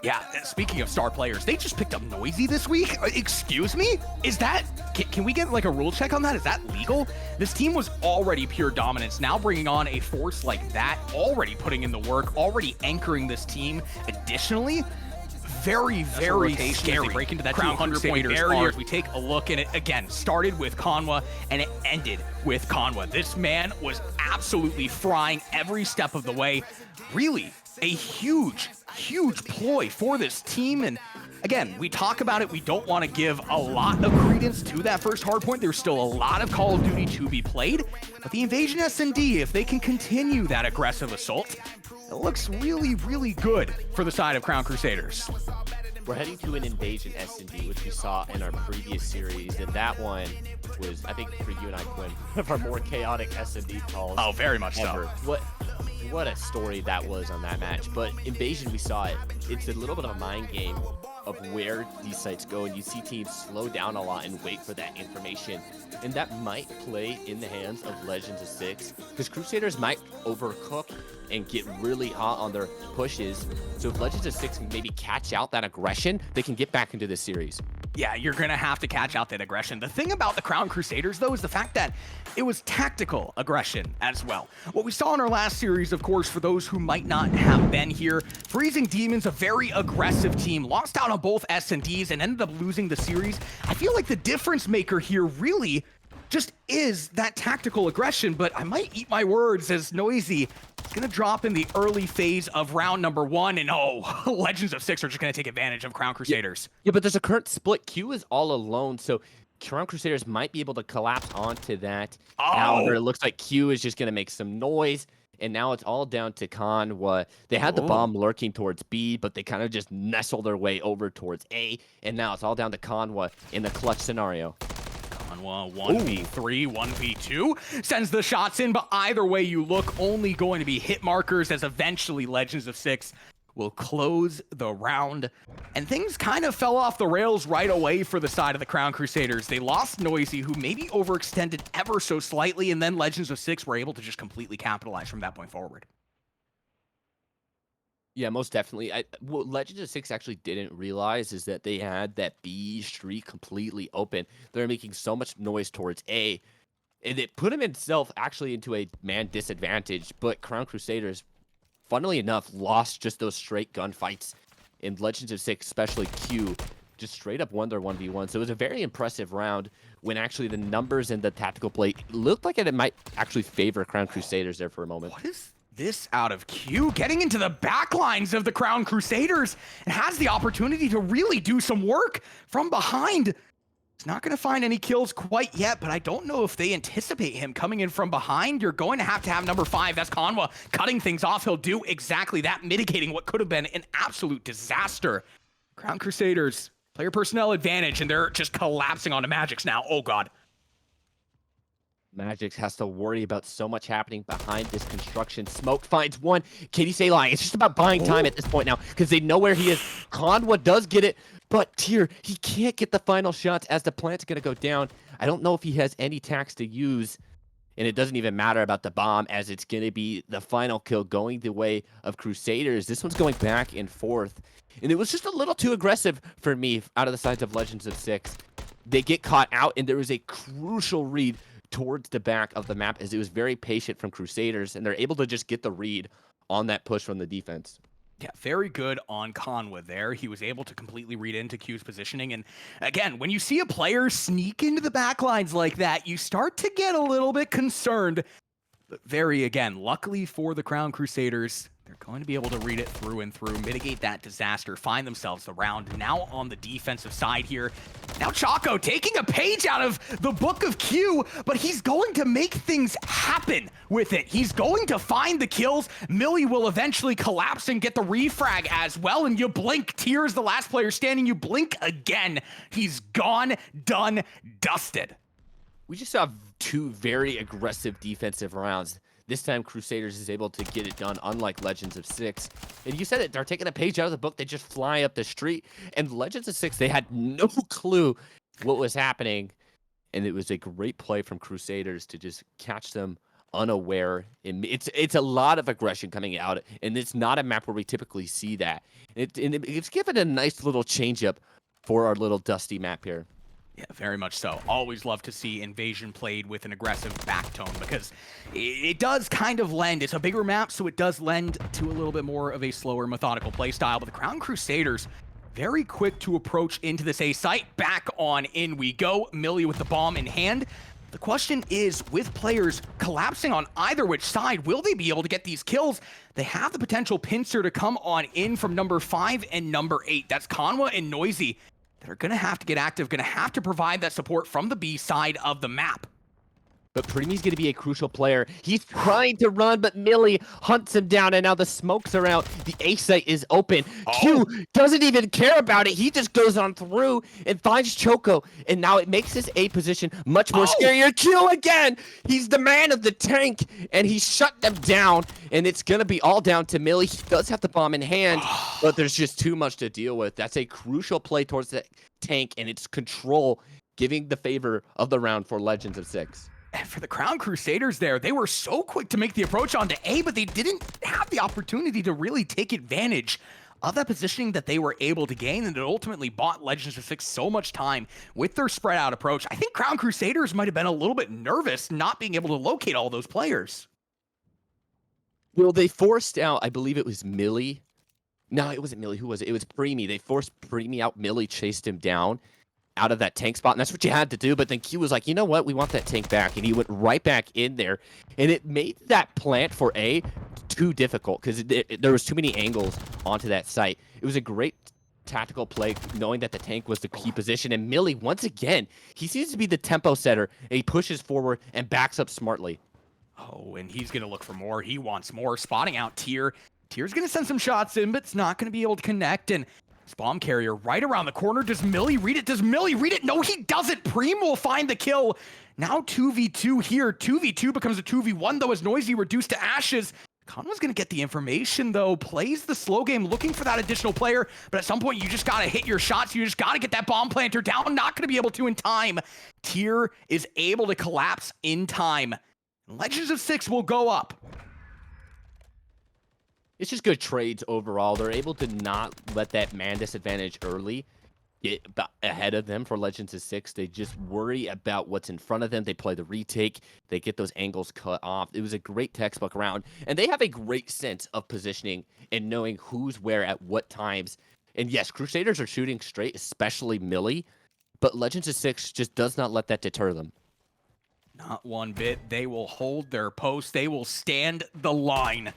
Yeah, speaking of star players, they just picked up Noisy this week? Excuse me? Is that, can we get like a rule check on that? Is that legal? This team was already pure dominance. Now bringing on a force like that, already putting in the work, already anchoring this team. Additionally, very scary. They break into that 200-point barrier. As we take a look at it, again, started with Conwa, and it ended with Conwa. This man was absolutely frying every step of the way. Really, a huge ploy for this team. And again, we talk about it. We don't want to give a lot of credence to that first hard point. There's still a lot of Call of Duty to be played. But the Invasion S&D, if they can continue that aggressive assault, it looks really good for the side of Crown Crusaders. We're heading to an Invasion S&D, which we saw in our previous series, and that one was, I think, for you and I, Quinn, one of our more chaotic S&D calls. Oh, very much ever. so. What a story that was on that match. But Invasion, we saw it. It's a little bit of a mind game of where these sites go, and you see teams slow down a lot and wait for that information. And that might play in the hands of Legends of Six, because Crusaders might overcook and get really hot on their pushes. So if Legends of Six can maybe catch out that aggression, they can get back into this series. Yeah, you're going to have to catch out that aggression. The thing about the Crown Crusaders, though, is the fact that it was tactical aggression as well. What we saw in our last series, of course, for those who might not have been here, Freezing Demons, a very aggressive team, lost out on both S&Ds and ended up losing the series. I feel like the difference maker here really just is that tactical aggression, but I might eat my words as Noisy is going to drop in the early phase of round number 1, and Legends of Six are just going to take advantage of Crown Crusaders. Yeah, but there's a current split. Q is all alone, so Crown Crusaders might be able to collapse onto that. However, it looks like Q is just going to make some noise, and now it's all down to Conwa. They had the bomb lurking towards B, but they kind of just nestle their way over towards A, and now it's all down to Conwa in the clutch scenario. 1v3, 1v2, sends the shots in, but either way you look, only going to be hit markers, as eventually Legends of Six will close the round. And things kind of fell off the rails right away for the side of the Crown Crusaders. They lost Noisy, who maybe overextended ever so slightly, and then Legends of Six were able to just completely capitalize from that point forward. Yeah, most definitely. What Legends of Six actually didn't realize is that they had that B streak completely open. They're making so much noise towards A, and it put him himself actually into a man disadvantage. But Crown Crusaders, funnily enough, lost just those straight gunfights. In Legends of Six, especially Q, just straight up won their 1v1. So it was a very impressive round when actually the numbers and the tactical play looked like it might actually favor Crown Crusaders there for a moment. What is this out of Q, getting into the backlines of the Crown Crusaders, and has the opportunity to really do some work from behind. He's not going to find any kills quite yet, but I don't know if they anticipate him coming in from behind. You're going to have number 5, that's Conwa, cutting things off. He'll do exactly that, mitigating what could have been an absolute disaster. Crown Crusaders, player personnel advantage, and they're just collapsing onto Magix now. Oh, God. Magix has to worry about so much happening behind this construction. Smoke finds one. Katie say lying. It's just about buying time at this point now because they know where he is. Conwa does get it, but Tyr, he can't get the final shots as the plant's going to go down. I don't know if he has any tax to use, and it doesn't even matter about the bomb as it's going to be the final kill going the way of Crusaders. This one's going back and forth, and it was just a little too aggressive for me out of the sides of Legends of Six. They get caught out, and there is a crucial read towards the back of the map as it was very patient from Crusaders, and they're able to just get the read on that push from the defense. Yeah, very good on Conwa there. He was able to completely read into Q's positioning. And again, when you see a player sneak into the backlines like that, you start to get a little bit concerned. But again, luckily for the Crown Crusaders, they're going to be able to read it through and through, mitigate that disaster, find themselves the round. Now on the defensive side here, Now Choco taking a page out of the book of Q, but he's going to make things happen with it. He's going to find the kills. Millie will eventually collapse and get the refrag as well, and you blink. Tier is the last player standing. You blink again. He's gone, done, dusted. We just saw 2 very aggressive defensive rounds. This time, Crusaders is able to get it done, unlike Legends of Six. And you said it, they're taking a page out of the book. They just fly up the street. And Legends of Six, they had no clue what was happening. And it was a great play from Crusaders to just catch them unaware. And it's a lot of aggression coming out. And it's not a map where we typically see that. It's given a nice little change-up for our little dusty map here. Yeah, very much so. Always love to see Invasion played with an aggressive backtone because it does kind of lend. It's a bigger map, so it does lend to a little bit more of a slower, methodical playstyle. But the Crown Crusaders, very quick to approach into this A site. Back on in we go. Millie with the bomb in hand. The question is, with players collapsing on either which side, will they be able to get these kills? They have the potential pincer to come on in from number 5 and number 8. That's Conwa and Noisy, that are going to have to get active, going to have to provide that support from the B side of the map. But Premi's going to be a crucial player. He's trying to run, but Millie hunts him down, and now the smokes are out. The A site is open. Q doesn't even care about it. He just goes on through and finds Choco, and now it makes this A position much more scarier. Q again! He's the man of the tank, and he shut them down, and it's going to be all down to Millie. He does have the bomb in hand, but there's just too much to deal with. That's a crucial play towards the tank, and its control giving the favor of the round for Legends of Six. And for the Crown Crusaders there, they were so quick to make the approach onto A, but they didn't have the opportunity to really take advantage of that positioning that they were able to gain, and it ultimately bought Legends of Six so much time with their spread out approach. I think Crown Crusaders might have been a little bit nervous not being able to locate all those players. Well, they forced out, I believe it was Millie. No, it wasn't Millie. Who was it? It was Premi. They forced Premi out. Millie chased him down out of that tank spot, and that's what you had to do. But then Q was like, you know what? We want that tank back. And he went right back in there. And it made that plant for A too difficult because there was too many angles onto that site. It was a great tactical play, knowing that the tank was the key position. And Millie, once again, he seems to be the tempo setter. And he pushes forward and backs up smartly. Oh, and he's going to look for more. He wants more. Spotting out Tier. Tier's going to send some shots in, but it's not going to be able to connect. And this bomb carrier right around the corner. Does Millie read it? Does Millie read it? No, he doesn't. Preem will find the kill. Now 2v2 here. 2v2 becomes a 2v1, though, as Noisy reduced to ashes. Conwa's going to get the information, though. Plays the slow game, looking for that additional player. But at some point, you just got to hit your shots. You just got to get that bomb planter down. Not going to be able to in time. Tier is able to collapse in time. Legends of Six will go up. It's just good trades overall. They're able to not let that man disadvantage early get ahead of them for Legends of Six. They just worry about what's in front of them. They play the retake. They get those angles cut off. It was a great textbook round. And they have a great sense of positioning and knowing who's where at what times. And yes, Crusaders are shooting straight, especially Millie. But Legends of Six just does not let that deter them. Not one bit. They will hold their post. They will stand the line.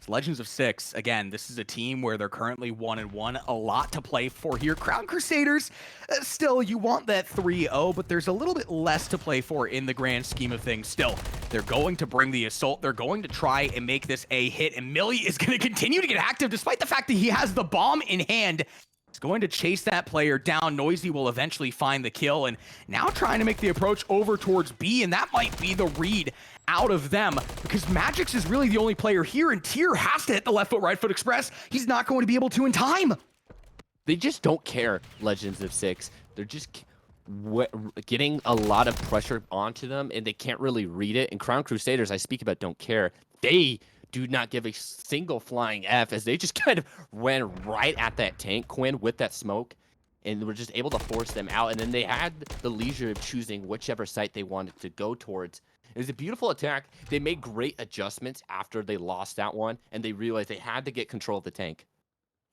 Legends of Six, again, this is a team where they're currently 1-1. A lot to play for here. Crown Crusaders, still, you want that 3-0, but there's a little bit less to play for in the grand scheme of things. Still, they're going to bring the assault. They're going to try and make this a hit, and Millie is going to continue to get active despite the fact that he has the bomb in hand. He's going to chase that player down. Noisy will eventually find the kill, and now trying to make the approach over towards B, and that might be the read out of them, because Magix is really the only player here, and Tier has to hit the left foot, right foot express. He's not going to be able to in time. They just don't care, Legends of Six. They're just getting a lot of pressure onto them, and they can't really read it. And Crown Crusaders, I speak about don't care. They do not give a single flying F, as they just kind of ran right at that tank, Quinn, with that smoke, and were just able to force them out. And then they had the leisure of choosing whichever site they wanted to go towards. It was a beautiful attack. They made great adjustments after they lost that one, and they realized they had to get control of the tank.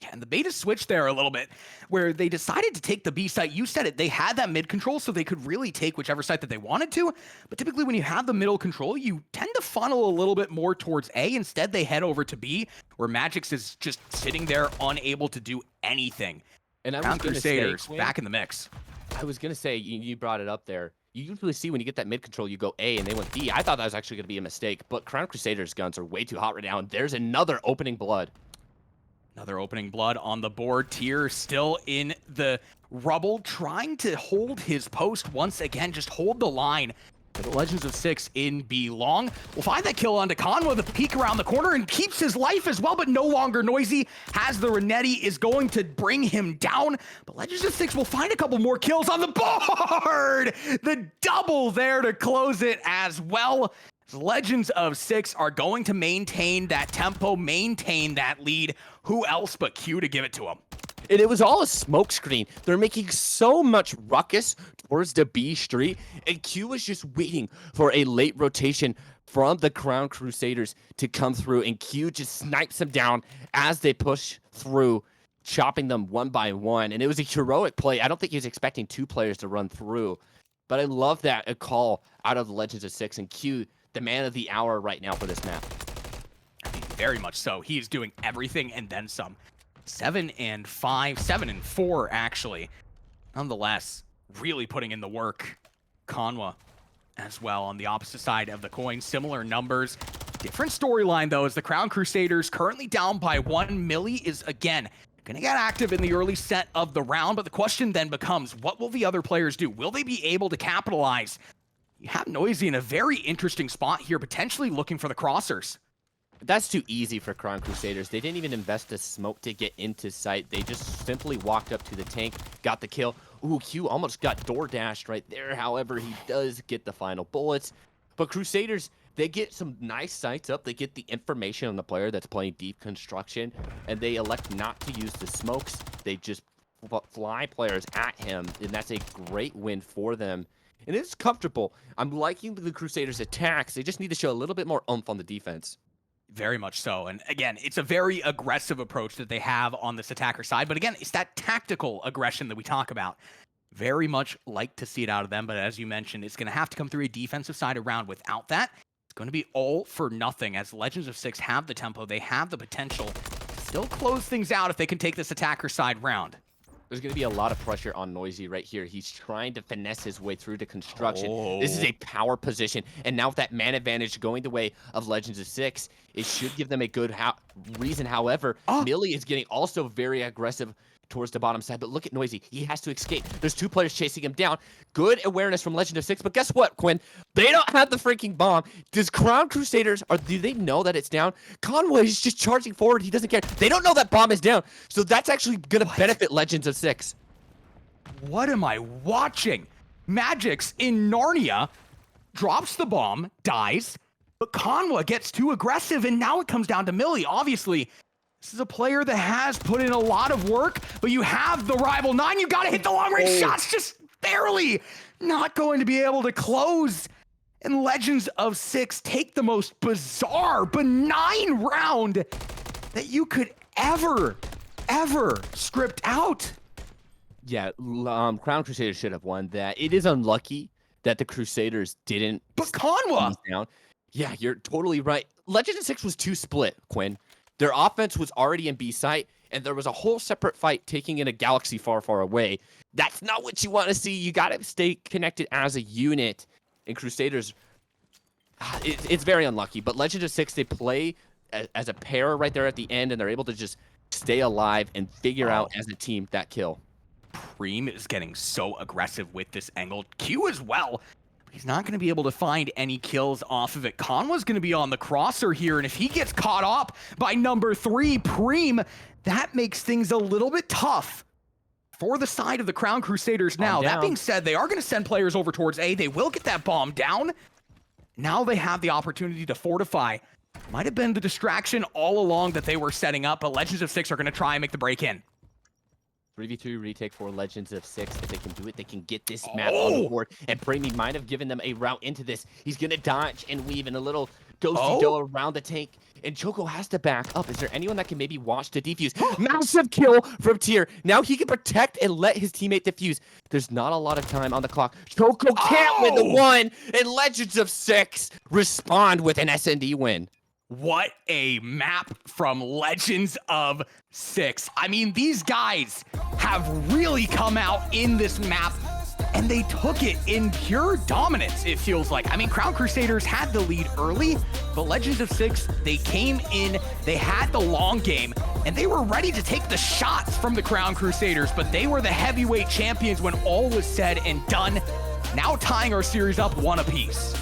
Yeah, and the beta switched there a little bit, where they decided to take the B site. You said it, they had that mid control, so they could really take whichever site that they wanted to. But typically when you have the middle control, you tend to funnel a little bit more towards A. Instead, they head over to B, where Magix is just sitting there unable to do anything. And Crown Crusaders back in the mix. I was gonna say, you brought it up there. You usually see when you get that mid control, you go A and they went B. I thought that was actually gonna be a mistake, but Crown Crusaders guns are way too hot right now, and there's another opening blood. Another opening blood on the board. Tier still in the rubble, trying to hold his post once again, just hold the line. The Legends of Six in B long. We'll find that kill onto Conwa, the peek around the corner, and keeps his life as well, but no longer Noisy. Has the Renetti, is going to bring him down. But Legends of Six will find a couple more kills on the board. The double there to close it as well. Legends of Six are going to maintain that tempo, maintain that lead. Who else but Q to give it to him? And it was all a smoke screen. They're making so much ruckus towards the B street, and Q was just waiting for a late rotation from the Crown Crusaders to come through, and Q just snipes them down as they push through, chopping them one by one. And it was a heroic play. I don't think he was expecting two players to run through, but I love that a call out of the Legends of Six, and Q, the man of the hour right now for this map. I mean, very much so. He is doing everything and then some. 7 and 5, 7 and 4 actually. Nonetheless, really putting in the work. Conwa as well on the opposite side of the coin. Similar numbers. Different storyline though, as the Crown Crusaders currently down by 1. Millie is again gonna get active in the early set of the round, but the question then becomes, what will the other players do? Will they be able to capitalize? You have Noisy in a very interesting spot here, potentially looking for the crossers. That's too easy for Crown Crusaders. They didn't even invest a smoke to get into sight. They just simply walked up to the tank, got the kill. Ooh, Q almost got door dashed right there. However, he does get the final bullets. But Crusaders, they get some nice sights up. They get the information on the player that's playing deep construction, and they elect not to use the smokes. They just fly players at him, and that's a great win for them. And it's comfortable. I'm liking the Crusaders' attacks. They just need to show a little bit more oomph on the defense. Very much so. And again, it's a very aggressive approach that they have on this attacker side. But again, it's that tactical aggression that we talk about. Very much like to see it out of them. But as you mentioned, it's going to have to come through a defensive side around. Without that, it's going to be all for nothing. As Legends of Six have the tempo, they have the potential to still close things out if they can take this attacker side round. There's going to be a lot of pressure on Noisy right here. He's trying to finesse his way through to construction. Oh. This is a power position. And now with that man advantage going the way of Legends of Six, it should give them a good reason. However, Millie is getting also very aggressive towards the bottom side. But look at Noisy. He has to escape. There's two players chasing him down. Good awareness from Legend of Six. But guess what, Quinn? They don't have the freaking bomb. Does Crown Crusaders, or do they know that it's down? Conway is just charging forward. He doesn't care. They don't know that bomb is down. So that's actually going to benefit Legends of Six. What am I watching? Magix in Narnia drops the bomb, dies, but Conwa gets too aggressive, and now it comes down to Millie. Obviously, this is a player that has put in a lot of work, but you have the rival 9. You got to hit the long-range shots, just barely. Not going to be able to close. And Legends of Six take the most bizarre, benign round that you could ever script out. Yeah, Crown Crusaders should have won that. It is unlucky that the Crusaders didn't. But Conwa! Down. Yeah, you're totally right. Legend of Six was too split, Quinn. Their offense was already in B site, and there was a whole separate fight taking in a galaxy far, far away. That's not what you want to see. You got to stay connected as a unit. And Crusaders, it's very unlucky. But Legend of Six, they play as a pair right there at the end, and they're able to just stay alive and figure out as a team that kill. Preem is getting so aggressive with this angle. Q as well. He's not going to be able to find any kills off of it. Conwa's going to be on the crosser here, and if he gets caught up by number 3, Preem, that makes things a little bit tough for the side of the Crown Crusaders now. That being said, they are going to send players over towards A. They will get that bomb down. Now they have the opportunity to fortify. Might have been the distraction all along that they were setting up, but Legends of Six are going to try and make the break in. 3v2 retake for Legends of Six. If they can do it, they can get this map on the board. And Preemy might have given them a route into this. He's going to dodge and weave in a little do-si-do around the tank. And Choco has to back up. Is there anyone that can maybe watch the defuse? Massive kill from Tier. Now he can protect and let his teammate defuse. There's not a lot of time on the clock. Choco can't win the one. And Legends of Six respond with an SND win. What a map from Legends of Six. I mean, these guys have really come out in this map and they took it in pure dominance, it feels like. I mean, Crown Crusaders had the lead early, but Legends of Six, they came in, they had the long game, and they were ready to take the shots from the Crown Crusaders, but they were the heavyweight champions when all was said and done. Now tying our series up 1 apiece.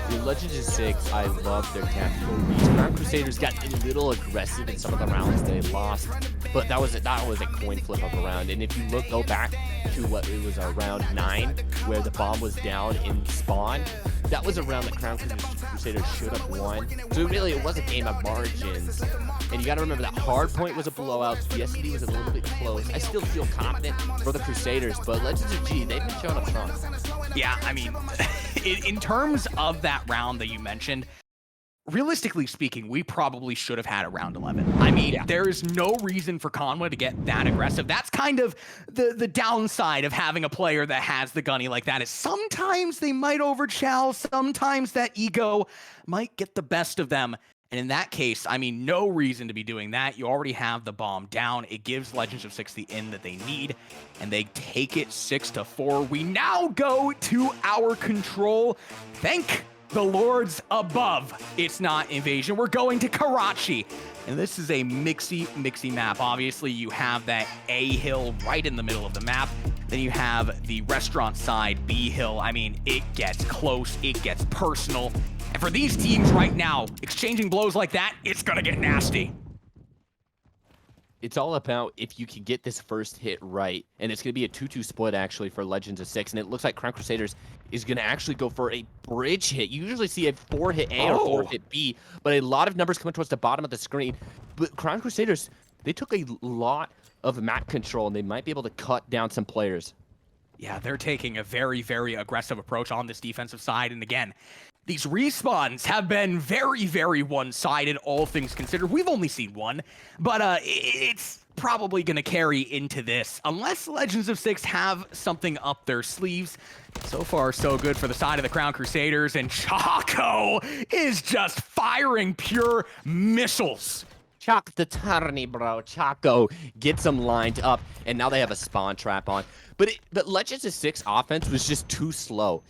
The Legends of Six, I love their tactical reads. Crown Crusaders got a little aggressive in some of the rounds they lost, but that was a coin flip of a round. And if you go back to what it was round 9, where the bomb was down in spawn, that was a round that Crown Crusaders should have won. So really, it was a game of margins. And you got to remember that hard point was a blowout. PSD was a little bit close. I still feel confident for the Crusaders, but Legends of G, they've been showing up strong. Yeah, I mean, in terms of that round that you mentioned, realistically speaking, we probably should have had a round 11. I mean, there is no reason for Conway to get that aggressive. That's kind of the downside of having a player that has the gunny like that, is sometimes they might overchow, sometimes that ego might get the best of them. And in that case, I mean, no reason to be doing that. You already have the bomb down. It gives Legends of Six the in that they need, and they take it 6-4. We now go to our control. Thank the lords above. It's not invasion. We're going to Karachi. And this is a mixy map. Obviously, you have that A hill right in the middle of the map. Then you have the restaurant side, B hill. I mean, it gets close. It gets personal. And for these teams right now, exchanging blows like that, it's going to get nasty. It's all about if you can get this first hit right, and it's going to be a 2-2 split actually for Legends of Six, and it looks like Crown Crusaders is going to actually go for a bridge hit. You usually see a 4-hit A or 4-hit B, but a lot of numbers coming towards the bottom of the screen. But Crown Crusaders, they took a lot of map control, and they might be able to cut down some players. Yeah, they're taking a very aggressive approach on this defensive side, and again, these respawns have been very one-sided, all things considered. We've only seen one, but it's probably going to carry into this, unless Legends of Six have something up their sleeves. So far, so good for the side of the Crown Crusaders, and Choco is just firing pure missiles. Choc the tourney, bro. Choco gets them lined up, and now they have a spawn trap on. But Legends of Six offense was just too slow.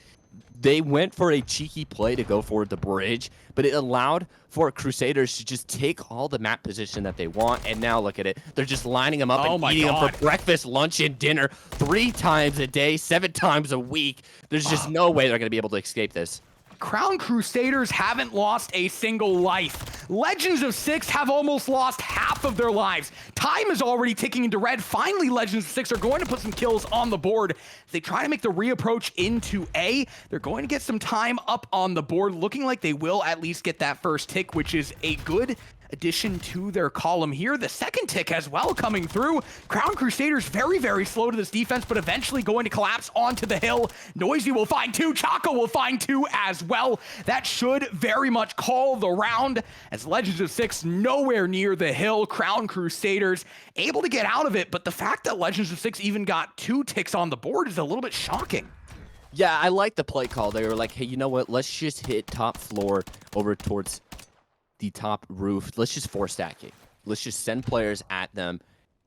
They went for a cheeky play to go for the bridge, but it allowed for Crusaders to just take all the map position that they want, and now look at it. They're just lining them up and eating them for breakfast, lunch, and dinner 3 times a day, 7 times a week. There's just no way they're going to be able to escape this. Crown Crusaders haven't lost a single life. Legends of Six have almost lost half of their lives. Time is already ticking into red. Finally, Legends of Six are going to put some kills on the board. If they try to make the reapproach into A, they're going to get some time up on the board, looking like they will at least get that first tick, which is a good addition to their column here. The second tick as well coming through. Crown Crusaders very slow to this defense, but eventually going to collapse onto the hill. Noisy will find 2. Choco will find 2 as well. That should very much call the round, as Legends of Six nowhere near the hill. Crown Crusaders able to get out of it, but the fact that Legends of Six even got 2 ticks on the board is a little bit shocking. Yeah, I like the play call. They were like, hey, you know what? Let's just hit top floor over towards the top roof. Let's just force stack it. Let's just send players at them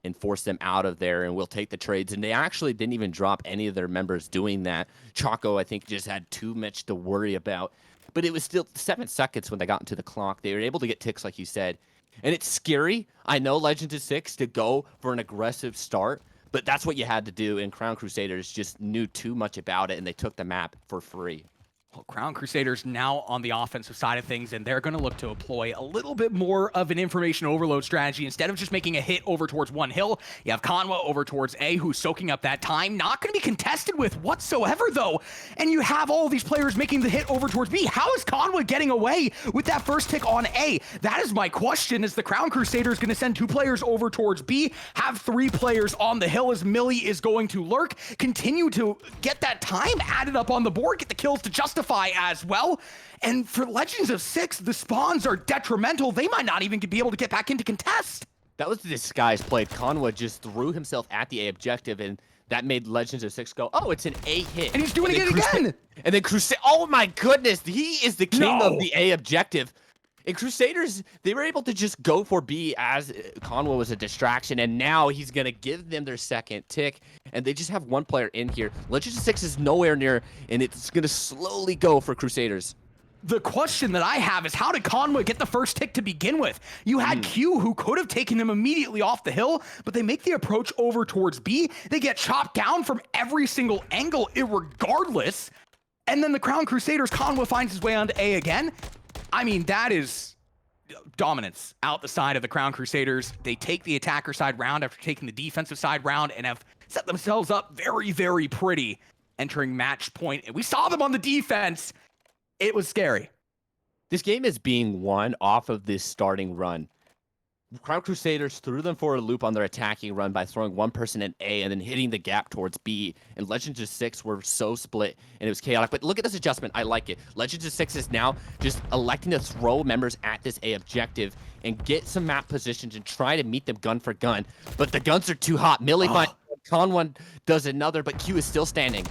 and force them out of there, and we'll take the trades. And they actually didn't even drop any of their members doing that. Choco, I think, just had too much to worry about. But it was still 7 seconds when they got into the clock. They were able to get ticks, like you said. And it's scary. I know Legends of Six to go for an aggressive start, but that's what you had to do, and Crown Crusaders just knew too much about it, and they took the map for free. Well, Crown Crusaders now on the offensive side of things, and they're going to look to employ a little bit more of an information overload strategy. Instead of just making a hit over towards one hill, you have Conwa over towards A, who's soaking up that time. Not going to be contested with whatsoever, though. And you have all these players making the hit over towards B. How is Conwa getting away with that first tick on A? That is my question. Is the Crown Crusaders going to send 2 players over towards B, have 3 players on the hill as Millie is going to lurk, continue to get that time added up on the board, get the kills to justify as well? And for Legends of Six, the spawns are detrimental. They might not even be able to get back into contest. That was the disguise play. Conwa just threw himself at the A objective, and that made Legends of Six go, oh, it's an A hit. And he's doing it again. And then Crusade, oh my goodness, he is the king of the A objective. And Crusaders, they were able to just go for B as Conway was a distraction, and now he's going to give them their second tick, and they just have one player in here. Legends of Six is nowhere near, and it's going to slowly go for Crusaders. The question that I have is, how did Conway get the first tick to begin with? You had Q, who could have taken him immediately off the hill, but they make the approach over towards B. They get chopped down from every single angle, irregardless. And then the Crown Crusaders, Conway finds his way onto A again. I mean, that is dominance out the side of the Crown Crusaders. They take the attacker side round after taking the defensive side round and have set themselves up very, very pretty entering match point. And we saw them on the defense. It was scary. This game is being won off of this starting run. Crown Crusaders threw them for a loop on their attacking run by throwing one person in A and then hitting the gap towards B. And Legends of Six were so split and it was chaotic. But look at this adjustment. I like it. Legends of Six is now just electing to throw members at this A objective and get some map positions and try to meet them gun for gun. But the guns are too hot. Millie finds Con one, does another, but Q is still standing.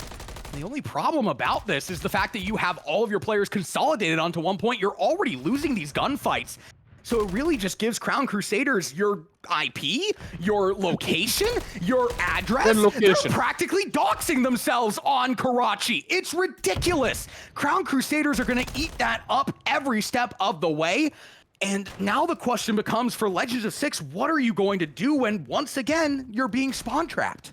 The only problem about this is the fact that you have all of your players consolidated onto one point. You're already losing these gunfights. So it really just gives Crown Crusaders your IP, your location, your address. They're practically doxing themselves on Karachi. It's ridiculous. Crown Crusaders are going to eat that up every step of the way. And now the question becomes for Legends of Six, what are you going to do when, once again, you're being spawn trapped?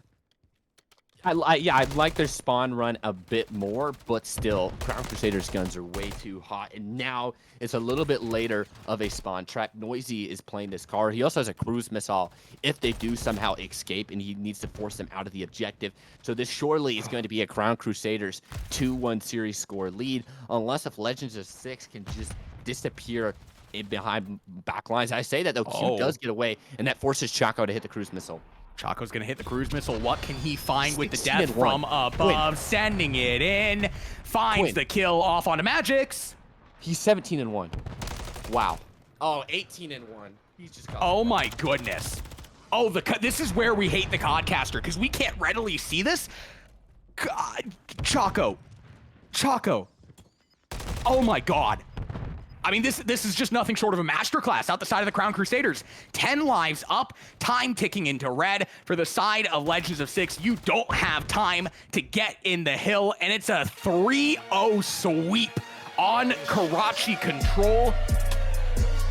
Yeah, I'd like their spawn run a bit more, but still, Crown Crusaders guns are way too hot. And now it's a little bit later of a spawn trap. Noisy is playing this card. He also has a cruise missile if they do somehow escape, and he needs to force them out of the objective. So this surely is going to be a Crown Crusaders 2-1 series score lead, unless if Legends of Six can just disappear in behind backlines. I say that, though, Q does get away, and that forces Chaco to hit the cruise missile. Chaco's gonna hit the cruise missile. What can he find with the death from above? Sending it in. Finds the kill off onto Magix. He's 17-1. Wow. Oh, 18-1. He's just got oh my goodness. Oh, this is where we hate the Codcaster, because we can't readily see this. God, Chaco. Oh my God. I mean, this is just nothing short of a masterclass out the side of the Crown Crusaders. 10 lives up, time ticking into red. For the side of Legends of Six, you don't have time to get in the hill, and it's a 3-0 sweep on Karachi control.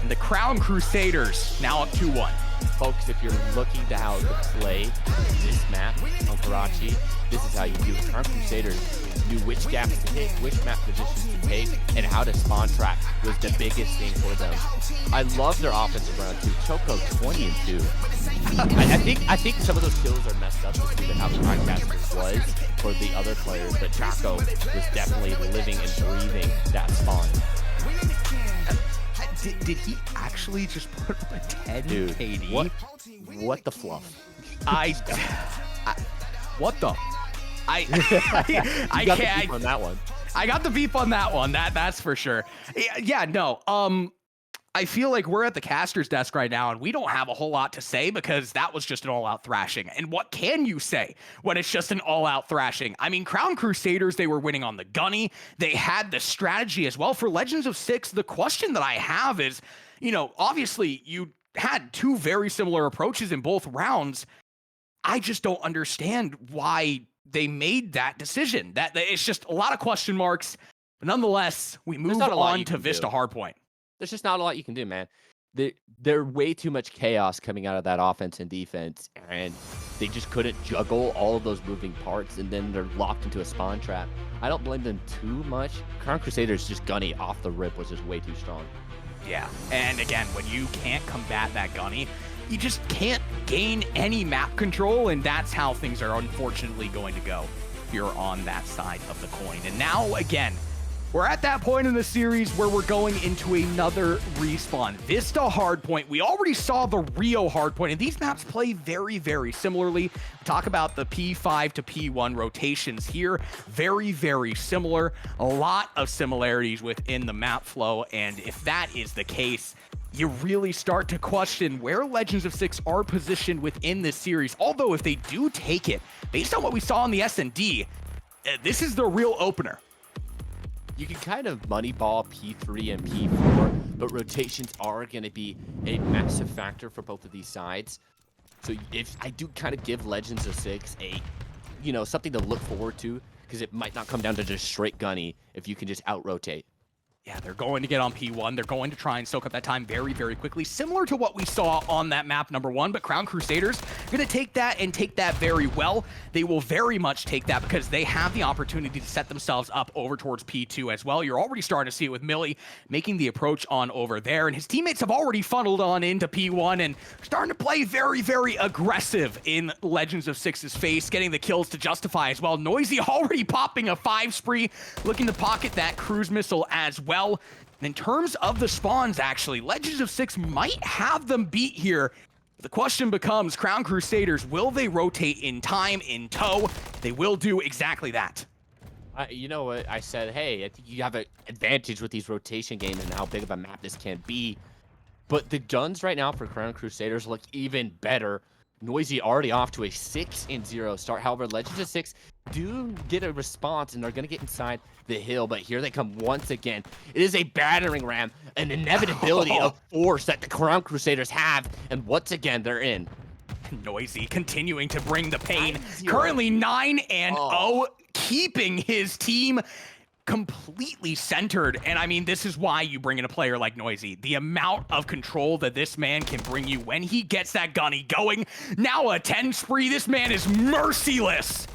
And the Crown Crusaders now up 2-1. Folks, if you're looking to how to play this map on Karachi, this is how you do it. Crown Crusaders knew which gaps to hit, which map positions to take, and how to spawn trap was the biggest thing for them. I love their offensive round too. Choco 20-2. I think some of those kills are messed up just due to how the Codcaster was for the other players, but Chaco was definitely living and breathing that spawn. Did he actually just put up a 10 KD? What the fluff? What the? I got the beef on that one. I got the beef on that one. That's for sure. Yeah, no. I feel like we're at the caster's desk right now, and we don't have a whole lot to say because that was just an all-out thrashing. And what can you say when it's just an all-out thrashing? I mean, Crown Crusaders, they were winning on the gunny. They had the strategy as well. For Legends of Six, the question that I have is, obviously you had two very similar approaches in both rounds. I just don't understand why they made that decision. That it's just a lot of question marks. But nonetheless, we move on to Vista Hardpoint. There's just not a lot you can do, man. There's way too much chaos coming out of that offense and defense, and they just couldn't juggle all of those moving parts, and then they're locked into a spawn trap. I don't blame them too much. Crown Crusaders just gunny off the rip was just way too strong. Yeah, and again, when you can't combat that gunny, you just can't gain any map control, and that's how things are unfortunately going to go if you're on that side of the coin. And now, again, we're at that point in the series where we're going into another respawn. Vista Hardpoint. We already saw the Rio Hardpoint, and these maps play very, very similarly. Talk about the P5 to P1 rotations here. Very, very similar. A lot of similarities within the map flow, and if that is the case, you really start to question where Legends of Six are positioned within this series. Although if they do take it, based on what we saw in the S&D, this is the real opener. You can kind of moneyball P3 and P4, but rotations are going to be a massive factor for both of these sides. So if I do kind of give Legends of Six a, something to look forward to, because it might not come down to just straight gunny if you can just out-rotate. Yeah, they're going to get on P1. They're going to try and soak up that time very, very quickly, similar to what we saw on that map #1. But Crown Crusaders are going to take that and take that very well. They will very much take that because they have the opportunity to set themselves up over towards P2 as well. You're already starting to see it with Millie making the approach on over there, and his teammates have already funneled on into P1 and starting to play very, very aggressive in Legends of Six's face, getting the kills to justify as well. Noisy already popping a 5 spree, looking to pocket that cruise missile as well. And in terms of the spawns, actually, Legends of Six might have them beat here. The question becomes, Crown Crusaders, will they rotate in time, in tow? They will do exactly that. You know what? I said, hey, I think you have an advantage with these rotation games and how big of a map this can be. But the guns right now for Crown Crusaders look even better. Noisy already off to a 6-0 start. However, Legends of Six do get a response and they're going to get inside the hill. But here they come once again. It is a battering ram, an inevitability of force that the Crown Crusaders have. And once again, they're in. Noisy continuing to bring the pain. 9-0. Currently 9-0, keeping his team completely centered. And I mean, this is why you bring in a player like Noisy. The amount of control that this man can bring you when he gets that gunny going. Now a 10 spree. This man is merciless.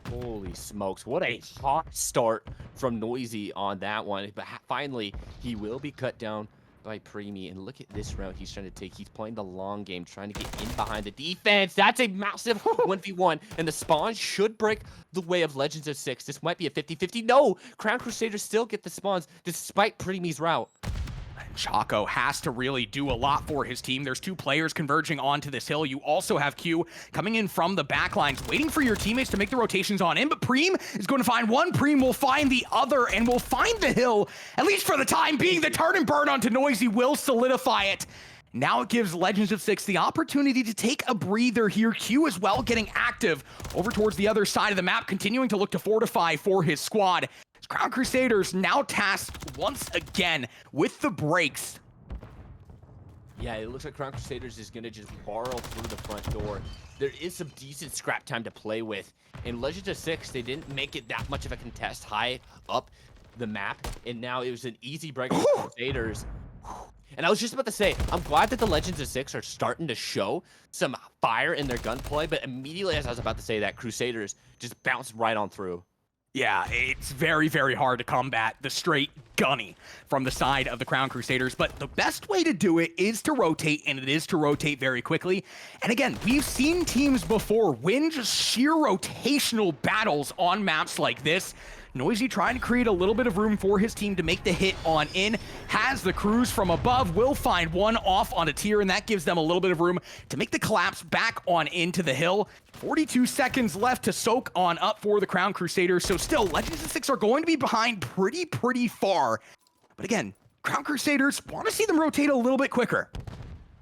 Holy smokes, what a hot start from Noisy on that one. But finally, he will be cut down by Preemy. And look at this route he's trying to take. He's playing the long game, trying to get in behind the defense. That's a massive 1v1. And the spawn should break the way of Legends of Six. This might be a 50-50. No, Crown Crusaders still get the spawns despite Preemy's route. Chaco has to really do a lot for his team. There's 2 players converging onto this hill. You also have Q coming in from the backlines, waiting for your teammates to make the rotations on in, but Preem is going to find one. Preem will find the other and will find the hill, at least for the time being. The turn and burn onto Noisy will solidify it. Now it gives Legends of Six the opportunity to take a breather here. Q as well getting active over towards the other side of the map, continuing to look to fortify for his squad. Crown Crusaders now tasked once again with the breaks. Yeah, it looks like Crown Crusaders is going to just borrow through the front door. There is some decent scrap time to play with. In Legends of Six, they didn't make it that much of a contest high up the map, and now it was an easy break for Crusaders. And I was just about to say, I'm glad that the Legends of Six are starting to show some fire in their gunplay, but immediately as I was about to say that, Crusaders just bounced right on through. Yeah, it's very, very hard to combat the straight gunny from the side of the Crown Crusaders, but the best way to do it is to rotate, and it is to rotate very quickly. And again, we've seen teams before win just sheer rotational battles on maps like this. Noisy trying to create a little bit of room for his team to make the hit on in. Has the cruise from above, will find one off on a tier, and that gives them a little bit of room to make the collapse back on into the hill. 42 seconds left to soak on up for the Crown Crusaders. So still, Legends of Six are going to be behind pretty far. But again, Crown Crusaders want to see them rotate a little bit quicker.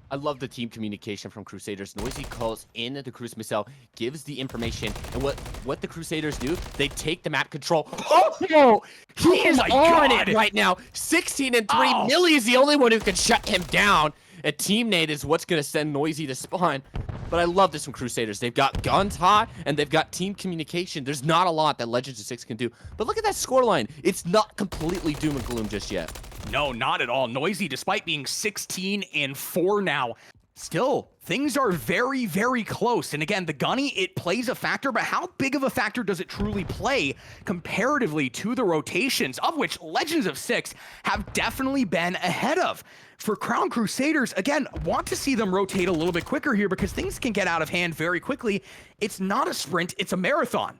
I love the team communication from Crusaders. Noisy calls in the cruise missile, gives the information, and what the Crusaders do, they take the map control. Oh, no! He is on it right now. 16-3. Millie is the only one who can shut him down. A teammate is what's going to send Noisy to spawn. But I love this from Crusaders. They've got guns hot, and they've got team communication. There's not a lot that Legends of Six can do. But look at that scoreline. It's not completely doom and gloom just yet. No, not at all. Noisy, despite being 16-4 now, still, things are very close. And again, the gunny, it plays a factor, but how big of a factor does it truly play comparatively to the rotations, of which Legends of Six have definitely been ahead of? For Crown Crusaders, again, want to see them rotate a little bit quicker here because things can get out of hand very quickly. It's not a sprint, it's a marathon.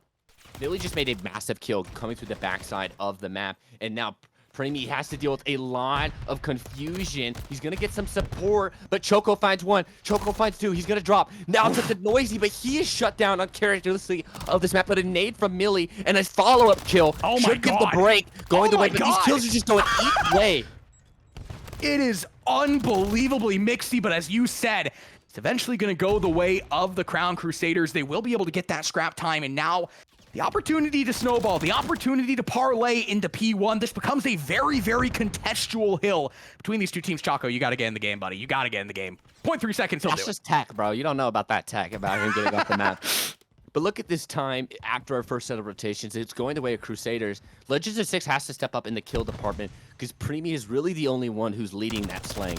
Millie just made a massive kill coming through the backside of the map, and now Preemy has to deal with a lot of confusion. He's going to get some support, but Choco finds one. Choco finds two. He's going to drop. Now it's up to Noisy, but he is shut down uncharacteristically of this map. But a nade from Millie and a follow-up kill should give the break going the way. But these kills are just going each way. It is unbelievably mixy, but as you said, it's eventually going to go the way of the Crown Crusaders. They will be able to get that scrap time, and now The opportunity to snowball, the opportunity to parlay into P1. This becomes a very, very contextual hill between these two teams. Chaco, you got to get in the game, buddy. You got to get in the game. 0.3 seconds, he'll That's do it. just tech, bro. You don't know about that tech, about him getting off the map. But look at this time after our first set of rotations. It's going the way of Crusaders. Legends of Six has to step up in the kill department because Preemy is really the only one who's leading that slaying.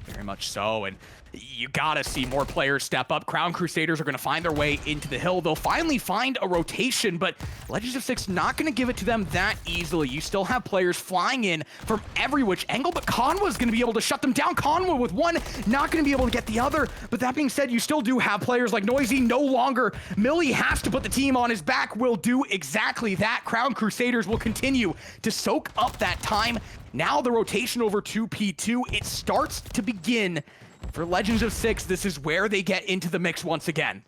Very much so, and you gotta see more players step up. Crown Crusaders are gonna find their way into the hill. They'll finally find a rotation, but Legends of Six not gonna give it to them that easily. You still have players flying in from every which angle, but Conwa's gonna be able to shut them down. Conwa with one, not gonna be able to get the other. But that being said, you still do have players like Noisy no longer. Millie has to put the team on his back, will do exactly that. Crown Crusaders will continue to soak up that time. Now the rotation over to P2, it starts to begin. For Legends of Six, this is where they get into the mix once again.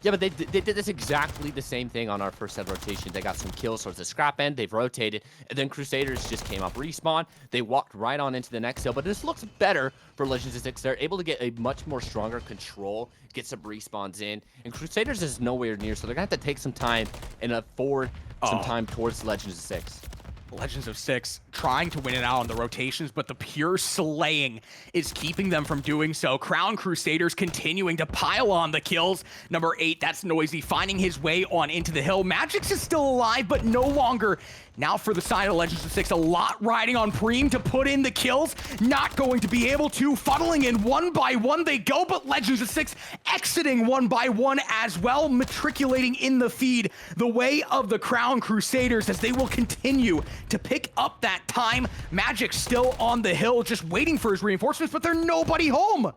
Yeah, but they did this exactly the same thing on our first set of rotations. They got some kills towards the scrap end. They've rotated. And then Crusaders just came up respawn. They walked right on into the next hill. But this looks better for Legends of Six. They're able to get a much more stronger control, get some respawns in. And Crusaders is nowhere near, so they're going to have to take some time and afford some time towards Legends of Six. Legends of Six trying to win it out on the rotations, but the pure slaying is keeping them from doing so. Crown Crusaders continuing to pile on the kills. Number 8, that's Noisy, finding his way on into the hill. Magix is still alive, but no longer. Now for the side of Legends of Six, a lot riding on Preem to put in the kills. Not going to be able to. Funneling in one by one they go, but Legends of Six exiting one by one as well, matriculating in the feed the way of the Crown Crusaders as they will continue to pick up that time. Magic still on the hill, just waiting for his reinforcements, but there's nobody home.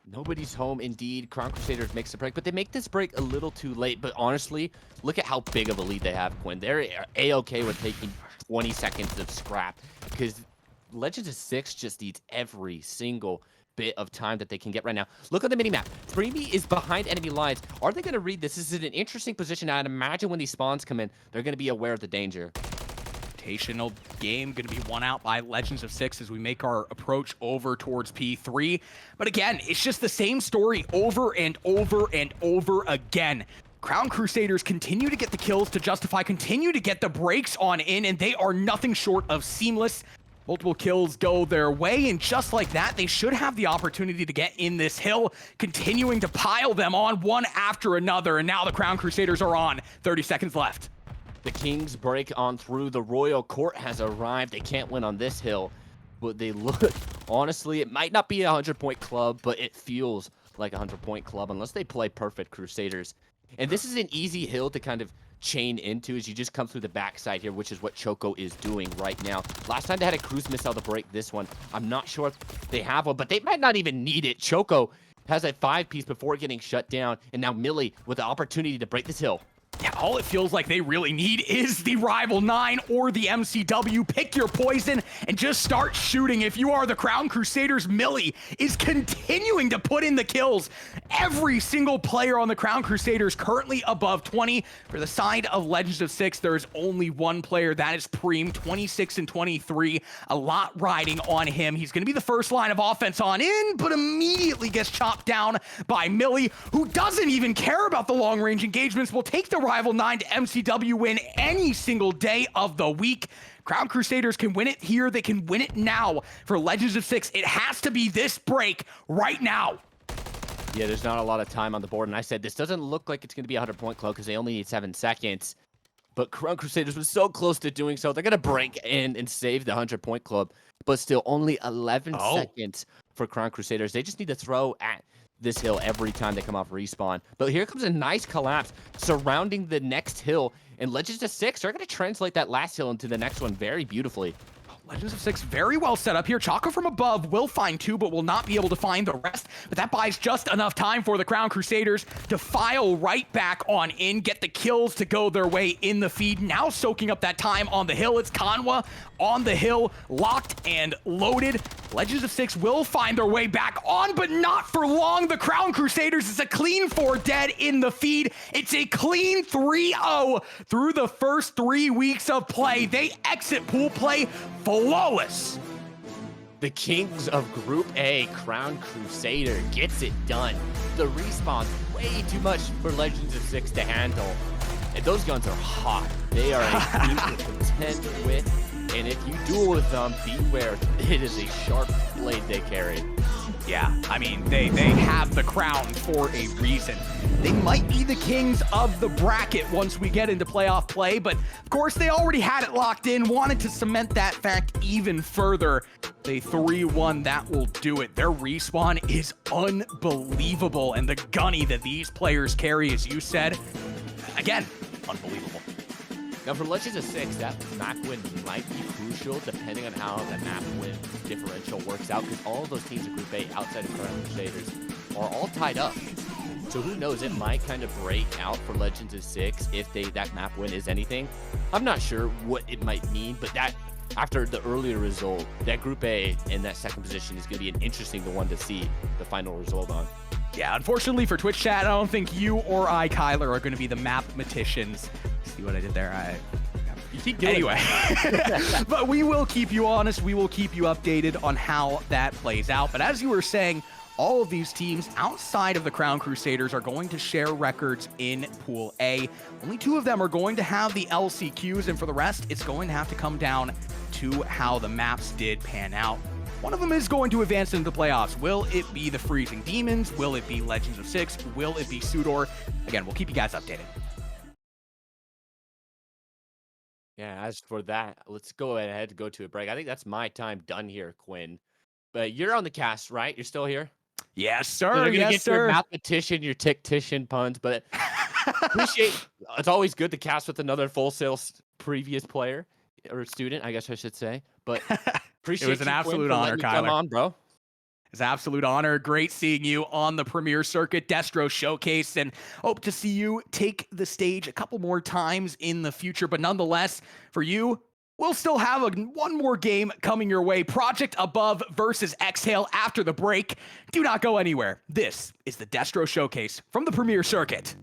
Nobody's home indeed. Crown Crusaders makes the break, but they make this break a little too late. But honestly, look at how big of a lead they have, Quinn. They're A-okay with taking 20 seconds of scrap because Legends of Six just needs every single bit of time that they can get right now. Look at the minimap. Preemy is behind enemy lines. Are they going to read this? This is an interesting position. I'd imagine when these spawns come in, they're going to be aware of the danger. Rotational game going to be won out by Legends of Six as we make our approach over towards P3. But again, it's just the same story over and over and over again. Crown Crusaders continue to get the kills to justify, continue to get the breaks on in, and they are nothing short of seamless. Multiple kills go their way, and just like that, they should have the opportunity to get in this hill, continuing to pile them on one after another, and now the Crown Crusaders are on. 30 seconds left. The Kings break on through. The Royal Court has arrived. They can't win on this hill, but they look, honestly, it might not be a 100-point club, but it feels like a 100-point club unless they play perfect Crusaders. And this is an easy hill to kind of chain into as you just come through the backside here, which is what Choco is doing right now. Last time they had a cruise missile to break this one. I'm not sure if they have one, but they might not even need it. Choco has a 5-piece before getting shut down, and now Millie with the opportunity to break this hill. Yeah, all it feels like they really need is the Rival 9 or the MCW. Pick your poison and just start shooting. If you are the Crown Crusaders, Millie is continuing to put in the kills. Every single player on the Crown Crusaders currently above 20. For the side of Legends of Six, there's only one player, that is Preem, 26 and 23. A lot riding on him. He's going to be the first line of offense on in, but immediately gets chopped down by Millie, who doesn't even care about the long-range engagements. Will take the Rival 9 to MCW win any single day of the week. Crown Crusaders can win it here. They can win it now. For Legends of Six, it has to be this break right now. Yeah, there's not a lot of time on the board, and I said this doesn't look like it's going to be a 100-point club because they only need 7 seconds. But Crown Crusaders was so close to doing so. They're going to break in and save the 100-point club, but still only 11 seconds for Crown Crusaders. They just need to throw at this hill every time they come off respawn. But here comes a nice collapse surrounding the next hill, and Legends of Six are going to translate that last hill into the next one very beautifully. Legends of Six very well set up here. Chaco from above will find 2, but will not be able to find the rest. But that buys just enough time for the Crown Crusaders to file right back on in, get the kills to go their way in the feed. Now soaking up that time on the hill. It's Conwa on the hill, locked and loaded. Legends of Six will find their way back on, but not for long. The Crown Crusaders is a clean 4 dead in the feed. It's a clean 3-0 through the first 3 weeks of play. They exit pool play flawless. The Kings of Group A, Crown Crusader, gets it done. The respawns way too much for Legends of Six to handle. And those guns are hot. They are a team to contend with. And if you duel with them, beware. It is a sharp blade they carry. Yeah, I mean, they have the crown for a reason. They might be the kings of the bracket once we get into playoff play, but of course they already had it locked in, wanted to cement that fact even further. They 3-1, that will do it. Their respawn is unbelievable, and the gunny that these players carry, as you said, again, unbelievable. Now for Legends of Six, that map win might be crucial depending on how that map win differential works out, because all of those teams in Group A outside of Crown Crusaders are all tied up. So who knows, it might kind of break out for Legends of Six if that map win is anything. I'm not sure what it might mean, but that after the earlier result, that Group A in that second position is going to be an interesting one to see the final result on. Yeah, unfortunately for Twitch chat, I don't think you or I, Kyler, are going to be the mathematicians. See what I did there? You keep doing anyway. But we will keep you honest. We will keep you updated on how that plays out. But as you were saying, all of these teams outside of the Crown Crusaders are going to share records in Pool A. Only 2 of them are going to have the LCQs, and for the rest, it's going to have to come down to how the maps did pan out. One of them is going to advance into the playoffs. Will it be the Freezing Demons? Will it be Legends of Six? Will it be Sudor? Again, we'll keep you guys updated. Yeah, as for that, let's go ahead and go to a break. I think that's my time done here, Quinn. But you're on the cast, right? You're still here? Yes, So sir. they're gonna Yes, get sir. your mathematician, your tictician puns, but appreciate. It's always good to cast with another Full Sail previous player or student, I guess I should say. But appreciate It was an you, Quinn, absolute for honor, letting me come Kyler. on, bro. It's an absolute honor. Great seeing you on the Premier Circuit Destro Showcase, and hope to see you take the stage a couple more times in the future. But nonetheless, for you, we'll still have one more game coming your way. Project Above versus Exhale after the break. Do not go anywhere. This is the Destro Showcase from the Premier Circuit.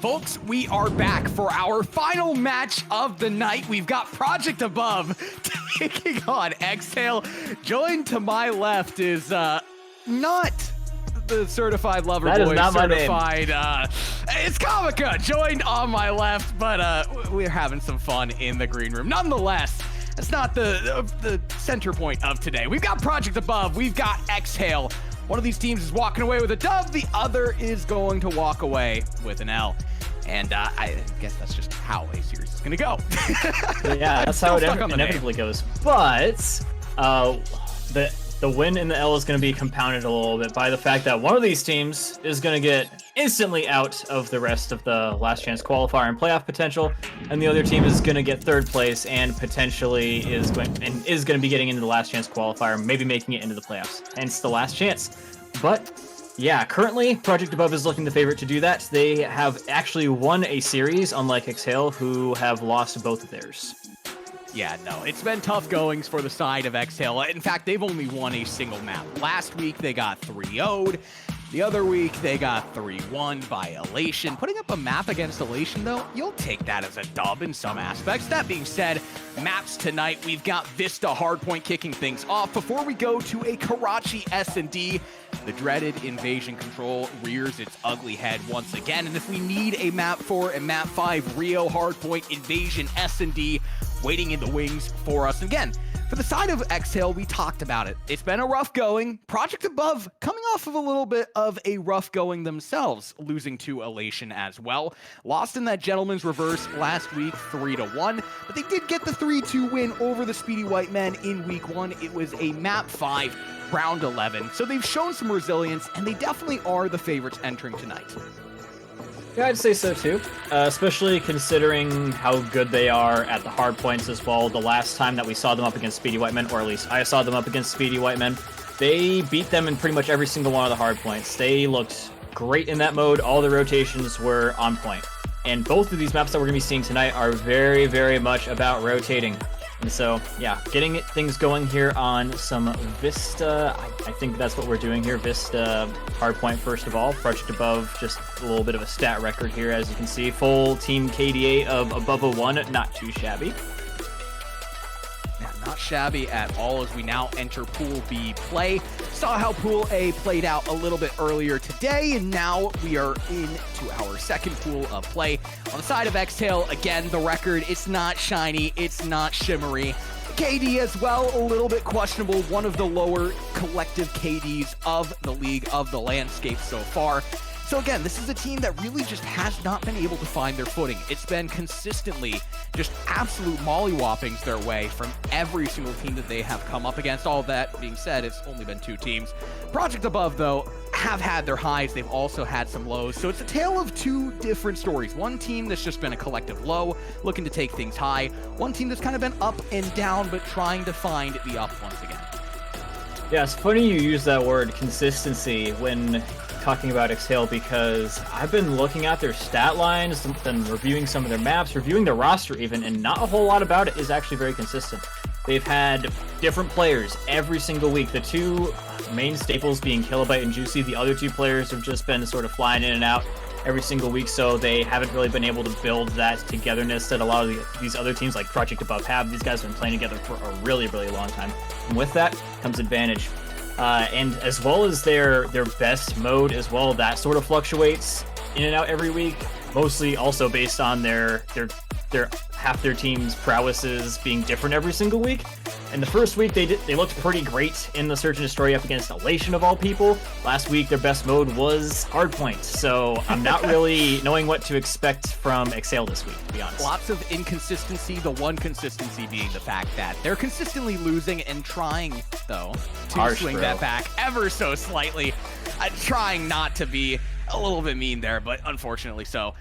Folks, we are back for our final match of the night. We've got Project Above taking on Exhale. Joined to my left is not the certified lover that boy. Is not certified, my name. It's Kamika joined on my left, but we're having some fun in the green room. Nonetheless, that's not the center point of today. We've got Project Above. We've got Exhale. One of these teams is walking away with a dub. The other is going to walk away with an L. And I guess that's just how a series is going to go. Yeah, that's how it inevitably goes. But the win in the L is going to be compounded a little bit by the fact that one of these teams is going to get instantly out of the rest of the last chance qualifier and playoff potential, and the other team is going to get third place and potentially is going to be getting into the last chance qualifier, maybe making it into the playoffs. Hence the last chance. But yeah, currently Project Above is looking the favorite to do that. They have actually won a series, unlike Exhale, who have lost both of theirs. Yeah, no, it's been tough goings for the side of Exhale. In fact, they've only won a single map. Last week, they got 3-0'd. The other week, they got 3-1 by Elation. Putting up a map against Elation, though, you'll take that as a dub in some aspects. That being said, maps tonight, we've got Vista Hardpoint kicking things off. Before we go to a Karachi S&D, the dreaded Invasion Control rears its ugly head once again. And if we need a map 4 and map 5, Rio Hardpoint Invasion S&D waiting in the wings for us. And again, for the side of Exhale, we talked about it. It's been a rough going. Project Above coming off of a little bit of a rough going themselves, losing to Elation as well. Lost in that gentleman's reverse last week, 3-1, but they did get the 3-2 win over the Speedy White Men in week 1. It was a map 5, round 11. So they've shown some resilience, and they definitely are the favorites entering tonight. Yeah, I'd say so too, especially considering how good they are at the hard points as well. The last time that we saw them up against Speedy White Men, or at least I saw them up against Speedy White Men, they beat them in pretty much every single one of the hard points. They looked great in that mode. All the rotations were on point. And both of these maps that we're going to be seeing tonight are very, very much about rotating. And so, yeah, getting things going here on some Vista. I think that's what we're doing here. Vista hardpoint first of all. Project Above, just a little bit of a stat record here, as you can see. Full team KDA of above a 1, not too shabby. Yeah, not shabby at all as we now enter Pool B play. Saw how Pool A played out a little bit earlier today, and now we are into our second pool of play. On the side of Exhale, again, the record, it's not shiny, it's not shimmery. KD as well, a little bit questionable. One of the lower collective KDs of the league, of the landscape so far. So again, this is a team that really just has not been able to find their footing. It's been consistently just absolute mollywoppings their way from every single team that they have come up against. All that being said, it's only been 2 teams. Project Above, though, have had their highs. They've also had some lows. So it's a tale of 2 different stories. One team that's just been a collective low, looking to take things high. One team that's kind of been up and down, but trying to find the up once again. Yeah, it's funny you use that word consistency when talking about Exhale, because I've been looking at their stat lines and reviewing some of their maps, reviewing their roster even, and not a whole lot about it is actually very consistent. They've had different players every single week. The 2 main staples being Kilobyte and Juicy. The other 2 players have just been sort of flying in and out every single week, so they haven't really been able to build that togetherness that a lot of these other teams like Project Above have. These guys have been playing together for a really, really long time. And with that comes advantage. And as well as their best mode as well, that sort of fluctuates in and out every week, mostly also based on their half their team's prowesses being different every single week. And the first week they looked pretty great in the Search and Destroy up against Elation of all people. Last week their best mode was Hardpoint, so I'm not really knowing what to expect from Exhale this week, to be honest. Lots of inconsistency, the one consistency being the fact that they're consistently losing and trying, though, to swing that back ever so slightly. Trying not to be a little bit mean there, but unfortunately so.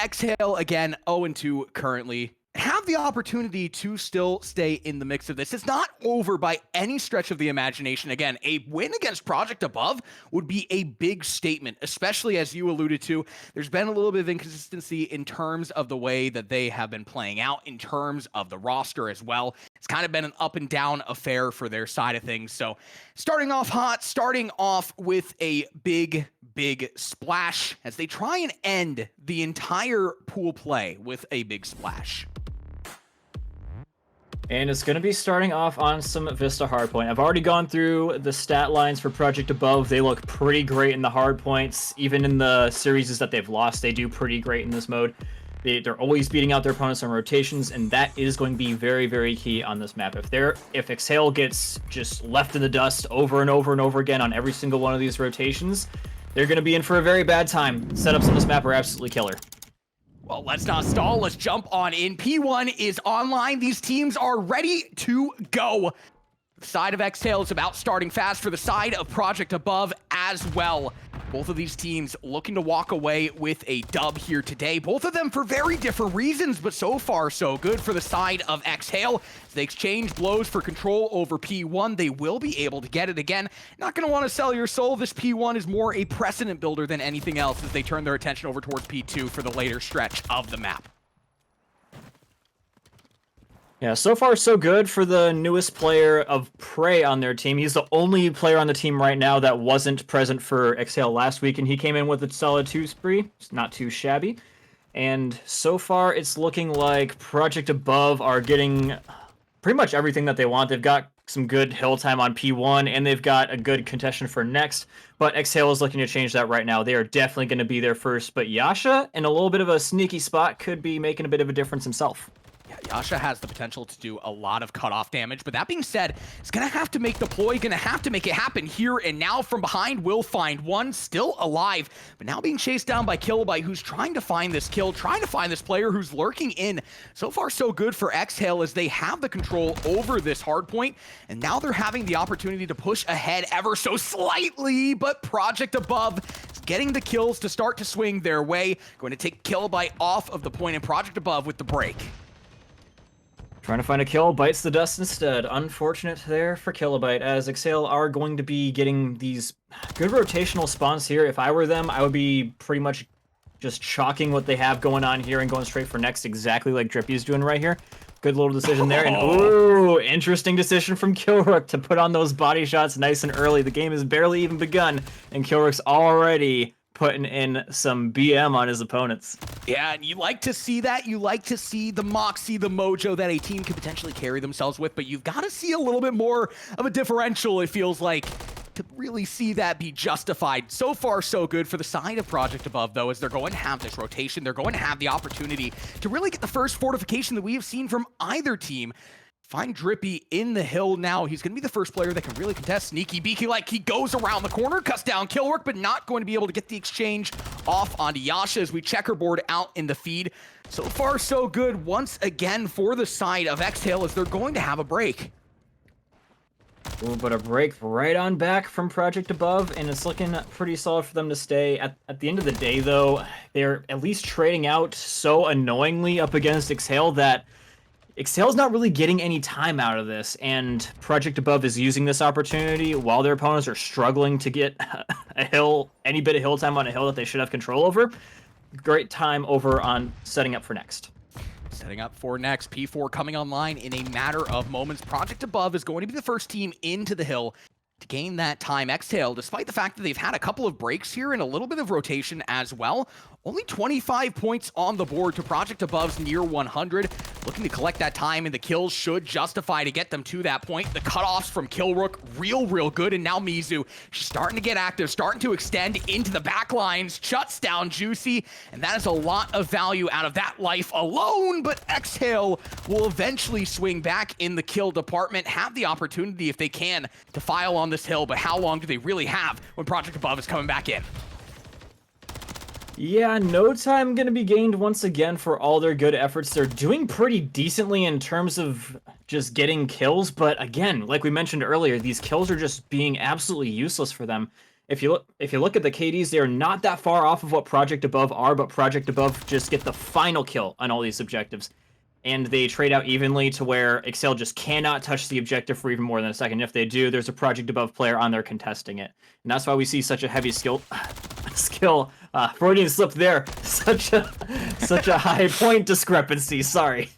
Exhale, again, 0-2 currently. have the opportunity to still stay in the mix of this. It's not over by any stretch of the imagination. Again, a win against Project Above would be a big statement, especially as you alluded to. There's been a little bit of inconsistency in terms of the way that they have been playing out, in terms of the roster as well. It's kind of been an up and down affair for their side of things. So starting off hot, starting off with a big splash as they try and end the entire pool play with a big splash. And it's going to be starting off on some Vista hardpoint. I've already gone through the stat lines for Project Above. They look pretty great in the hardpoints. Even in the series that they've lost, they do pretty great in this mode. They're always beating out their opponents on rotations, and that is going to be very key on this map. If Exhale gets just left in the dust over and over again on every single one of these rotations, they're going to be in for a very bad time. Setups on this map are absolutely killer. Well, let's not stall. Let's jump on in. P1 is online. These teams are ready to go. The side of Exhale is about starting fast for the side of Project Above as well. Both of these teams looking to walk away with a dub here today. Both of them for very different reasons, but so far so good for the side of Exhale. As they exchange blows for control over P1, they will be able to get it again. Not going to want to sell your soul. This P1 is more a precedent builder than anything else as they turn their attention over towards P2 for the later stretch of the map. Yeah, so far so good for the newest player of Prey on their team. He's the only player on the team right now that wasn't present for Exhale last week, and he came in with a solid 2 spree. It's not too shabby. And so far, it's looking like Project Above are getting pretty much everything that they want. They've got some good hill time on P1, and they've got a good contention for next. But Exhale is looking to change that right now. They are definitely going to be there first. But Yasha, in a little bit of a sneaky spot, could be making a bit of a difference himself. Yasha has the potential to do a lot of cutoff damage, but that being said, he's going to have to make the ploy, going to have to make it happen here and now. From behind, will find one, still alive, but now being chased down by Kilobyte, who's trying to find this kill, trying to find this player who's lurking in. So far, so good for Exhale as they have the control over this hard point, and now they're having the opportunity to push ahead ever so slightly, but Project Above is getting the kills to start to swing their way. Going to take Kilobyte off of the point, and Project Above with the break. Trying to find a kill, bites the dust instead. Unfortunate there for Kilobyte, as Exhale are going to be getting these good rotational spawns here. If I were them, I would be pretty much just chalking what they have going on here and going straight for next, exactly like Drippy's doing right here. Good little decision there, and ooh, interesting decision from Kilrook to put on those body shots nice and early. The game has barely even begun, and Kilrook's already putting in some BM on his opponents. Yeah, and you like to see that. You like to see the moxie, the mojo that a team could potentially carry themselves with, but you've got to see a little bit more of a differential, it feels like, to really see that be justified. So far, so good for the side of Project Above, though, as they're going to have this rotation. They're going to have the opportunity to really get the first fortification that we have seen from either team. Find Drippy in the hill now. He's going to be the first player that can really contest. Sneaky beaky, like he goes around the corner, cuts down Killwork, but not going to be able to get the exchange off onto Yasha as we checkerboard out in the feed. So far, so good once again for the side of Exhale as they're going to have a break. Ooh, but a break right on back from Project Above, and it's looking pretty solid for them to stay. At the end of the day, though, they're at least trading out so annoyingly up against Exhale that Exhale's not really getting any time out of this, and Project Above is using this opportunity while their opponents are struggling to get a hill, any bit of hill time on a hill that they should have control over. Great time over on setting up for next. Setting up for next. P4 coming online in a matter of moments. Project Above is going to be the first team into the hill to gain that time. Exhale, despite the fact that they've had a couple of breaks here and a little bit of rotation as well, only 25 points on the board to Project Above's near 100. Looking to collect that time, and the kills should justify to get them to that point. The cutoffs from Killrook, real good. And now Mizu, she's starting to get active, starting to extend into the back lines, shuts down Juicy, and that is a lot of value out of that life alone. But Exhale will eventually swing back in the kill department, have the opportunity, if they can, to file on this hill. But how long do they really have when Project Above is coming back in? Yeah, no time going to be gained once again for all their good efforts. They're doing pretty decently in terms of just getting kills, but again, like we mentioned earlier, these kills are just being absolutely useless for them. If you look at the KDs, they are not that far off of what Project Above are, but Project Above just get the final kill on all these objectives. and they trade out evenly to where Excel just cannot touch the objective for even more than a second. If they do, there's a Project Above player on there contesting it. And that's why we see such a heavy skill Freudian slip there. Such a high point discrepancy, sorry.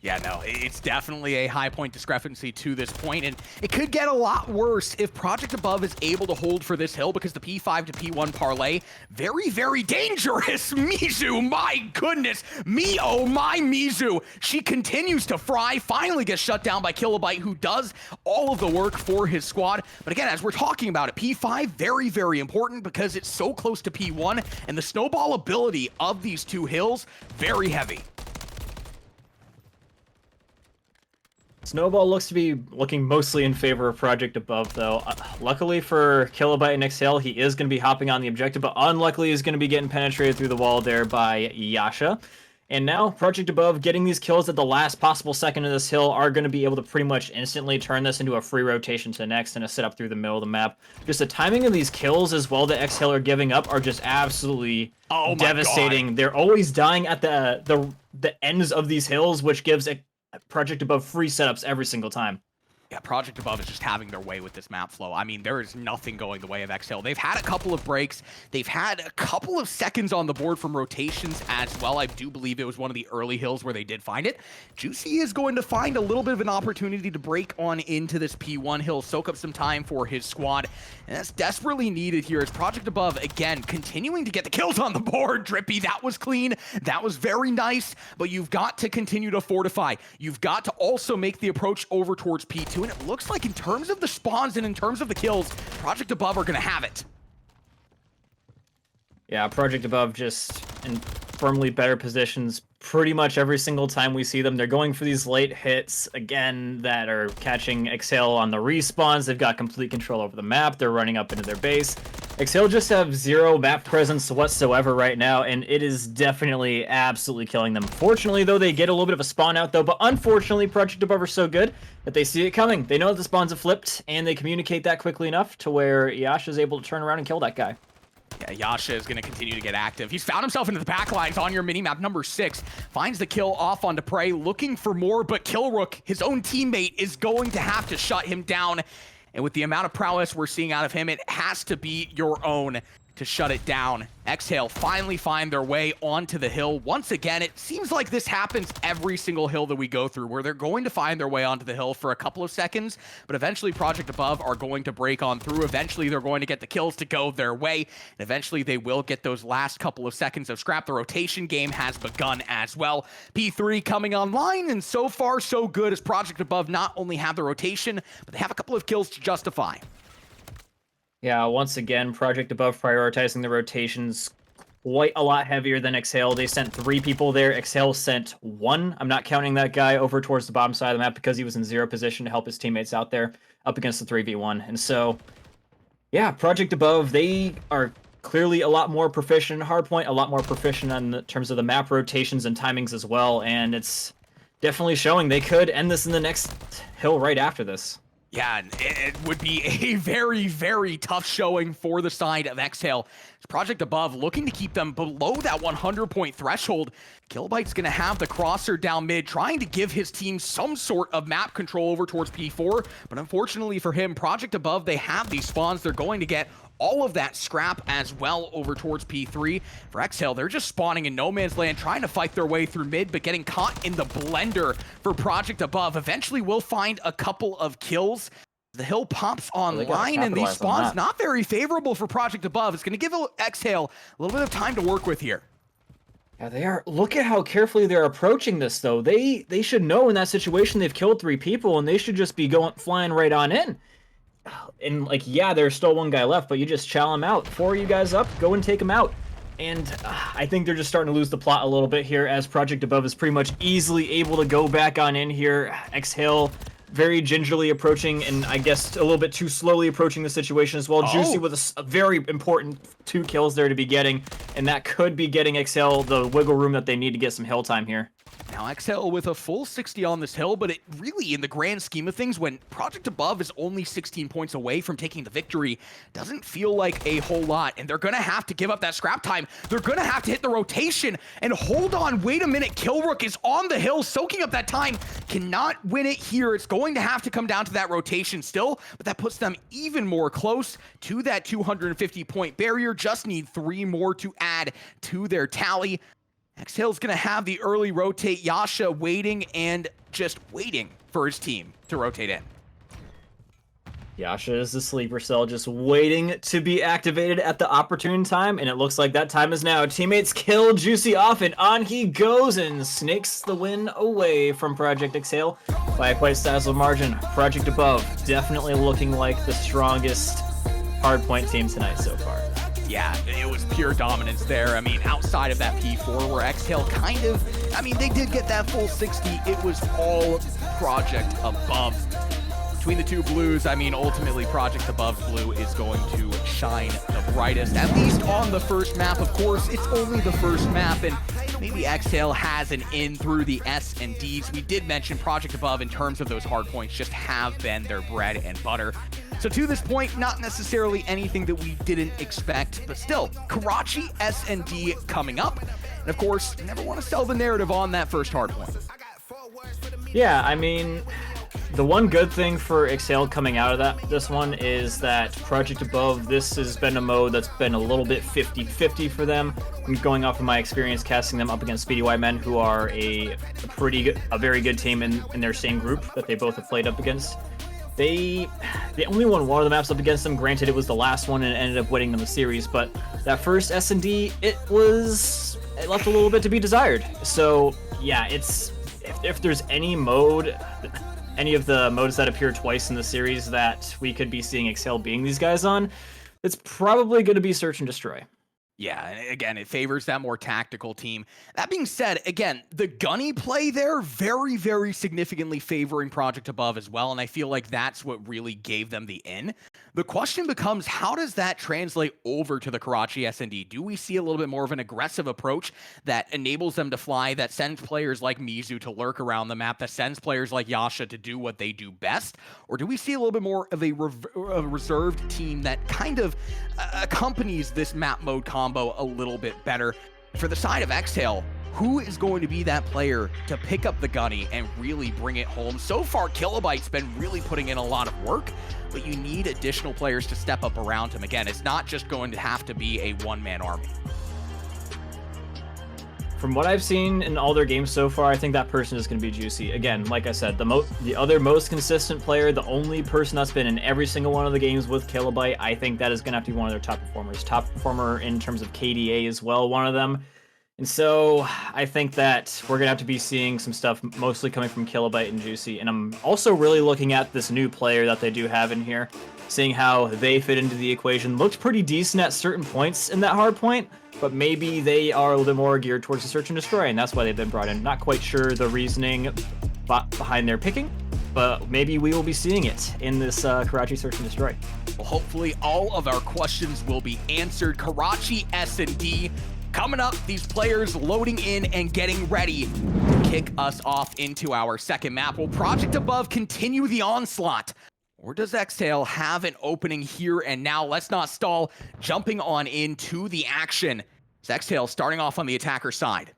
Yeah, no, it's definitely a high point discrepancy to this point, and it could get a lot worse if Project Above is able to hold for this hill, because the P5 to P1 parlay, very, very dangerous. Mizu, my goodness. Oh my Mizu. She continues to fry, finally gets shut down by Kilobyte, who does all of the work for his squad. But again, as we're talking about it, P5, very, very important because it's so close to P1, and the snowball ability of these two hills, very heavy. Snowball looks to be looking mostly in favor of Project Above, though. Luckily for Kilobyte and Exhale, he is going to be hopping on the objective, but unluckily he's going to be getting penetrated through the wall there by Yasha. And now, Project Above getting these kills at the last possible second of this hill are going to be able to pretty much instantly turn this into a free rotation to the next and a setup through the middle of the map. Just the timing of these kills as well that Exhale are giving up are just absolutely devastating. God. They're always dying at the ends of these hills, which gives Project Above free setups every single time. Yeah, Project Above is just having their way with this map flow. I mean, there is nothing going the way of Exhale. They've had a couple of breaks. They've had a couple of seconds on the board from rotations as well. I do believe it was one of the early hills where they did find it. Juicy is going to find a little bit of an opportunity to break on into this P1 hill, soak up some time for his squad. And that's desperately needed here as Project Above, again, continuing to get the kills on the board. Drippy, that was clean. That was very nice, but you've got to continue to fortify. You've got to also make the approach over towards P2. And it looks like in terms of the spawns and in terms of the kills, Project Above are going to have it. Yeah, Project Above just in firmly better positions pretty much every single time we see them. They're going for these late hits, again, that are catching Exhale on the respawns. They've got complete control over the map. They're running up into their base. Exhale just have zero map presence whatsoever right now, and it is definitely absolutely killing them. Fortunately, though, they get a little bit of a spawn out, though, but unfortunately, Project Above are so good that they see it coming. They know that the spawns have flipped, and they communicate that quickly enough to where Yasha is able to turn around and kill that guy. Yeah, Yasha is going to continue to get active. He's found himself into the backlines on your minimap number 6. Finds the kill off onto Prey, looking for more, but Killrook, his own teammate, is going to have to shut him down. And with the amount of prowess we're seeing out of him, it has to be your own to shut it down. Exhale finally find their way onto the hill. Once again, it seems like this happens every single hill that we go through, where they're going to find their way onto the hill for a couple of seconds, but eventually Project Above are going to break on through. Eventually, they're going to get the kills to go their way, and eventually they will get those last couple of seconds of scrap. The rotation game has begun as well. P3 coming online, and so far so good as Project Above not only have the rotation, but they have a couple of kills to justify. Yeah, once again, Project Above prioritizing the rotations quite a lot heavier than Exhale. They sent 3 people there. Exhale sent 1. I'm not counting that guy over towards the bottom side of the map because he was in 0 position to help his teammates out there up against the 3v1. And so, yeah, Project Above, they are clearly a lot more proficient in hardpoint, a lot more proficient in terms of the map rotations and timings as well. And it's definitely showing they could end this in the next hill right after this. Yeah, it would be a very, very tough showing for the side of Exhale. Project Above looking to keep them below that 100-point threshold. Kilobyte's going to have the crosser down mid, trying to give his team some sort of map control over towards P4. But unfortunately for him, Project Above, they have these spawns. They're going to get all of that scrap as well over towards P3. For Exhale, they're just spawning in no man's land, trying to fight their way through mid, but getting caught in the blender for Project Above. Eventually, we'll find a couple of kills. The hill pops online, and these spawns not very favorable for Project Above. It's going to give Exhale a little bit of time to work with here. Yeah, they are. Look at how carefully they're approaching this, though. They should know in that situation they've killed 3 people, and they should just be flying right on in. And, like, yeah, there's still 1 guy left, but you just chow him out. 4 of you guys up, go and take him out. And I think they're just starting to lose the plot a little bit here, as Project Above is pretty much easily able to go back on in here. Exhale very gingerly approaching, and I guess a little bit too slowly approaching the situation as well. Juicy with a very important 2 kills there to be getting, and that could be getting Exhale the wiggle room that they need to get some hill time here. Now Exhale with a full 60 on this hill, but it really, in the grand scheme of things, when Project Above is only 16 points away from taking the victory, doesn't feel like a whole lot, and they're gonna have to give up that scrap time. They're gonna have to hit the rotation, and hold on, wait a minute, Killrook is on the hill, soaking up that time, cannot win it here. It's going to have to come down to that rotation still, but that puts them even more close to that 250-point barrier. Just need 3 more to add to their tally. Exhale's gonna have the early rotate. Yasha waiting and just waiting for his team to rotate in. Yasha is the sleeper cell, just waiting to be activated at the opportune time, and it looks like that time is now. Teammates kill Juicy off, and on he goes and snakes the win away from Project Exhale by a quite sizable margin. Project Above definitely looking like the strongest hardpoint team tonight so far. Yeah, it was pure dominance there. I mean, outside of that P4 where Exhale kind of, I mean, they did get that full 60. It was all Project Above. Between the two blues, I mean, ultimately Project Above blue is going to shine the brightest, at least on the first map. Of course, it's only the first map, and maybe Exhale has an in through the S and Ds. We did mention Project Above in terms of those hard points just have been their bread and butter. So to this point, not necessarily anything that we didn't expect, but still, Karachi S&D coming up. And of course, you never want to sell the narrative on that first hard point. Yeah, I mean, the one good thing for Exhale coming out of this one is that Project Above, this has been a mode that's been a little bit 50-50 for them. I'm going off of my experience casting them up against Speedy White Men, who are a very good team in their same group that they both have played up against. They only won one of the maps up against them. Granted, it was the last one and it ended up winning them the series, but that first S&D, it left a little bit to be desired. So yeah, if there's any mode, any of the modes that appear twice in the series that we could be seeing Exhale being these guys on, it's probably going to be Search and Destroy. Yeah, and again, it favors that more tactical team. That being said, again, the gunny play there very, very significantly favoring Project Above as well, and I feel like that's what really gave them the in. The question becomes, how does that translate over to the Karachi S&D? Do we see a little bit more of an aggressive approach that enables them to fly, that sends players like Mizu to lurk around the map, that sends players like Yasha to do what they do best? Or do we see a little bit more of a reserved team that kind of accompanies this map mode combo a little bit better? For the side of Exhale, who is going to be that player to pick up the gunny and really bring it home? So far, Kilobyte's been really putting in a lot of work, but you need additional players to step up around him. Again, it's not just going to have to be a one-man army. From what I've seen in all their games so far, I think that person is going to be Juicy. Again, like I said, the other most consistent player, the only person that's been in every single one of the games with Kilobyte, I think that is going to have to be one of their top performers. Top performer in terms of KDA as well, one of them. And so I think that we're going to have to be seeing some stuff mostly coming from Kilobyte and Juicy. And I'm also really looking at this new player that they do have in here, seeing how they fit into the equation. Looked pretty decent at certain points in that hard point, but maybe they are a little bit more geared towards the Search and Destroy, and that's why they've been brought in. Not quite sure the reasoning behind their picking, but maybe we will be seeing it in this Karachi Search and Destroy. Well, hopefully all of our questions will be answered. Karachi S&D coming up, these players loading in and getting ready to kick us off into our second map. Will Project Above continue the onslaught? Or does Exhale have an opening here and now? Let's not stall. Jumping on into the action. It's Exhale starting off on the attacker side.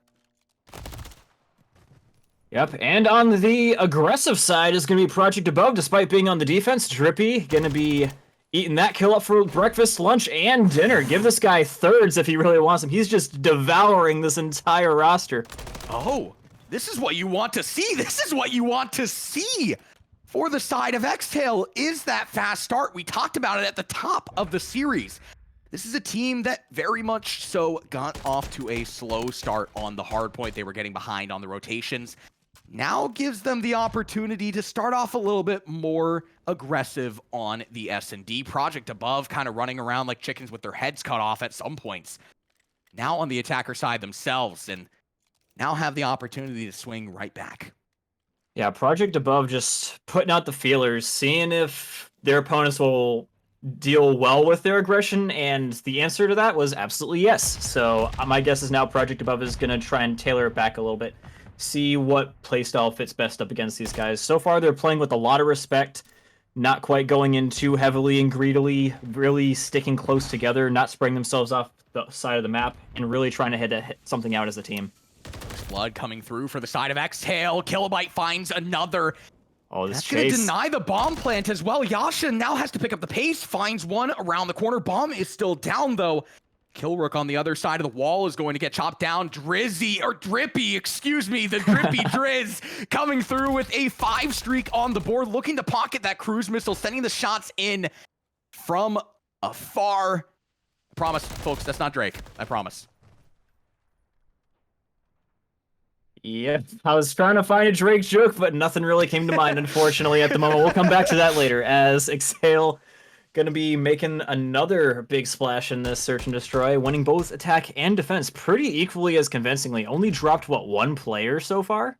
Yep, and on the aggressive side is going to be Project Above, despite being on the defense. Drippy going to be eating that kill up for breakfast, lunch, and dinner. Give this guy thirds if he really wants them. He's just devouring this entire roster. Oh, this is what you want to see. This is what you want to see. For the side of Exhale is that fast start. We talked about it at the top of the series. This is a team that very much so got off to a slow start on the hard point. They were getting behind on the rotations. Now gives them the opportunity to start off a little bit more aggressive on the S&D. Project Above kind of running around like chickens with their heads cut off at some points. Now on the attacker side themselves, and now have the opportunity to swing right back. Yeah, Project Above just putting out the feelers, seeing if their opponents will deal well with their aggression, and the answer to that was absolutely yes. So my guess is now Project Above is going to try and tailor it back a little bit. see what playstyle fits best up against these guys. So far, they're playing with a lot of respect, not quite going in too heavily and greedily, really sticking close together, not spraying themselves off the side of the map, and really trying to hit something out as a team. Blood coming through for the side of Exhale. Kilobyte finds another. Oh, this That's going to chase. deny the bomb plant as well. Yasha now has to pick up the pace, finds one around the corner. Bomb is still down, though. Killrook on the other side of the wall is going to get chopped down. Drippy, excuse me, the Drippy Drizz coming through with a 5 streak on the board, looking to pocket that cruise missile, sending the shots in from afar. I promise, folks, that's not Drake. I promise. Yep, I was trying to find a Drake joke, but nothing really came to mind, unfortunately, at the moment. We'll come back to that later, as Exhale going to be making another big splash in this Search and Destroy, winning both attack and defense pretty equally as convincingly. Only dropped, what, 1 player so far?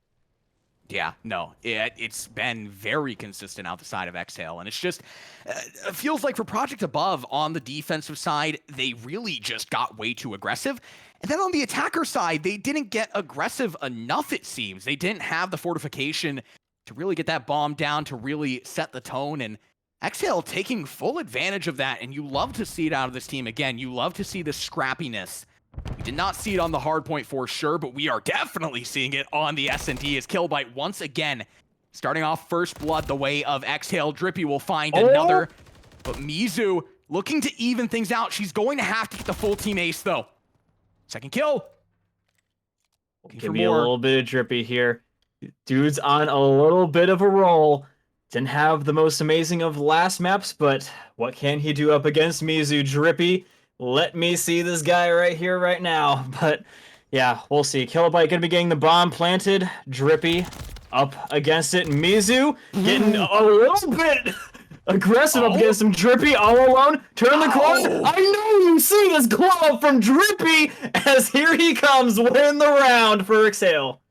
Yeah, no, it's been very consistent out the side of Exhale, and it's just, it feels like for Project Above on the defensive side, they really just got way too aggressive. And then on the attacker side, they didn't get aggressive enough, it seems. They didn't have the fortification to really get that bomb down, to really set the tone, and Exhale taking full advantage of that, and you love to see it out of this team. Again, you love to see the scrappiness. We did not see it on the hardpoint for sure, but we are definitely seeing it on the S&D as Killbyte once again starting off first blood the way of Exhale. Drippy will find another, but Mizu looking to even things out. She's going to have to get the full team ace, though. Second kill. Give me a little bit of Drippy here. Dude's on a little bit of a roll. Didn't have the most amazing of last maps, but what can he do up against Mizu? Drippy, let me see this guy right here, right now. But yeah, we'll see. Kilobyte gonna be getting the bomb planted. Drippy up against it. Mizu getting a little bit aggressive up against him. Drippy all alone. Turn the corner. I know you see this glove from Drippy as here he comes winning the round for Exhale.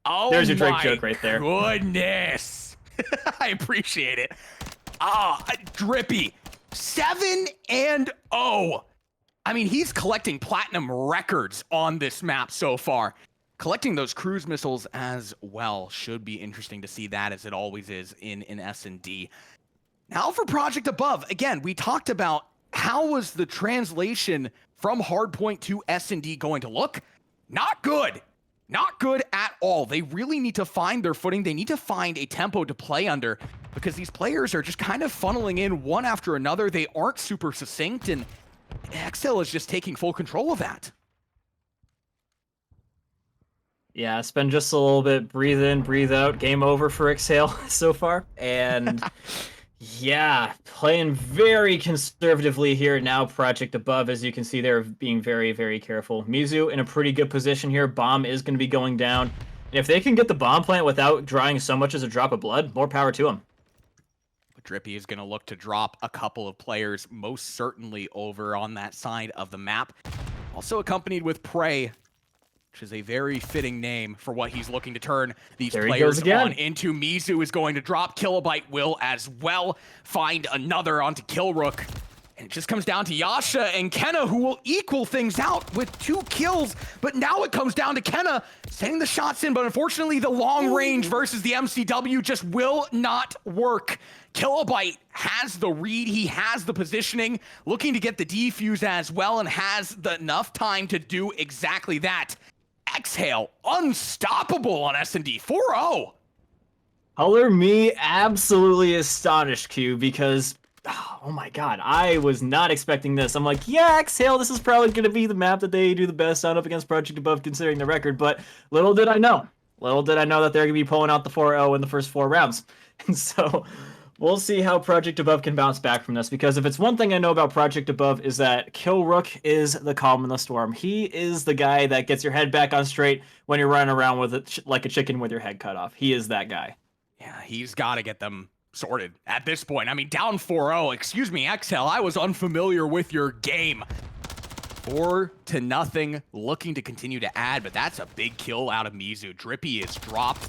Oh, there's your Drake joke right there. Goodness. I appreciate it. Drippy, 7-0. I mean, he's collecting platinum records on this map so far. Collecting those cruise missiles as well should be interesting to see that, as it always is in S&D. Now for Project Above. Again, we talked about how was the translation from Hardpoint to S&D going to look. Not good. Not good at all. They really need to find their footing. They need to find a tempo to play under, because these players are just kind of funneling in one after another. They aren't super succinct, and Exhale is just taking full control of that. Yeah, it's been just a little bit breathe in, breathe out, game over for Exhale so far. And yeah, playing very conservatively here now, Project Above. As you can see, they're being very, very careful. Mizu in a pretty good position here. Bomb is going to be going down. And if they can get the bomb plant without drawing so much as a drop of blood, more power to them. Drippy is going to look to drop a couple of players, most certainly over on that side of the map. Also accompanied with Prey, which is a very fitting name for what he's looking to turn these players on into. Mizu is going to drop. Kilobyte will as well find another onto Killrook. And it just comes down to Yasha and Kenna, who will equal things out with 2 kills. But now it comes down to Kenna sending the shots in. But unfortunately, the long range versus the MCW just will not work. Kilobyte has the read. He has the positioning, looking to get the defuse as well, and has enough time to do exactly that. Exhale, unstoppable on S&D, 4-0. Color me absolutely astonished, Q, because, oh my god, I was not expecting this. I'm like, yeah, Exhale, this is probably going to be the map that they do the best on up against Project Above, considering the record, but little did I know that they're going to be pulling out the 4-0 in the first 4 rounds. And so we'll see how Project Above can bounce back from this, because if it's one thing I know about Project Above is that Killrook is the calm in the storm. He is the guy that gets your head back on straight when you're running around with it like a chicken with your head cut off. He is that guy. Yeah, he's got to get them sorted at this point. I mean, down 4-0. Excuse me, Exhale, I was unfamiliar with your game. 4-0, looking to continue to add, but that's a big kill out of Mizu. Drippy is dropped.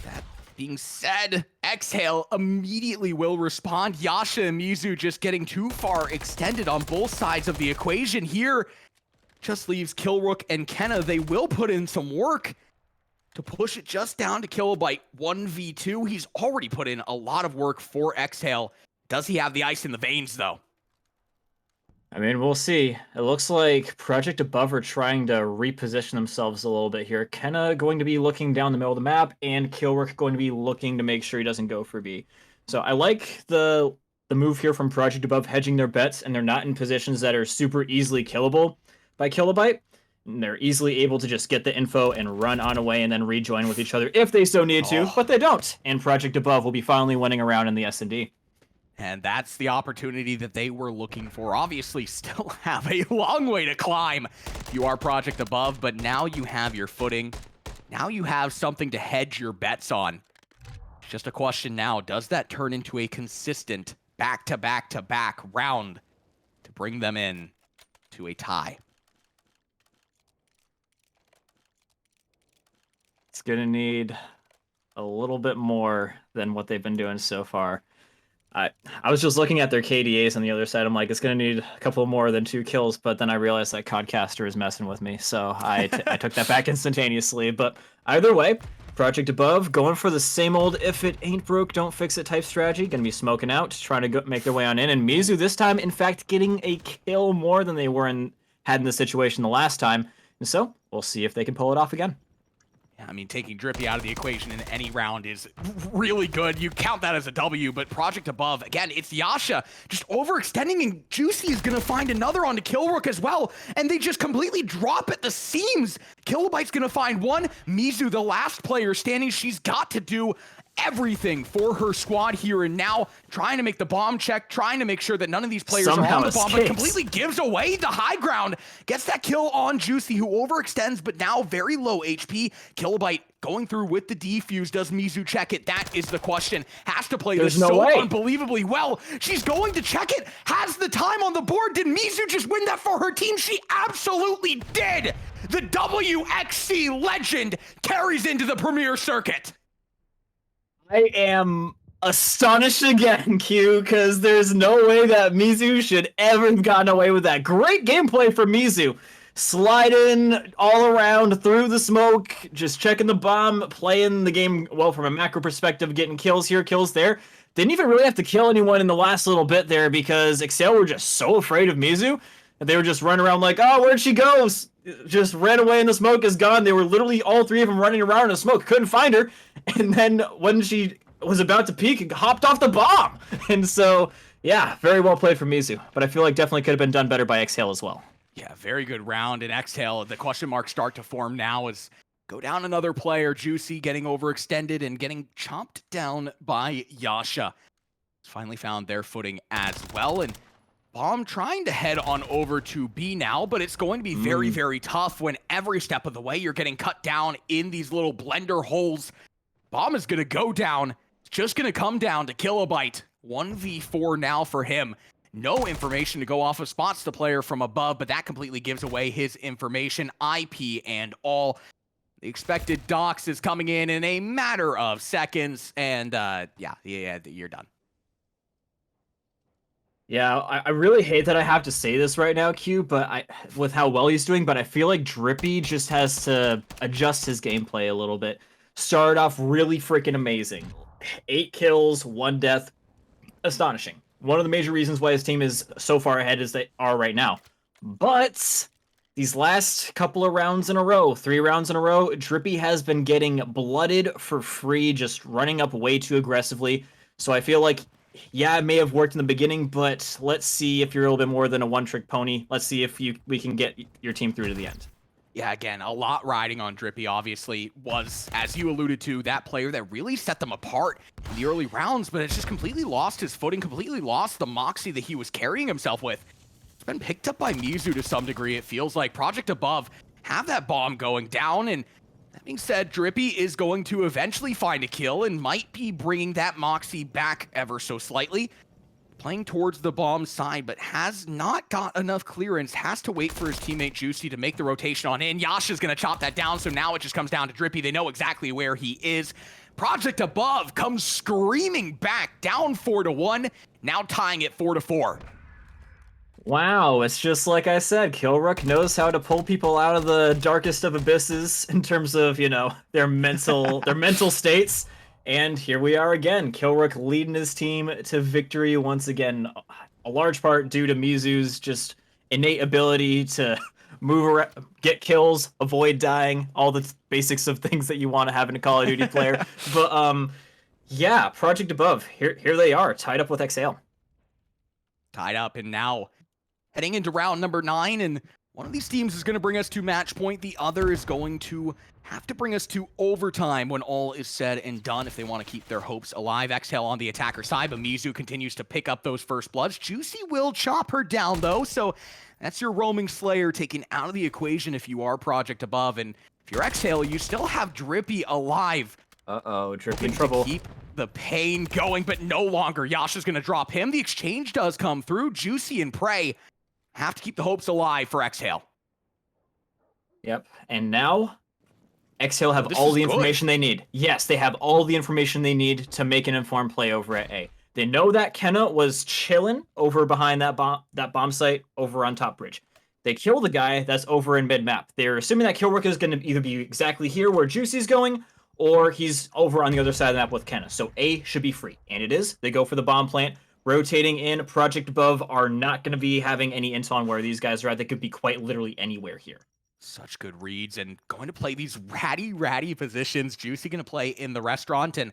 That being said, Exhale immediately will respond. Yasha and Mizu just getting too far extended on both sides of the equation here. Just leaves Killrook and Kenna. They will put in some work. to push it just down to Kilobyte 1v2. He's already put in a lot of work for Exhale. Does he have the ice in the veins, though? I mean, we'll see. It looks like Project Above are trying to reposition themselves a little bit here. Kenna going to be looking down the middle of the map, and Killwork going to be looking to make sure he doesn't go for B. So I like the move here from Project Above, hedging their bets, and they're not in positions that are super easily killable by Kilobyte. And they're easily able to just get the info and run on away and then rejoin with each other if they so need to, but they don't. And Project Above will be finally winning around in the S&D. And that's the opportunity that they were looking for. Obviously, still have a long way to climb. You are Project Above, but now you have your footing. Now you have something to hedge your bets on. It's just a question now, does that turn into a consistent back-to-back-to-back round to bring them in to a tie? It's going to need a little bit more than what they've been doing so far. I was just looking at their KDAs on the other side. I'm like, it's going to need a couple more than 2 kills, but then I realized that Codcaster is messing with me, so I took that back instantaneously. But either way, Project Above going for the same old if it ain't broke, don't fix it type strategy. Going to be smoking out, trying to make their way on in. And Mizu this time, in fact, getting a kill more than they had in the situation the last time. And so we'll see if they can pull it off again. I mean, taking Drippy out of the equation in any round is really good. You count that as a W, but Project Above, again, it's Yasha just overextending, and Juicy is going to find another onto Killrook as well, and they just completely drop at the seams. Kilobyte's going to find one. Mizu, the last player standing, she's got to do everything for her squad here, and now trying to make the bomb check, trying to make sure that none of these players are on the bomb, but completely gives away the high ground. Gets that kill on Juicy, who overextends, but now very low HP. Kilobyte going through with the defuse. Does Mizu check it? That is the question. Has to play this so unbelievably well. She's going to check it. Has the time on the board. Did Mizu just win that for her team? She absolutely did. The WXC legend carries into the Premier Circuit. I am astonished again, Q, because there's no way that Mizu should ever have gotten away with that. Great gameplay for Mizu. Sliding all around through the smoke, just checking the bomb, playing the game well from a macro perspective, getting kills here, kills there. Didn't even really have to kill anyone in the last little bit there because Exhale were just so afraid of Mizu that they were just running around like, oh, where'd she go? Just ran away and the smoke is gone. They were literally all 3 of them running around in the smoke. Couldn't find her. And then when she was about to peek, hopped off the bomb. And so, yeah, very well played for Mizu. But I feel like definitely could have been done better by Exhale as well. Yeah, very good round in Exhale. The question marks start to form now as go down another player. Juicy getting overextended and getting chomped down by Yasha. Finally found their footing as well. And Bomb trying to head on over to B now, but it's going to be very, very tough when every step of the way you're getting cut down in these little blender holes. Bomb is going to go down. It's just going to come down to Kilobyte. 1v4 now for him. No information to go off of spots the player from above, but that completely gives away his information, IP and all. The expected dox is coming in a matter of seconds, and yeah, you're done. Yeah, I really hate that I have to say this right now, Q, but with how well he's doing, but I feel like Drippy just has to adjust his gameplay a little bit. Started off really freaking amazing. 8 kills, 1 death. Astonishing. One of the major reasons why his team is so far ahead as they are right now. But these last couple of rounds in a row, 3 rounds in a row, Drippy has been getting blooded for free, just running up way too aggressively. So I feel like, yeah, it may have worked in the beginning, but let's see if you're a little bit more than a one-trick pony. Let's see if we can get your team through to the end. Yeah, again, a lot riding on Drippy, obviously, was, as you alluded to, that player that really set them apart in the early rounds, but it's just completely lost his footing, completely lost the moxie that he was carrying himself with. It's been picked up by Mizu to some degree, it feels like. Project Above have that bomb going down, and that being said, Drippy is going to eventually find a kill and might be bringing that moxie back ever so slightly. Playing towards the bomb side, but has not got enough clearance. Has to wait for his teammate Juicy to make the rotation on in. Yasha's going to chop that down, so now it just comes down to Drippy. They know exactly where he is. Project Above comes screaming back, down 4-1, now tying it 4-4. Wow, it's just like I said, Kilrook knows how to pull people out of the darkest of abysses in terms of, their mental states. And here we are again, Kilrook leading his team to victory once again, a large part due to Mizu's just innate ability to move around, get kills, avoid dying, all the basics of things that you want to have in a Call of Duty player. But yeah, Project Above, here they are, tied up with Exhale. Tied up, and now heading into round number 9, and one of these teams is going to bring us to match point. The other is going to have to bring us to overtime when all is said and done if they want to keep their hopes alive. Exhale on the attacker side, but Mizu continues to pick up those first bloods. Juicy will chop her down, though, so that's your roaming Slayer taken out of the equation if you are Project Above. And if you're Exhale, you still have Drippy alive. Uh-oh, Drippy in trouble. Keep the pain going, but no longer. Yasha's going to drop him. The exchange does come through. Juicy and Prey have to keep the hopes alive for Exhale. Yep, and now Exhale have all the information they need. Yes, they have all the information they need to make an informed play over at A. They know that Kenna was chilling over behind that bomb site over on top bridge. They kill the guy that's over in mid-map. They're assuming that Kilrook is going to either be exactly here where Juicy's going, or he's over on the other side of the map with Kenna. So A should be free, and it is. They go for the bomb plant. Rotating in, Project Above are not going to be having any intel on where these guys are at. They could be quite literally anywhere here. Such good reads, and going to play these ratty positions. Juicy going to play in the restaurant, and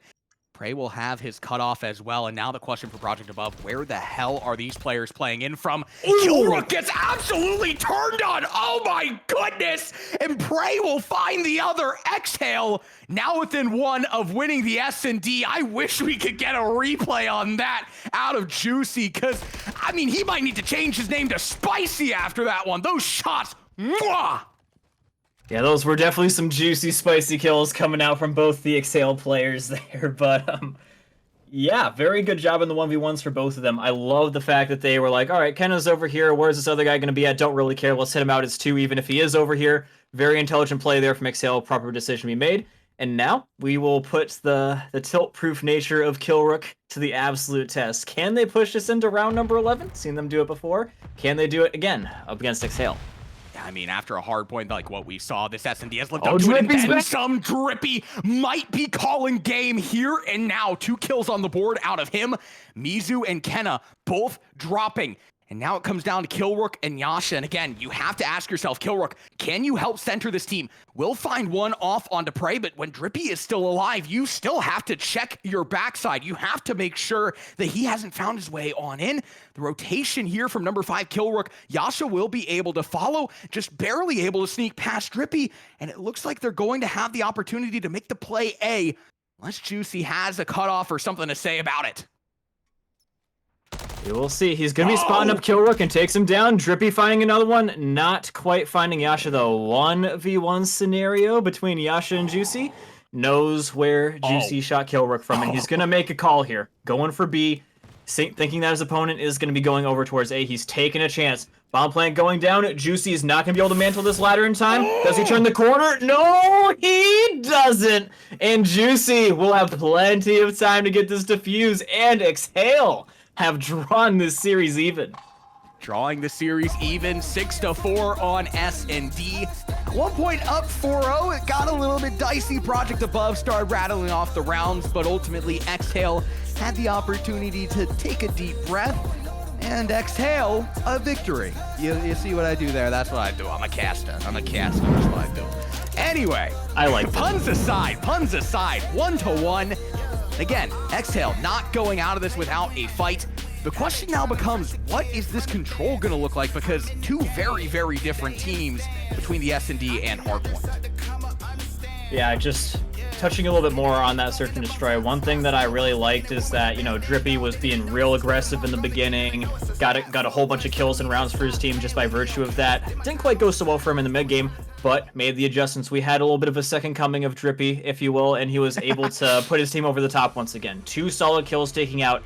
Prey will have his cutoff as well. And now the question for Project Above, where the hell are these players playing in from? Kilrook gets absolutely turned on. Oh my goodness. And Prey will find the other. Exhale now within one of winning the S&D. I wish we could get a replay on that out of Juicy, because, I mean, he might need to change his name to Spicy after that one. Those shots, mwah! Yeah, those were definitely some juicy, spicy kills coming out from both the Exhale players there. But, yeah, very good job in the 1v1s for both of them. I love the fact that they were like, all right, Kenna's over here. Where's this other guy going to be at? Don't really care. Let's hit him out as 2, even if he is over here. Very intelligent play there from Exhale. Proper decision to be made. And now we will put the tilt-proof nature of Kilrook to the absolute test. Can they push this into round number 11? Seen them do it before. Can they do it again up against Exhale? I mean, after a hard point like what we saw, this S&D has lived up to it, and then some. Drippy might be calling game here and now. 2 kills on the board out of him. Mizu and Kenna both dropping. And now it comes down to Kilrook and Yasha. And again, you have to ask yourself, Kilrook, can you help center this team? We'll find one off onto Prey, but when Drippy is still alive, you still have to check your backside. You have to make sure that he hasn't found his way on in. The rotation here from number 5, Kilrook. Yasha will be able to follow, just barely able to sneak past Drippy. And it looks like they're going to have the opportunity to make the play A, unless Juicy has a cutoff or something to say about it. We will see. He's going to be spotting up Kilrook and takes him down. Drippy finding another one. Not quite finding Yasha, though. 1v1 scenario between Yasha and Juicy. Knows where Juicy shot Kilrook from, and he's going to make a call here. Going for B, thinking that his opponent is going to be going over towards A. He's taking a chance. Bomb plant going down. Juicy is not going to be able to mantle this ladder in time. Does he turn the corner? No, he doesn't. And Juicy will have plenty of time to get this defuse and Exhale have drawn this series even. Drawing the series even, 6-4 on S&D. At one point up 4-0, it got a little bit dicey. Project Above started rattling off the rounds, but ultimately Exhale had the opportunity to take a deep breath and exhale a victory. You see what I do there? That's what I do. I'm a caster. That's what I do. Anyway, I like puns aside, 1-1. Again, Exhale not going out of this without a fight. The question now becomes, what is this control going to look like? Because 2 very, very different teams between the S&D and Hardpoint. Yeah, just touching a little bit more on that Search and Destroy. One thing that I really liked is that, Drippy was being real aggressive in the beginning. Got a whole bunch of kills and rounds for his team just by virtue of that. Didn't quite go so well for him in the mid game, but made the adjustments. We had a little bit of a second coming of Drippy, if you will, and he was able to put his team over the top once again. 2 solid kills taking out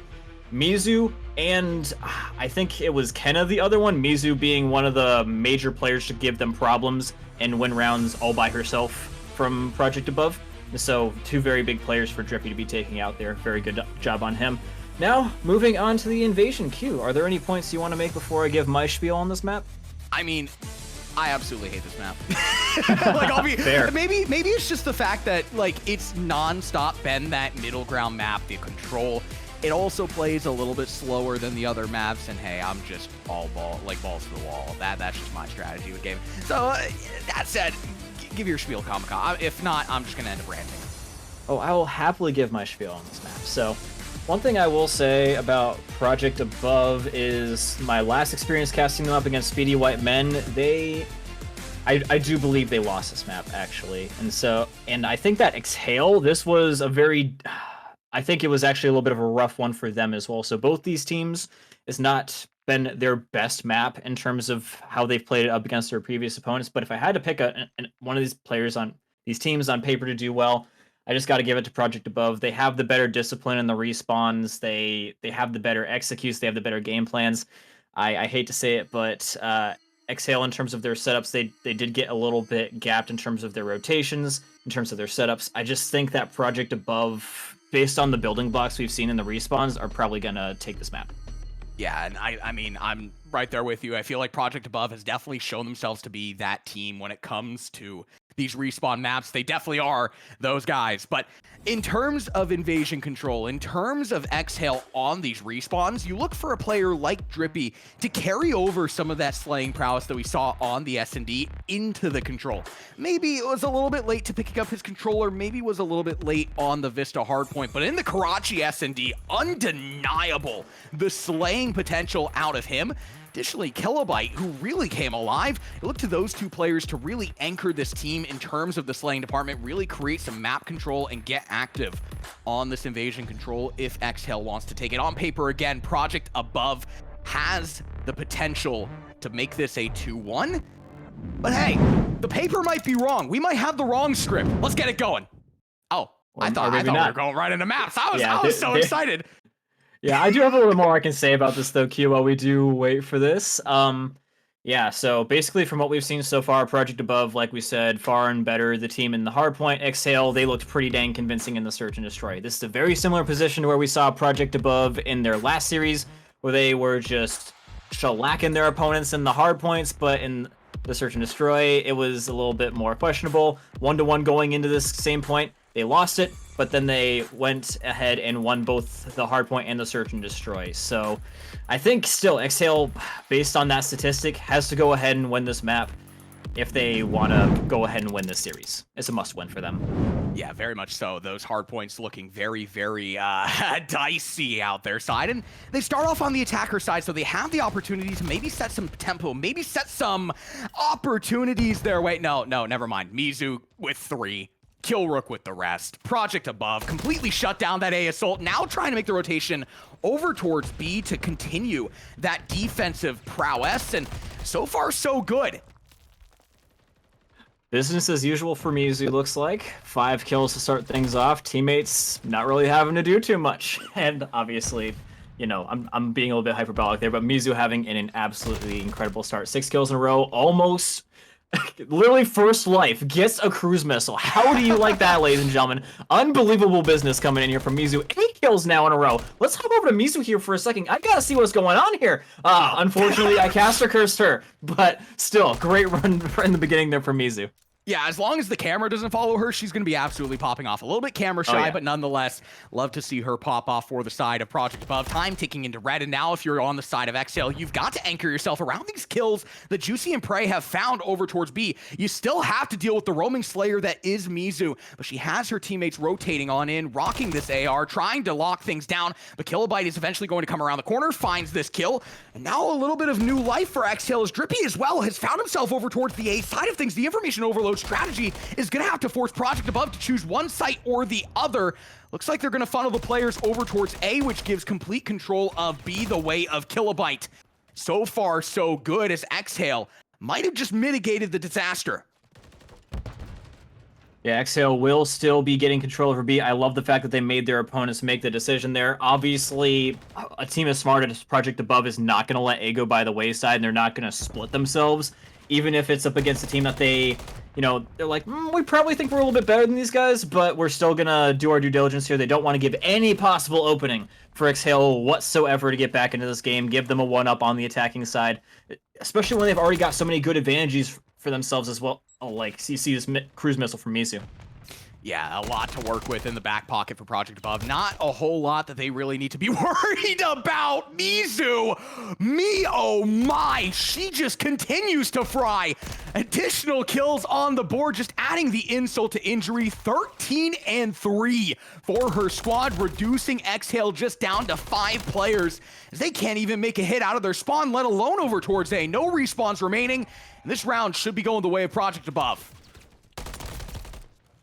Mizu, and I think it was Kenna the other one. Mizu being one of the major players to give them problems and win rounds all by herself from Project Above. So 2 very big players for Drippy to be taking out there. Very good job on him. Now, moving on to the invasion queue. Are there any points you want to make before I give my spiel on this map? I mean, I absolutely hate this map. Like, I'll be Fair. maybe it's just the fact that like it's non-stop been that middle ground map, the control. It also plays a little bit slower than the other maps, and hey, I'm just all balls to the wall. That's just my strategy with game. So that said, give your spiel, Comic-Con. If not, I'm just gonna end up ranting. Oh, I will happily give my spiel on this map. So, one thing I will say about Project Above is my last experience casting them up against Speedy White Men, I do believe they lost this map, actually. And I think that Exhale, this was I think it was actually a little bit of a rough one for them as well. So both these teams has not been their best map in terms of how they've played it up against their previous opponents. But if I had to pick one of these players on these teams on paper to do well, I just got to give it to Project Above. They have the better discipline in the respawns. They have the better executes. They have the better game plans. I hate to say it, but Exhale, in terms of their setups, they did get a little bit gapped in terms of their rotations, in terms of their setups. I just think that Project Above, based on the building blocks we've seen in the respawns, are probably going to take this map. Yeah, and I mean, I'm right there with you. I feel like Project Above has definitely shown themselves to be that team when it comes to these respawn maps. They definitely are those guys. But in terms of invasion control, in terms of Exhale on these respawns, you look for a player like Drippy to carry over some of that slaying prowess that we saw on the S&D into the control. Maybe it was a little bit late to picking up his controller, maybe was a little bit late on the Vista hardpoint, but in the Karachi S&D, undeniable the slaying potential out of him. Additionally, Kilobyte, who really came alive, look to those two players to really anchor this team in terms of the slaying department, really create some map control and get active on this invasion control if Exhale wants to take it. On paper, again, Project Above has the potential to make this a 2-1. But hey, the paper might be wrong. We might have the wrong script. Let's get it going. Oh, I thought we were going right into maps. I was so excited. Yeah, I do have a little more I can say about this, though, Q, while we do wait for this. Yeah, so basically from what we've seen so far, Project Above, like we said, far and better. The team in the hardpoint, Exhale, they looked pretty dang convincing in the Search and Destroy. This is a very similar position to where we saw Project Above in their last series, where they were just shellacking their opponents in the hardpoints, but in the Search and Destroy, it was a little bit more questionable. 1-to-1 going into this same point, they lost it, but then they went ahead and won both the hardpoint and the Search and Destroy. So I think still Exhale, based on that statistic, has to go ahead and win this map if they want to go ahead and win this series. It's a must-win for them. Yeah, very much so. Those hardpoints looking very, very dicey out their side. And they start off on the attacker side, so they have the opportunity to maybe set some tempo, maybe set some opportunities their way. No, never mind. Mizu with 3. Killrook with the rest. Project Above completely shut down that A assault. Now trying to make the rotation over towards B to continue that defensive prowess. And so far, so good. Business as usual for Mizu, looks like. 5 kills to start things off. Teammates not really having to do too much. And obviously, you know, I'm being a little bit hyperbolic there, but Mizu having an absolutely incredible start. 6 kills in a row, almost... literally first life, gets a cruise missile. How do you like that, ladies and gentlemen? Unbelievable business coming in here from Mizu. 8 kills now in a row. Let's hop over to Mizu here for a second. I gotta see what's going on here. Unfortunately, I caster cursed her, but still, great run in the beginning there for Mizu. Yeah, as long as the camera doesn't follow her, she's going to be absolutely popping off. A little bit camera shy, but nonetheless, love to see her pop off for the side of Project Above. Time ticking into red, and now if you're on the side of Exhale, you've got to anchor yourself around these kills that Juicy and Prey have found over towards B. You still have to deal with the roaming slayer that is Mizu, but she has her teammates rotating on in, rocking this AR, trying to lock things down, but Kilobyte is eventually going to come around the corner, finds this kill, and now a little bit of new life for Exhale as Drippy as well has found himself over towards the A side of things. The information overload strategy is going to have to force Project Above to choose one site or the other. Looks like they're going to funnel the players over towards A, which gives complete control of B the way of Kilobyte. So far, so good, as Exhale might have just mitigated the disaster. Yeah, Exhale will still be getting control over B. I love the fact that they made their opponents make the decision there. Obviously, a team as smart as Project Above is not going to let A go by the wayside, and they're not going to split themselves, even if it's up against a team that they you know, they're like, we probably think we're a little bit better than these guys, but we're still gonna do our due diligence here. They don't want to give any possible opening for Exhale whatsoever to get back into this game, give them a one-up on the attacking side, especially when they've already got so many good advantages for themselves as well. Oh, like, so you see this cruise missile from Mizu. Yeah, a lot to work with in the back pocket for Project Above. Not a whole lot that they really need to be worried about. Mizu, oh my, she just continues to fry. Additional kills on the board, just adding the insult to injury. 13 and 3 for her squad, reducing Exhale just down to 5 players, as they can't even make a hit out of their spawn, let alone over towards A. No respawns remaining, and this round should be going the way of Project Above.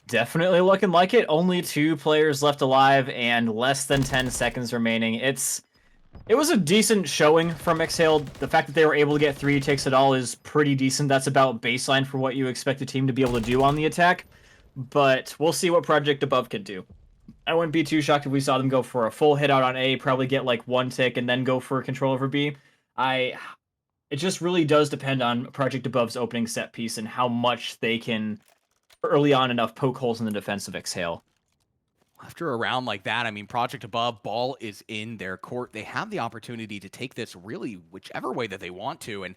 Definitely looking like it. Only 2 players left alive and less than 10 seconds remaining. It was a decent showing from Exhale. The fact that they were able to get 3 takes it all is pretty decent. That's about baseline for what you expect a team to be able to do on the attack. But we'll see what Project Above can do. I wouldn't be too shocked if we saw them go for a full hit out on A, probably get like 1 tick, and then go for control over B. It just really does depend on Project Above's opening set piece and how much they can early on enough poke holes in the defense of Exhale. After a round like that, I mean, Project Above, ball is in their court. They have the opportunity to take this really whichever way that they want to. And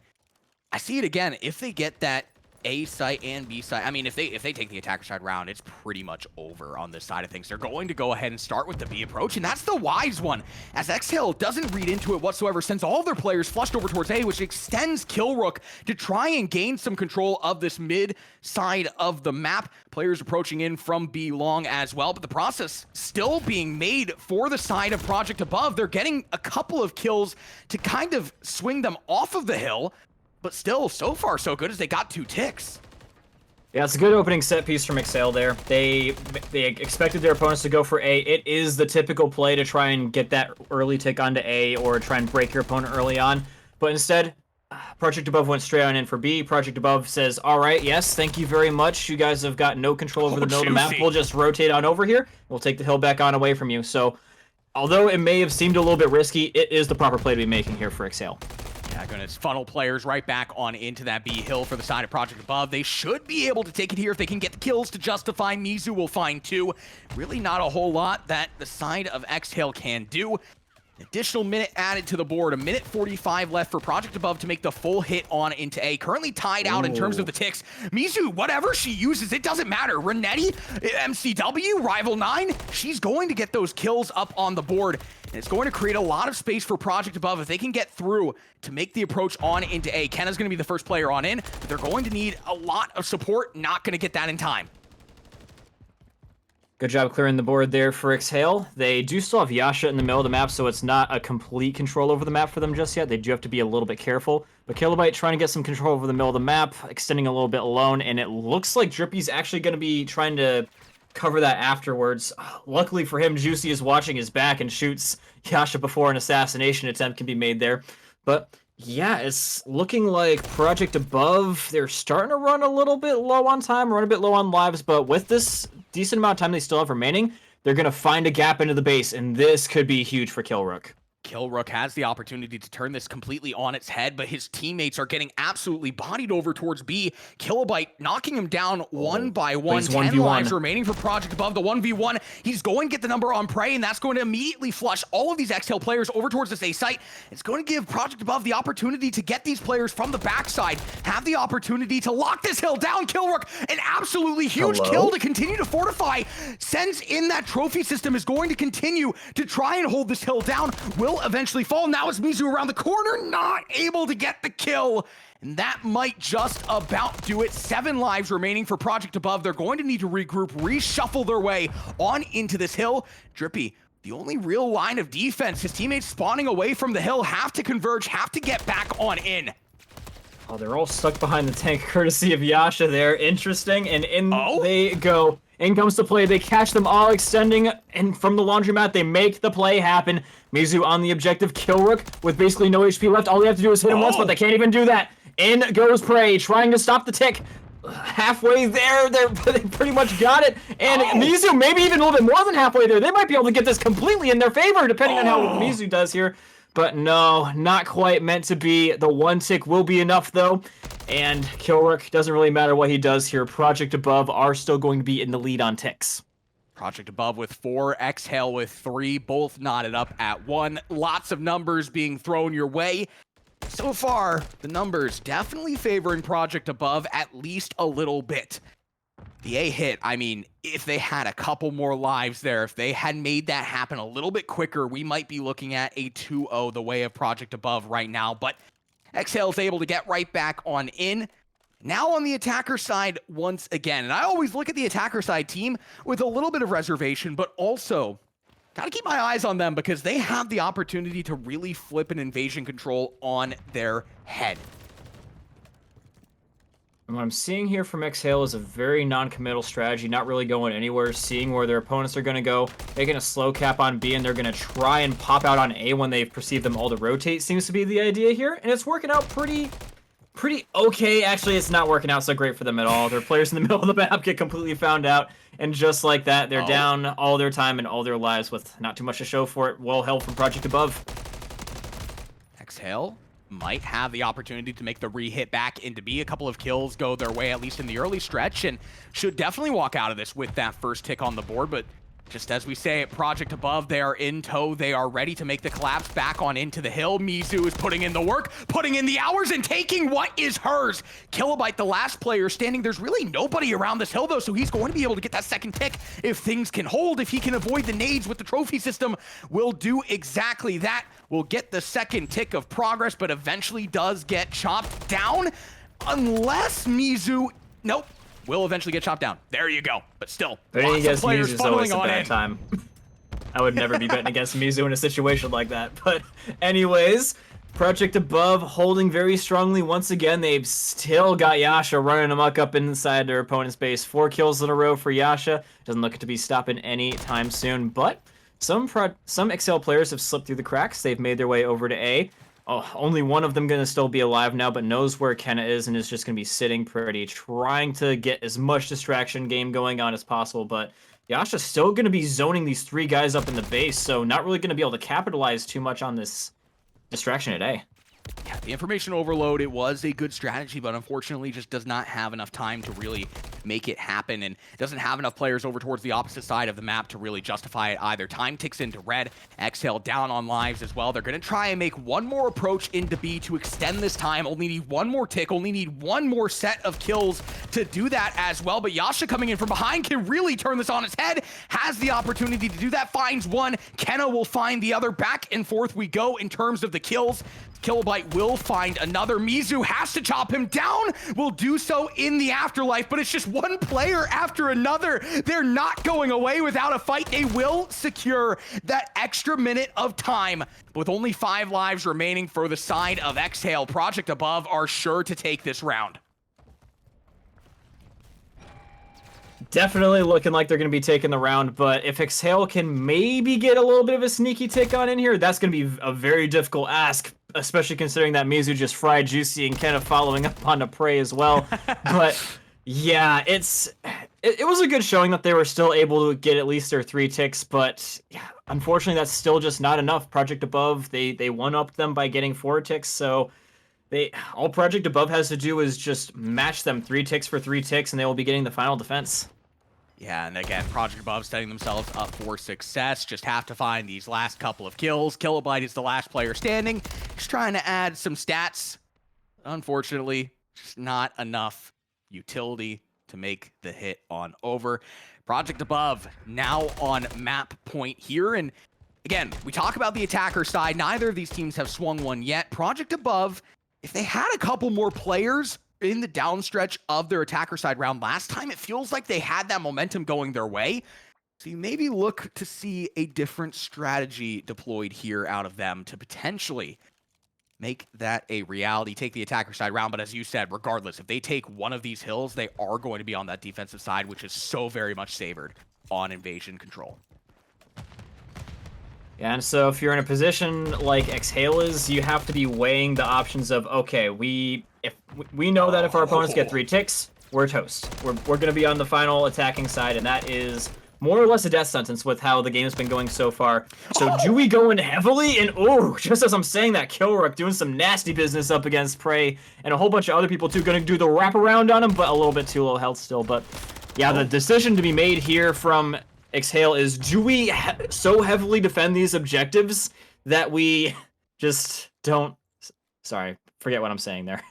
I see it again. If they get that A site and B site, I mean, if they take the attacker side round, it's pretty much over on this side of things. They're going to go ahead and start with the B approach, and that's the wise one, as Exhale doesn't read into it whatsoever, sends all of their players flushed over towards A, which extends Killrook to try and gain some control of this mid side of the map. Players approaching in from B long as well, but the process still being made for the side of Project Above. They're getting a couple of kills to kind of swing them off of the hill, but still, so far so good as they got 2 ticks. Yeah, it's a good opening set piece from Exhale there. They expected their opponents to go for A. It is the typical play to try and get that early tick onto A or try and break your opponent early on. But instead, Project Above went straight on in for B. Project Above says, all right, yes, thank you very much. You guys have got no control over the middle of the map. We'll just rotate on over here. We'll take the hill back on away from you. So, although it may have seemed a little bit risky, it is the proper play to be making here for Exhale. Yeah, going to funnel players right back on into that B hill for the side of Project Above. They should be able to take it here if they can get the kills to justify. Mizu will find 2. Really not a whole lot that the side of Exhale can do. Additional minute added to the board. 1:45 left for Project Above to make the full hit on into A. Currently tied out in terms of the ticks. Mizu, whatever she uses, it doesn't matter. Renetti, MCW, Rival 9, she's going to get those kills up on the board. And it's going to create a lot of space for Project Above if they can get through to make the approach on into A. Kenna's going to be the first player on in, but they're going to need a lot of support. Not going to get that in time. Good job clearing the board there for Exhale. They do still have Yasha in the middle of the map, so it's not a complete control over the map for them just yet. They do have to be a little bit careful. But Kilobyte trying to get some control over the middle of the map, extending a little bit alone, and it looks like Drippy's actually going to be trying to cover that afterwards. Luckily for him, Juicy is watching his back and shoots Yasha before an assassination attempt can be made there. But yeah, it's looking like Project Above, they're starting to run a little bit low on time, run a bit low on lives, but with this decent amount of time they still have remaining, they're going to find a gap into the base, and this could be huge for Killrook. Killrook has the opportunity to turn this completely on its head, but his teammates are getting absolutely bodied over towards B. Kilobyte knocking him down one by one. 10 lives remaining for Project Above. The 1v1, he's going to get the number on Prey, and that's going to immediately flush all of these Exhale players over towards this A site. It's going to give Project Above the opportunity to get these players from the backside, have the opportunity to lock this hill down. Killrook, an absolutely huge kill to continue to fortify. Sends in that trophy system, is going to continue to try and hold this hill down. Will eventually fall. Now it's Mizu around the corner, not able to get the kill. And that might just about do it. 7 lives remaining for Project Above. They're going to need to regroup, reshuffle their way on into this hill. Drippy, the only real line of defense. His teammates spawning away from the hill have to converge, have to get back on in. Oh, they're all stuck behind the tank, courtesy of Yasha there. Interesting, and in they go. In comes the play. They catch them all extending, and from the laundromat, they make the play happen. Mizu on the objective. Killrook with basically no HP left. All they have to do is hit him once, but they can't even do that. In goes Prey, trying to stop the tick. Halfway there, they pretty much got it. And Mizu, maybe even a little bit more than halfway there. They might be able to get this completely in their favor, depending on how Mizu does here. But no, not quite meant to be. The 1 tick will be enough, though. And Kilrook, doesn't really matter what he does here. Project Above are still going to be in the lead on ticks. Project Above with 4, Exhale with 3, both knotted up at 1. Lots of numbers being thrown your way. So far, the numbers definitely favoring Project Above at least a little bit. The A hit, I mean, if they had a couple more lives there, if they had made that happen a little bit quicker, we might be looking at a 2-0 the way of Project Above right now. But Exhale's able to get right back on in. Now on the attacker side once again. And I always look at the attacker side team with a little bit of reservation, but also gotta keep my eyes on them because they have the opportunity to really flip an invasion control on their head. And what I'm seeing here from Exhale is a very non-committal strategy, not really going anywhere, seeing where their opponents are going to go, making a slow cap on B, and they're going to try and pop out on A when they perceive them all to rotate, seems to be the idea here, and it's working out pretty okay. Actually, it's not working out so great for them at all. Their players in the middle of the map get completely found out, and just like that, they're down all their time and all their lives with not too much to show for it. Well held from Project Above. Exhale might have the opportunity to make the re-hit back into B. A couple of kills go their way, at least in the early stretch, and should definitely walk out of this with that first tick on the board. But just as we say at Project Above, they are in tow. They are ready to make the collapse back on into the hill. Mizu is putting in the work, putting in the hours, and taking what is hers. Kilobyte, the last player standing. There's really nobody around this hill, though, so he's going to be able to get that second tick if things can hold. If he can avoid the nades with the trophy system, will do exactly that. Will get the second tick of progress, but eventually does get chopped down. Unless Mizu... Nope. Will eventually get chopped down. There you go. But still, lots of players funneling on in. Time. I would never be betting against Mizu in a situation like that. But anyways, Project Above holding very strongly once again. They've still got Yasha running amok up inside their opponent's base. 4 kills in a row for Yasha. Doesn't look to be stopping anytime soon. But some Excel players have slipped through the cracks. They've made their way over to A. Oh, only one of them going to still be alive now, but knows where Kenna is and is just going to be sitting pretty, trying to get as much distraction game going on as possible. But Yasha's still going to be zoning these 3 guys up in the base, so not really going to be able to capitalize too much on this distraction at A. Yeah, the information overload, it was a good strategy, but unfortunately just does not have enough time to really make it happen, and doesn't have enough players over towards the opposite side of the map to really justify it either. Time ticks into red. Exhale down on lives as well. They're going to try and make one more approach into B to extend this time. Only need one more tick, only need one more set of kills to do that as well. But Yasha coming in from behind can really turn this on its head. Has the opportunity to do that. Finds one. Kenna will find the other. Back and forth we go in terms of the kills. Kilobyte will find another. Mizu has to chop him down. Will do so in the afterlife, but it's just one player after another. They're not going away without a fight. They will secure that extra minute of time. With only 5 lives remaining for the side of Exhale, Project Above are sure to take this round. Definitely looking like they're going to be taking the round, but if Exhale can maybe get a little bit of a sneaky tick on in here, that's going to be a very difficult ask, especially considering that Mizu just fried Juicy and kind of following up on a Prey as well. But yeah, it was a good showing that they were still able to get at least their 3 ticks, but yeah, unfortunately that's still just not enough. Project Above, they one-upped them by getting 4 ticks, so all Project Above has to do is just match them 3 ticks for 3 ticks, and they will be getting the final defense. Yeah, and again, Project Above setting themselves up for success. Just have to find these last couple of kills. Kilobyte is the last player standing. Just trying to add some stats. Unfortunately, just not enough utility to make the hit on over. Project Above now on map point here. And again, we talk about the attacker side. Neither of these teams have swung one yet. Project Above, if they had a couple more players in the downstretch of their attacker side round last time, it feels like they had that momentum going their way. So you maybe look to see a different strategy deployed here out of them to potentially make that a reality, take the attacker side round. But as you said, regardless, if they take one of these hills, they are going to be on that defensive side, which is so very much favored on invasion control. Yeah, and so if you're in a position like Exhale is, you have to be weighing the options of, okay, we know that if our opponents get 3 ticks, we're toast. We're going to be on the final attacking side, and that is more or less a death sentence with how the game's been going so far. So do we go in heavily? And oh, just as I'm saying that, Killrook doing some nasty business up against Prey, and a whole bunch of other people too, gonna do the wraparound on him, but a little bit too low health still. But yeah, the decision to be made here from Exhale is, do we so heavily defend these objectives that we just don't... Sorry, forget what I'm saying there.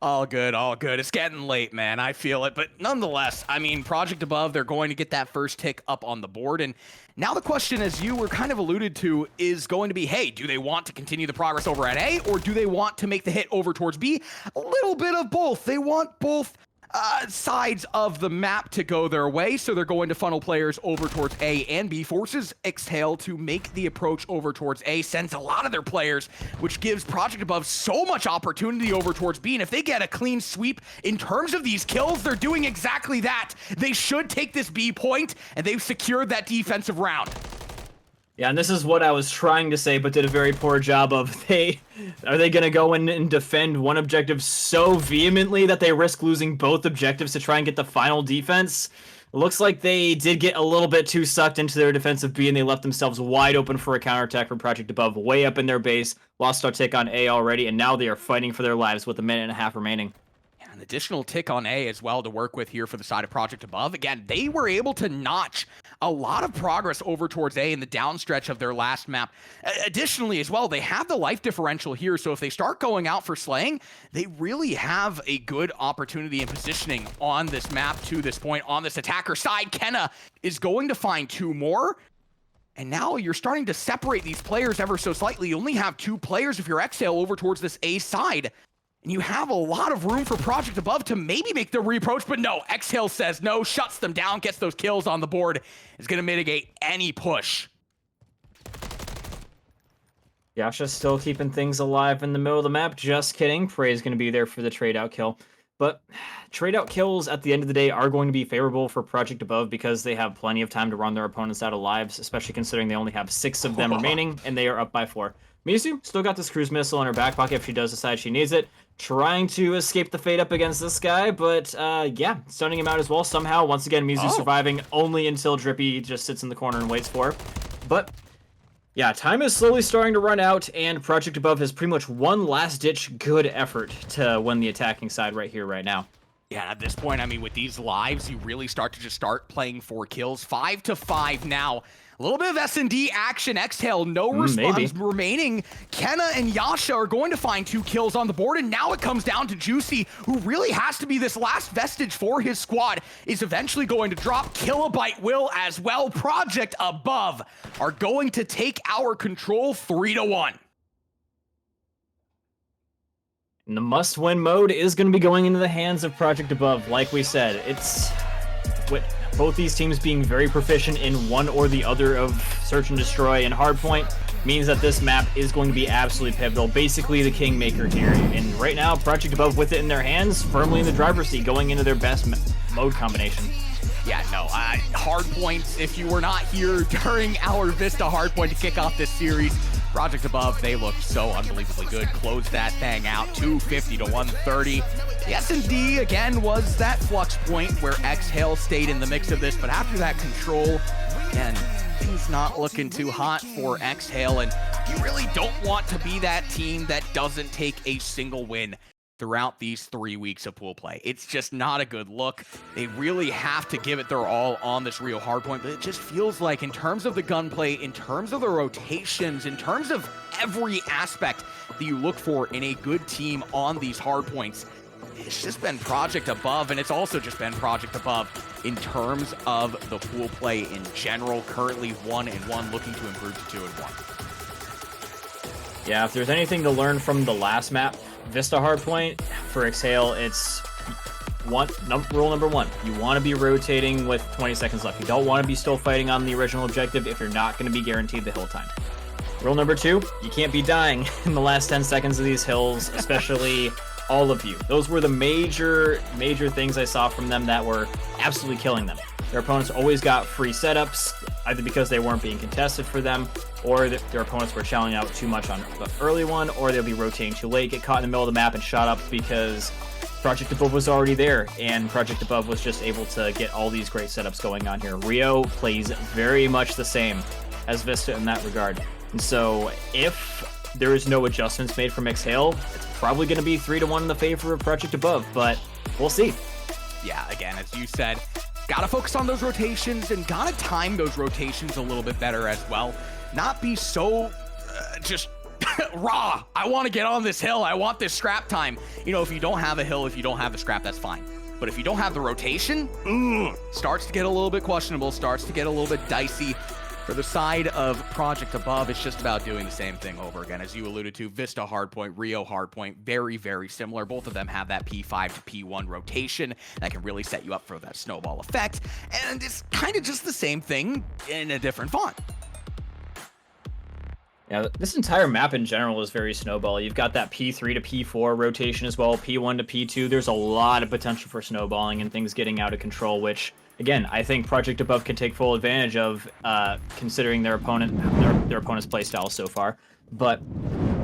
All good, all good. It's getting late, man. I feel it. But nonetheless, I mean, Project Above, they're going to get that first tick up on the board. And now the question, as you were kind of alluded to, is going to be, hey, do they want to continue the progress over at A, or do they want to make the hit over towards B? A little bit of both. They want both sides of the map to go their way, so they're going to funnel players over towards A and B, forces Exhale to make the approach over towards A, sends a lot of their players, which gives Project Above so much opportunity over towards B, and if they get a clean sweep in terms of these kills, they're doing exactly that. They should take this B point, and they've secured that defensive round. Yeah, and this is what I was trying to say, but did a very poor job of. Are they going to go in and defend one objective so vehemently that they risk losing both objectives to try and get the final defense? Looks like they did get a little bit too sucked into their defensive B, and they left themselves wide open for a counterattack from Project Above, way up in their base. Lost our tick on A already, and now they are fighting for their lives with a minute and a half remaining. An additional tick on A as well to work with here for the side of Project Above. Again, they were able to notch a lot of progress over towards A in the downstretch of their last map. Additionally as well, they have the life differential here, so if they start going out for slaying, they really have a good opportunity in positioning on this map to this point. On this attacker side, Kenna is going to find two more. And now you're starting to separate these players ever so slightly. You only have two players if you're Exhale over towards this A side. And you have a lot of room for Project Above to maybe make the reapproach, but no, Exhale says no, shuts them down, gets those kills on the board, is going to mitigate any push. Yasha still keeping things alive in the middle of the map. Just kidding. Prey is going to be there for the trade-out kill. But trade-out kills at the end of the day are going to be favorable for Project Above because they have plenty of time to run their opponents out of lives, especially considering they only have 6 of them remaining, and they are up by 4. Mizu still got this cruise missile in her back pocket if she does decide she needs it. Trying to escape the fate up against this guy, but yeah, stunning him out as well somehow. Once again, Mizu surviving only until Drippy just sits in the corner and waits for her. But yeah, time is slowly starting to run out, and Project Above has pretty much one last-ditch good effort to win the attacking side right here, right now. Yeah, at this point, I mean, with these lives, you really start to just start playing for kills. 5-5 now. A little bit of S&D action. Exhale, no response remaining. Kenna and Yasha are going to find 2 kills on the board, and now it comes down to Juicy, who really has to be this last vestige for his squad, is eventually going to drop. Kilobyte will as well. Project Above are going to take our control 3-1. And the must-win mode is going to be going into the hands of Project Above. Like we said, it's with both these teams being very proficient in one or the other of Search and Destroy and Hardpoint means that this map is going to be absolutely pivotal. Basically the kingmaker here. And right now, Project Above with it in their hands, firmly in the driver's seat, going into their best mode combination. Yeah, no, Hardpoint, if you were not here during our Vista Hardpoint to kick off this series, Project Above, they looked so unbelievably good. Closed that thing out, 250 to 130. The S&D, again, was that flux point where Exhale stayed in the mix of this, but after that control, again, things not looking too hot for Exhale, and you really don't want to be that team that doesn't take a single win throughout these 3 weeks of pool play. It's just not a good look. They really have to give it their all on this real hardpoint, but it just feels like in terms of the gunplay, in terms of the rotations, in terms of every aspect that you look for in a good team on these hardpoints, it's just been Project Above, and it's also just been Project Above in terms of the pool play in general. Currently 1-1, looking to improve to 2-1. Yeah, if there's anything to learn from the last map, Vista Hardpoint, for Exhale, it's rule number 1. You want to be rotating with 20 seconds left. You don't want to be still fighting on the original objective if you're not going to be guaranteed the hill time. Rule number 2, you can't be dying in the last 10 seconds of these hills, especially all of you. Those were the major things I saw from them that were absolutely killing them. Their opponents always got free setups, either because they weren't being contested for them, or their opponents were shelling out too much on the early one, or they'll be rotating too late, get caught in the middle of the map and shot up because Project Above was already there, and Project Above was just able to get all these great setups going on here. Rio plays very much the same as Vista in that regard. And so if there is no adjustments made from Exhale, it's probably going to be 3-1 in the favor of Project Above, but we'll see. Yeah, again, as you said, gotta focus on those rotations and gotta time those rotations a little bit better as well. Not be so just raw. I want to get on this hill. I want this scrap time. You know, if you don't have a hill, if you don't have the scrap, that's fine. But if you don't have the rotation, starts to get a little bit questionable, starts to get a little bit dicey. For the side of Project Above, it's just about doing the same thing over again. As you alluded to, Vista Hardpoint, Rio Hardpoint, very, very similar. Both of them have that P5 to P1 rotation that can really set you up for that snowball effect. And it's kind of just the same thing in a different font. Yeah, this entire map in general is very snowball. You've got that P3 to P4 rotation as well, P1 to P2. There's a lot of potential for snowballing and things getting out of control, which, again, I think Project Above can take full advantage of, considering their opponent's playstyle so far. But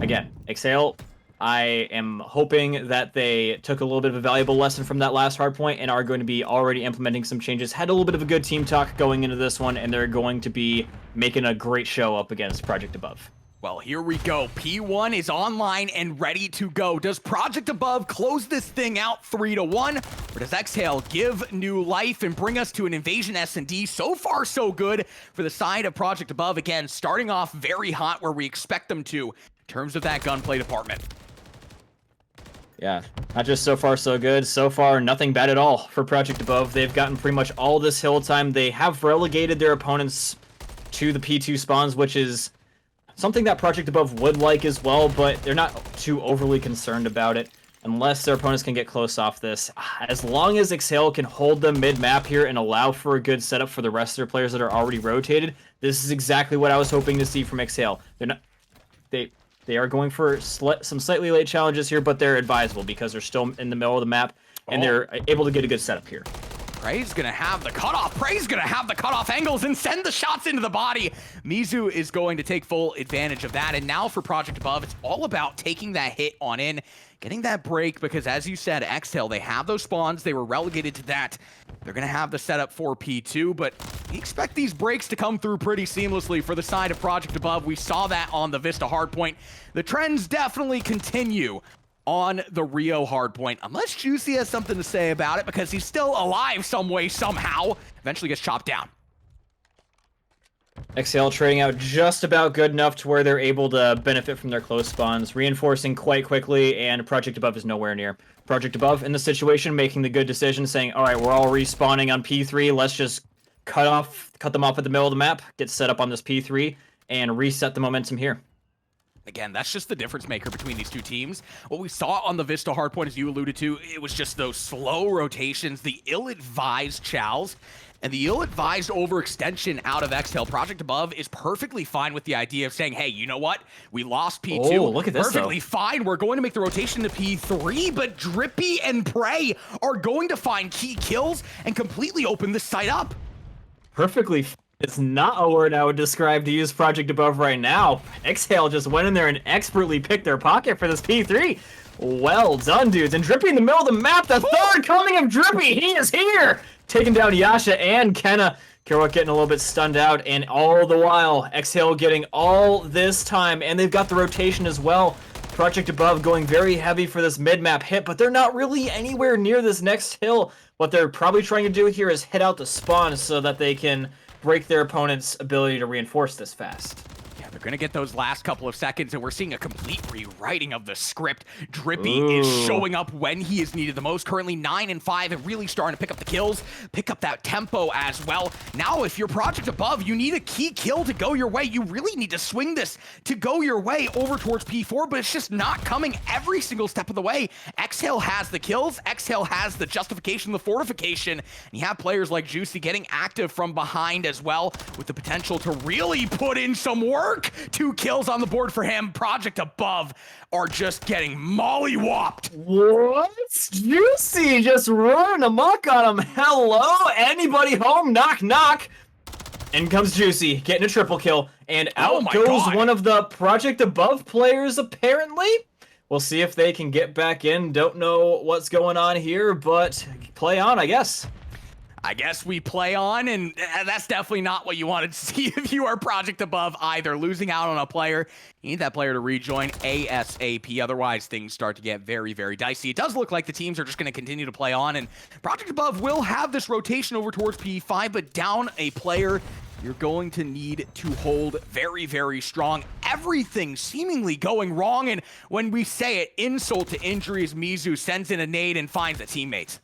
again, Exhale, I am hoping that they took a little bit of a valuable lesson from that last hardpoint and are going to be already implementing some changes. Had a little bit of a good team talk going into this one, and they're going to be making a great show up against Project Above. Well, here we go. P1 is online and ready to go. Does Project Above close this thing out 3-1? Or does Exhale give new life and bring us to an Invasion S&D? So far, so good for the side of Project Above. Again, starting off very hot where we expect them to in terms of that gunplay department. Yeah, not just so far so good. So far, nothing bad at all for Project Above. They've gotten pretty much all this hill time. They have relegated their opponents to the P2 spawns, which is something that Project Above would like as well, but they're not too overly concerned about it unless their opponents can get close off this. As long as Exhale can hold them mid-map here and allow for a good setup for the rest of their players that are already rotated, this is exactly what I was hoping to see from Exhale. They are going for some slightly late challenges here, but they're advisable because they're still in the middle of the map, and they're able to get a good setup here. Prey's gonna have the cutoff. Prey's gonna have the cutoff angles and send the shots into the body. Mizu is going to take full advantage of that. And now for Project Above, it's all about taking that hit on in, getting that break, because as you said, Exhale, they have those spawns. They were relegated to that. They're gonna have the setup for P2, but we expect these breaks to come through pretty seamlessly for the side of Project Above. We saw that on the Vista Hardpoint. The trends definitely continue on the Rio hardpoint, unless Juicy has something to say about it, because he's still alive some way, somehow. Eventually gets chopped down. Exhale trading out just about good enough to where they're able to benefit from their close spawns, reinforcing quite quickly, and Project Above is nowhere near. Project Above in the situation making the good decision, saying, all right, we're all respawning on P3, let's just cut them off at the middle of the map, get set up on this P3, and reset the momentum here. Again, that's just the difference maker between these two teams. What we saw on the Vista hardpoint, as you alluded to, it was just those slow rotations, the ill-advised chows, and the ill-advised overextension out of Exhale. Project Above is perfectly fine with the idea of saying, hey, you know what? We lost P2. Oh, look at this, perfectly fine. We're going to make the rotation to P3, but Drippy and Prey are going to find key kills and completely open this site up. Perfectly. It's not a word I would describe to use Project Above right now. Exhale just went in there and expertly picked their pocket for this P3. Well done, dudes. And Drippy in the middle of the map, the third coming of Drippy. He is here. Taking down Yasha and Kenna. Kerouac getting a little bit stunned out, and all the while, Exhale getting all this time, and they've got the rotation as well. Project Above going very heavy for this mid-map hit, but they're not really anywhere near this next hill. What they're probably trying to do here is hit out the spawn so that they can break their opponent's ability to reinforce this fast. Yeah, they're going to get those last couple of seconds, and we're seeing a complete rewriting of the script. Drippy is showing up when he is needed the most. Currently 9 and 5 and really starting to pick up the kills, pick up that tempo as well. Now, if you're Project Above, you need a key kill to go your way. You really need to swing this to go your way over towards P4, but it's just not coming every single step of the way. Exhale has the kills. Exhale has the justification, the fortification, and you have players like Juicy getting active from behind as well, with the potential to really put in some work. 2 kills on the board for him. Project Above are just getting mollywopped. What? Juicy just running amok on him. Hello? Anybody home? Knock, knock. In comes Juicy, getting a triple kill, and out goes one of the Project Above players, apparently. We'll see if they can get back in. Don't know what's going on here, but play on, I guess. I guess we play on, and that's definitely not what you wanted to see if you are Project Above either. Losing out on a player, you need that player to rejoin ASAP. Otherwise, things start to get very, very dicey. It does look like the teams are just going to continue to play on, and Project Above will have this rotation over towards P5, but down a player, you're going to need to hold very, very strong. Everything seemingly going wrong, and when we say it, insult to injury as Mizu sends in a nade and finds a teammate.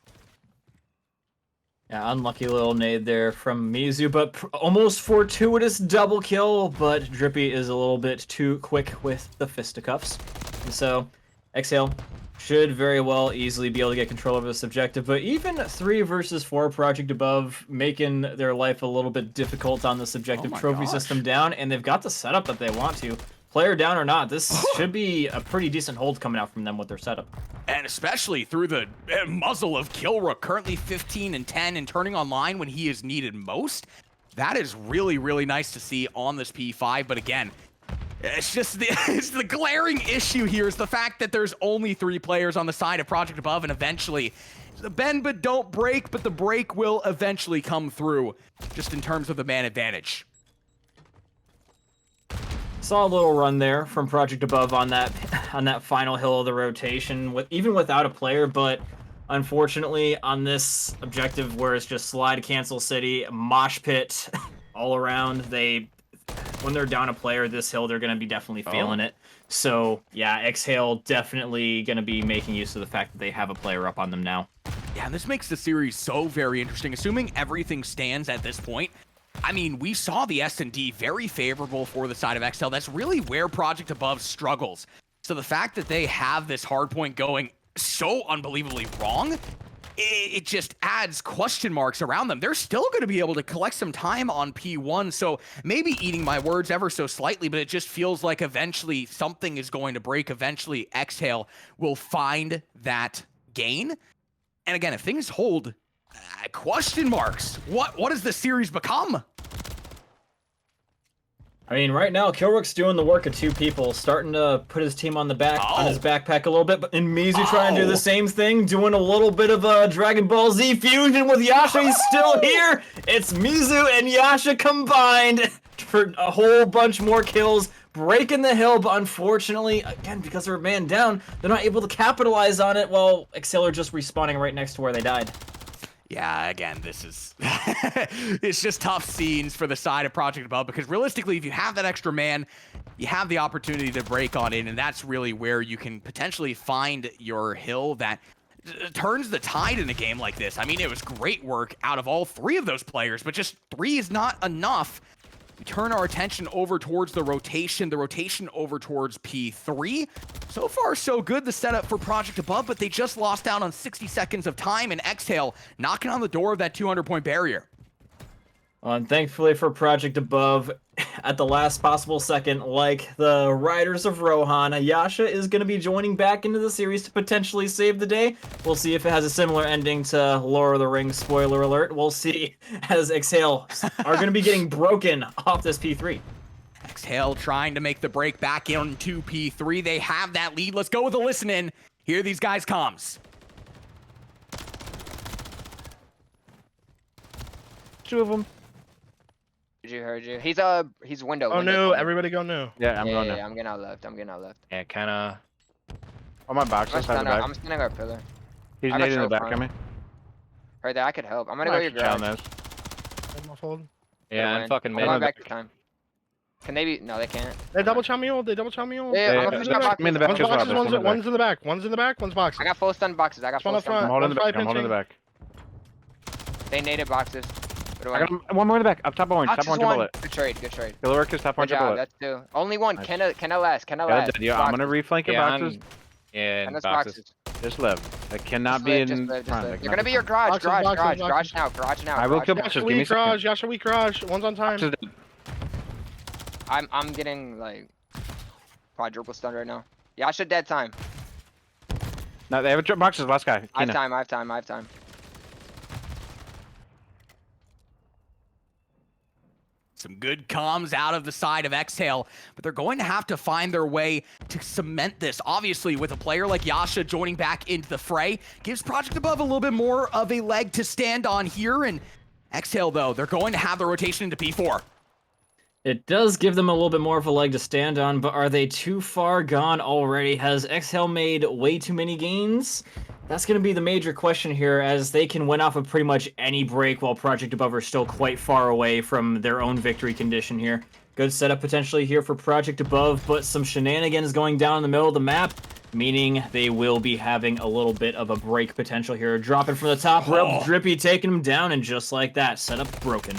Yeah, unlucky little nade there from Mizu, but almost fortuitous double kill, but Drippy is a little bit too quick with the fisticuffs. And so, Exhale should very well easily be able to get control over this objective, but even 3 versus 4 Project Above making their life a little bit difficult on this objective trophy system down, and they've got the setup that they want to. Player down or not, this should be a pretty decent hold coming out from them with their setup. And especially through the muzzle of Kilrook, currently 15 and 10 and turning online when he is needed most. That is really, really nice to see on this P5, but again, it's just the glaring issue here is the fact that there's only 3 players on the side of Project Above, and eventually, the bend but don't break, but the break will eventually come through, just in terms of the man advantage. Saw a little run there from Project Above on that final hill of the rotation, even without a player, but unfortunately on this objective where it's just slide, cancel city, mosh pit all around, when they're down a player this hill, they're going to be definitely feeling it. So yeah, Exhale definitely going to be making use of the fact that they have a player up on them now. Yeah, and this makes the series so very interesting. Assuming everything stands at this point, I mean, we saw the S&D very favorable for the side of Exhale. That's really where Project Above struggles. So the fact that they have this hard point going so unbelievably wrong, it just adds question marks around them. They're still going to be able to collect some time on P1, so maybe eating my words ever so slightly, but it just feels like eventually something is going to break. Eventually, Exhale will find that gain. And again, if things hold, question marks. What does this series become? I mean, right now, Kilrook's doing the work of 2 people, starting to put his team on the back on his backpack a little bit, and Mizu trying to do the same thing, doing a little bit of a Dragon Ball Z fusion with Yasha. He's still here. It's Mizu and Yasha combined for a whole bunch more kills, breaking the hill, but unfortunately, again, because they're a man down, they're not able to capitalize on it while Exhale are just respawning right next to where they died. Yeah, again, this is it's just tough scenes for the side of Project Above, because realistically, if you have that extra man, you have the opportunity to break on in, and that's really where you can potentially find your hill that turns the tide in a game like this. I mean, it was great work out of all 3 of those players, but just 3 is not enough. We turn our attention over towards the rotation over towards P3. So far, so good, the setup for Project Above, but they just lost out on 60 seconds of time, and Exhale knocking on the door of that 200-point barrier. And thankfully for Project Above, at the last possible second, like the Riders of Rohan, Yasha is going to be joining back into the series to potentially save the day. We'll see if it has a similar ending to Lord of the Rings, spoiler alert. We'll see, as Exhale are going to be getting broken off this P3. Exhale trying to make the break back into P3. They have that lead. Let's go with a listen in. Hear these guys' comms. 2 of them. Heard you. He's window. Oh window no! corner. Everybody go no. Yeah, I'm going yeah, now. I'm getting out left. Yeah, kind of. On my box, I'm inside the back. standing our pillar. He's I got nading in the choke back on on me. Right there, I could help. I'm gonna go your garage. Yeah, I'm fucking I'm mid. going back this time. Can they be? No, they can't. They double chow me old. Yeah, I'm gonna push my I'm in the boxes. back as well. One's in the back. One's in the back. One's boxes. I got full stun boxes. I got One full up front. stun. I'm holding the back. Five I'm holding the pinching. back. They native boxes. I got one more in the back. Up top orange. Top Boxes orange one. bullet. Good trade. Killer work is top Good orange job. bullet. That's 2. Only one. Nice. Can I last? Yeah, I'm gonna reflank your boxes. Yeah, And and those boxes. Just live. I cannot Just be live, in just live, just front. live. I You're gonna be your garage. Garage now. I will kill Yasha boxes. Give me a weak second. garage. Yasha weak garage. One's on time. Boxes dead. I'm getting like quadruple stun right now. Yasha dead time. No, they have a boxes. Last guy. I have Kina. time. Some good comms out of the side of Exhale, but they're going to have to find their way to cement this. Obviously, with a player like Yasha joining back into the fray, gives Project Above a little bit more of a leg to stand on here. And Exhale, though, they're going to have the rotation into P4. It does give them a little bit more of a leg to stand on, but are they too far gone already? Has Exhale made way too many gains? That's going to be the major question here, as they can win off of pretty much any break while Project Above are still quite far away from their own victory condition here. Good setup potentially here for Project Above, but some shenanigans going down in the middle of the map, meaning they will be having a little bit of a break potential here. Dropping from the top rope, Drippy taking him down, and just like that, setup broken.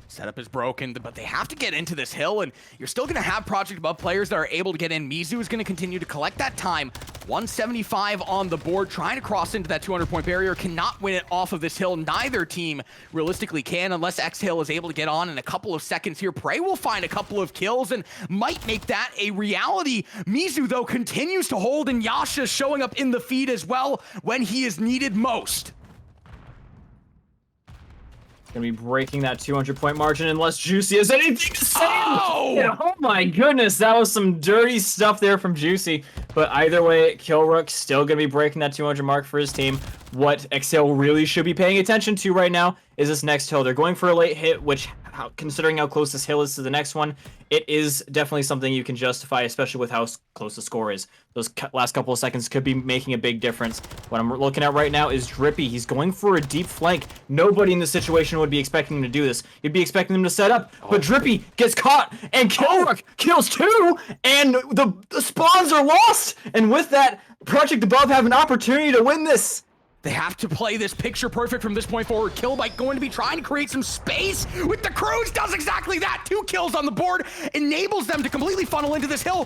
Setup is broken, but they have to get into this hill, and you're still going to have Project Above players that are able to get in. Mizu is going to continue to collect that time. 175 on the board, trying to cross into that 200-point barrier. Cannot win it off of this hill. Neither team realistically can, unless Exhale is able to get on in a couple of seconds here. Prey will find a couple of kills and might make that a reality. Mizu, though, continues to hold, and Yasha showing up in the feed as well when he is needed most. Gonna be breaking that 200-point margin unless Juicy has anything to say. Oh! Oh my goodness, that was some dirty stuff there from Juicy. But either way, Killrook still gonna be breaking that 200 mark for his team. What Exhale really should be paying attention to right now is this next hill. They're going for a late hit, which, considering how close this hill is to the next one, it is definitely something you can justify, especially with how close the score is. Those last couple of seconds could be making a big difference. What I'm looking at right now is Drippy. He's going for a deep flank. Nobody in this situation would be expecting him to do this. You'd be expecting him to set up, but Drippy gets caught, and Killrook kills two, and the spawns are lost. And with that, Project Above have an opportunity to win this. They have to play this picture perfect from this point forward. Killbite going to be trying to create some space with the Cruise. Does exactly that. 2 kills on the board. Enables them to completely funnel into this hill.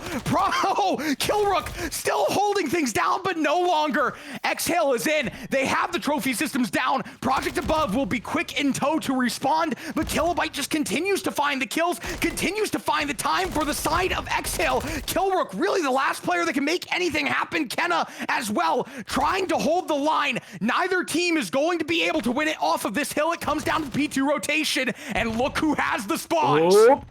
Killrook still holding things down, but no longer. Exhale is in. They have the trophy systems down. Project Above will be quick in tow to respond, but Killbite just continues to find the kills, continues to find the time for the side of Exhale. Killrook, really the last player that can make anything happen. Kenna as well, trying to hold the line. Neither team is going to be able to win it off of this hill. It comes down to the P2 rotation, and look who has the spawns. Oh.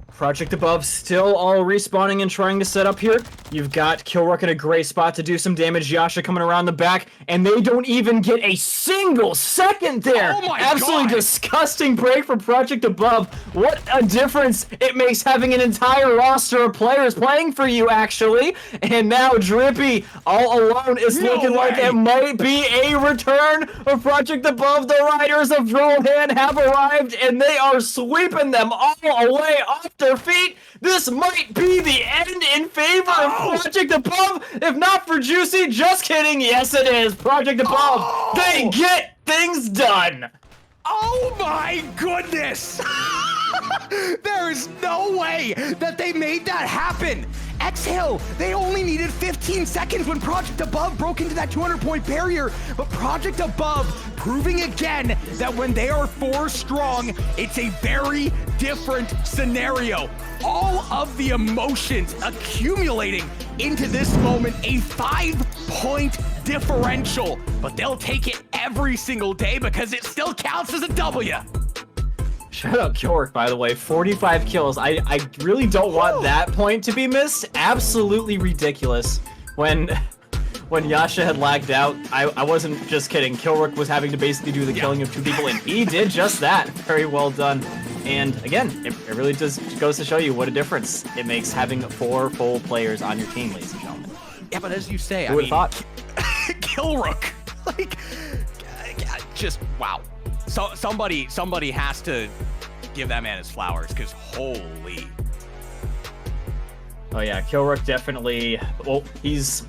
Project Above still all respawning and trying to set up here. You've got Killrook in a great spot to do some damage. Yasha coming around the back, and they don't even get a single second there. Oh my Absolutely God. disgusting break from Project Above. What a difference it makes having an entire roster of players playing for you, actually. And now Drippy all alone is looking like it might be a return of Project Above. The Riders of Rohan have arrived, and they are sweeping them all away off their feet. This might be the end in favor of Project Above, if not for Juicy. Just kidding. Yes, it is. Project Above. They get things done. Oh my goodness! There is no way that they made that happen. Exhale, they only needed 15 seconds when Project Above broke into that 200-point barrier, but Project Above proving again that when they are 4 strong, it's a very different scenario. All of the emotions accumulating into this moment, a 5-point differential, but they'll take it every single day because it still counts as a W. Shout out Killrook, by the way. 45 kills. I really don't want that point to be missed. Absolutely ridiculous. When Yasha had lagged out, I wasn't just kidding. Killrook was having to basically do the killing of 2 people, and he did just that. Very well done. And again, it really just goes to show you what a difference it makes having 4 full players on your team, ladies and gentlemen. Yeah, but as you say, Who would have thought? Killrook, like, just wow. So somebody has to give that man his flowers, because holy. Oh yeah, Killrook definitely. Well, he's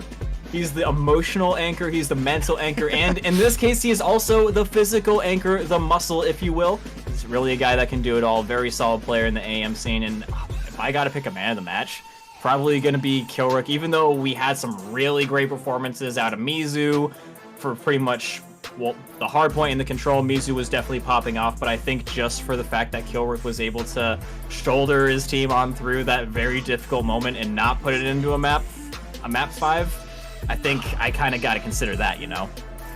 the emotional anchor, he's the mental anchor, and in this case, he is also the physical anchor, the muscle, if you will. He's really a guy that can do it all. Very solid player in the AM scene, and if I got to pick a man of the match, probably going to be Killrook, even though we had some really great performances out of Mizu for pretty much, well, the hard point in the control. Mizu was definitely popping off, but I think just for the fact that Killrook was able to shoulder his team on through that very difficult moment and not put it into a map 5, I think I kind of got to consider that, you know?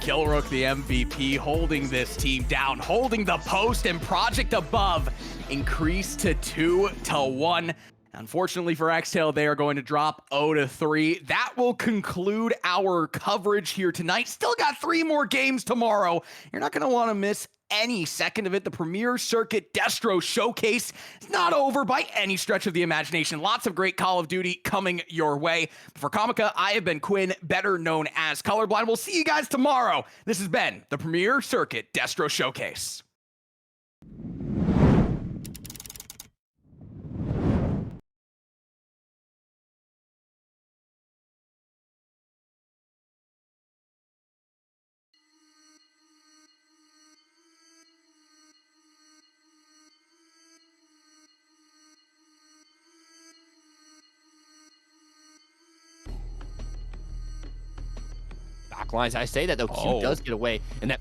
Kilrook, the MVP, holding this team down, holding the post, and Project above increased to 2-1. Unfortunately for Exhale, they are going to drop 0-3. That will conclude our coverage here tonight. Still got 3 more games tomorrow. You're not going to want to miss any second of it. The Premier Circuit Destro Showcase is not over by any stretch of the imagination. Lots of great Call of Duty coming your way. For Comica, I have been Quinn, better known as Colorblind. We'll see you guys tomorrow. This has been the Premier Circuit Destro Showcase. Backlines. I say that though, Q does get away, and that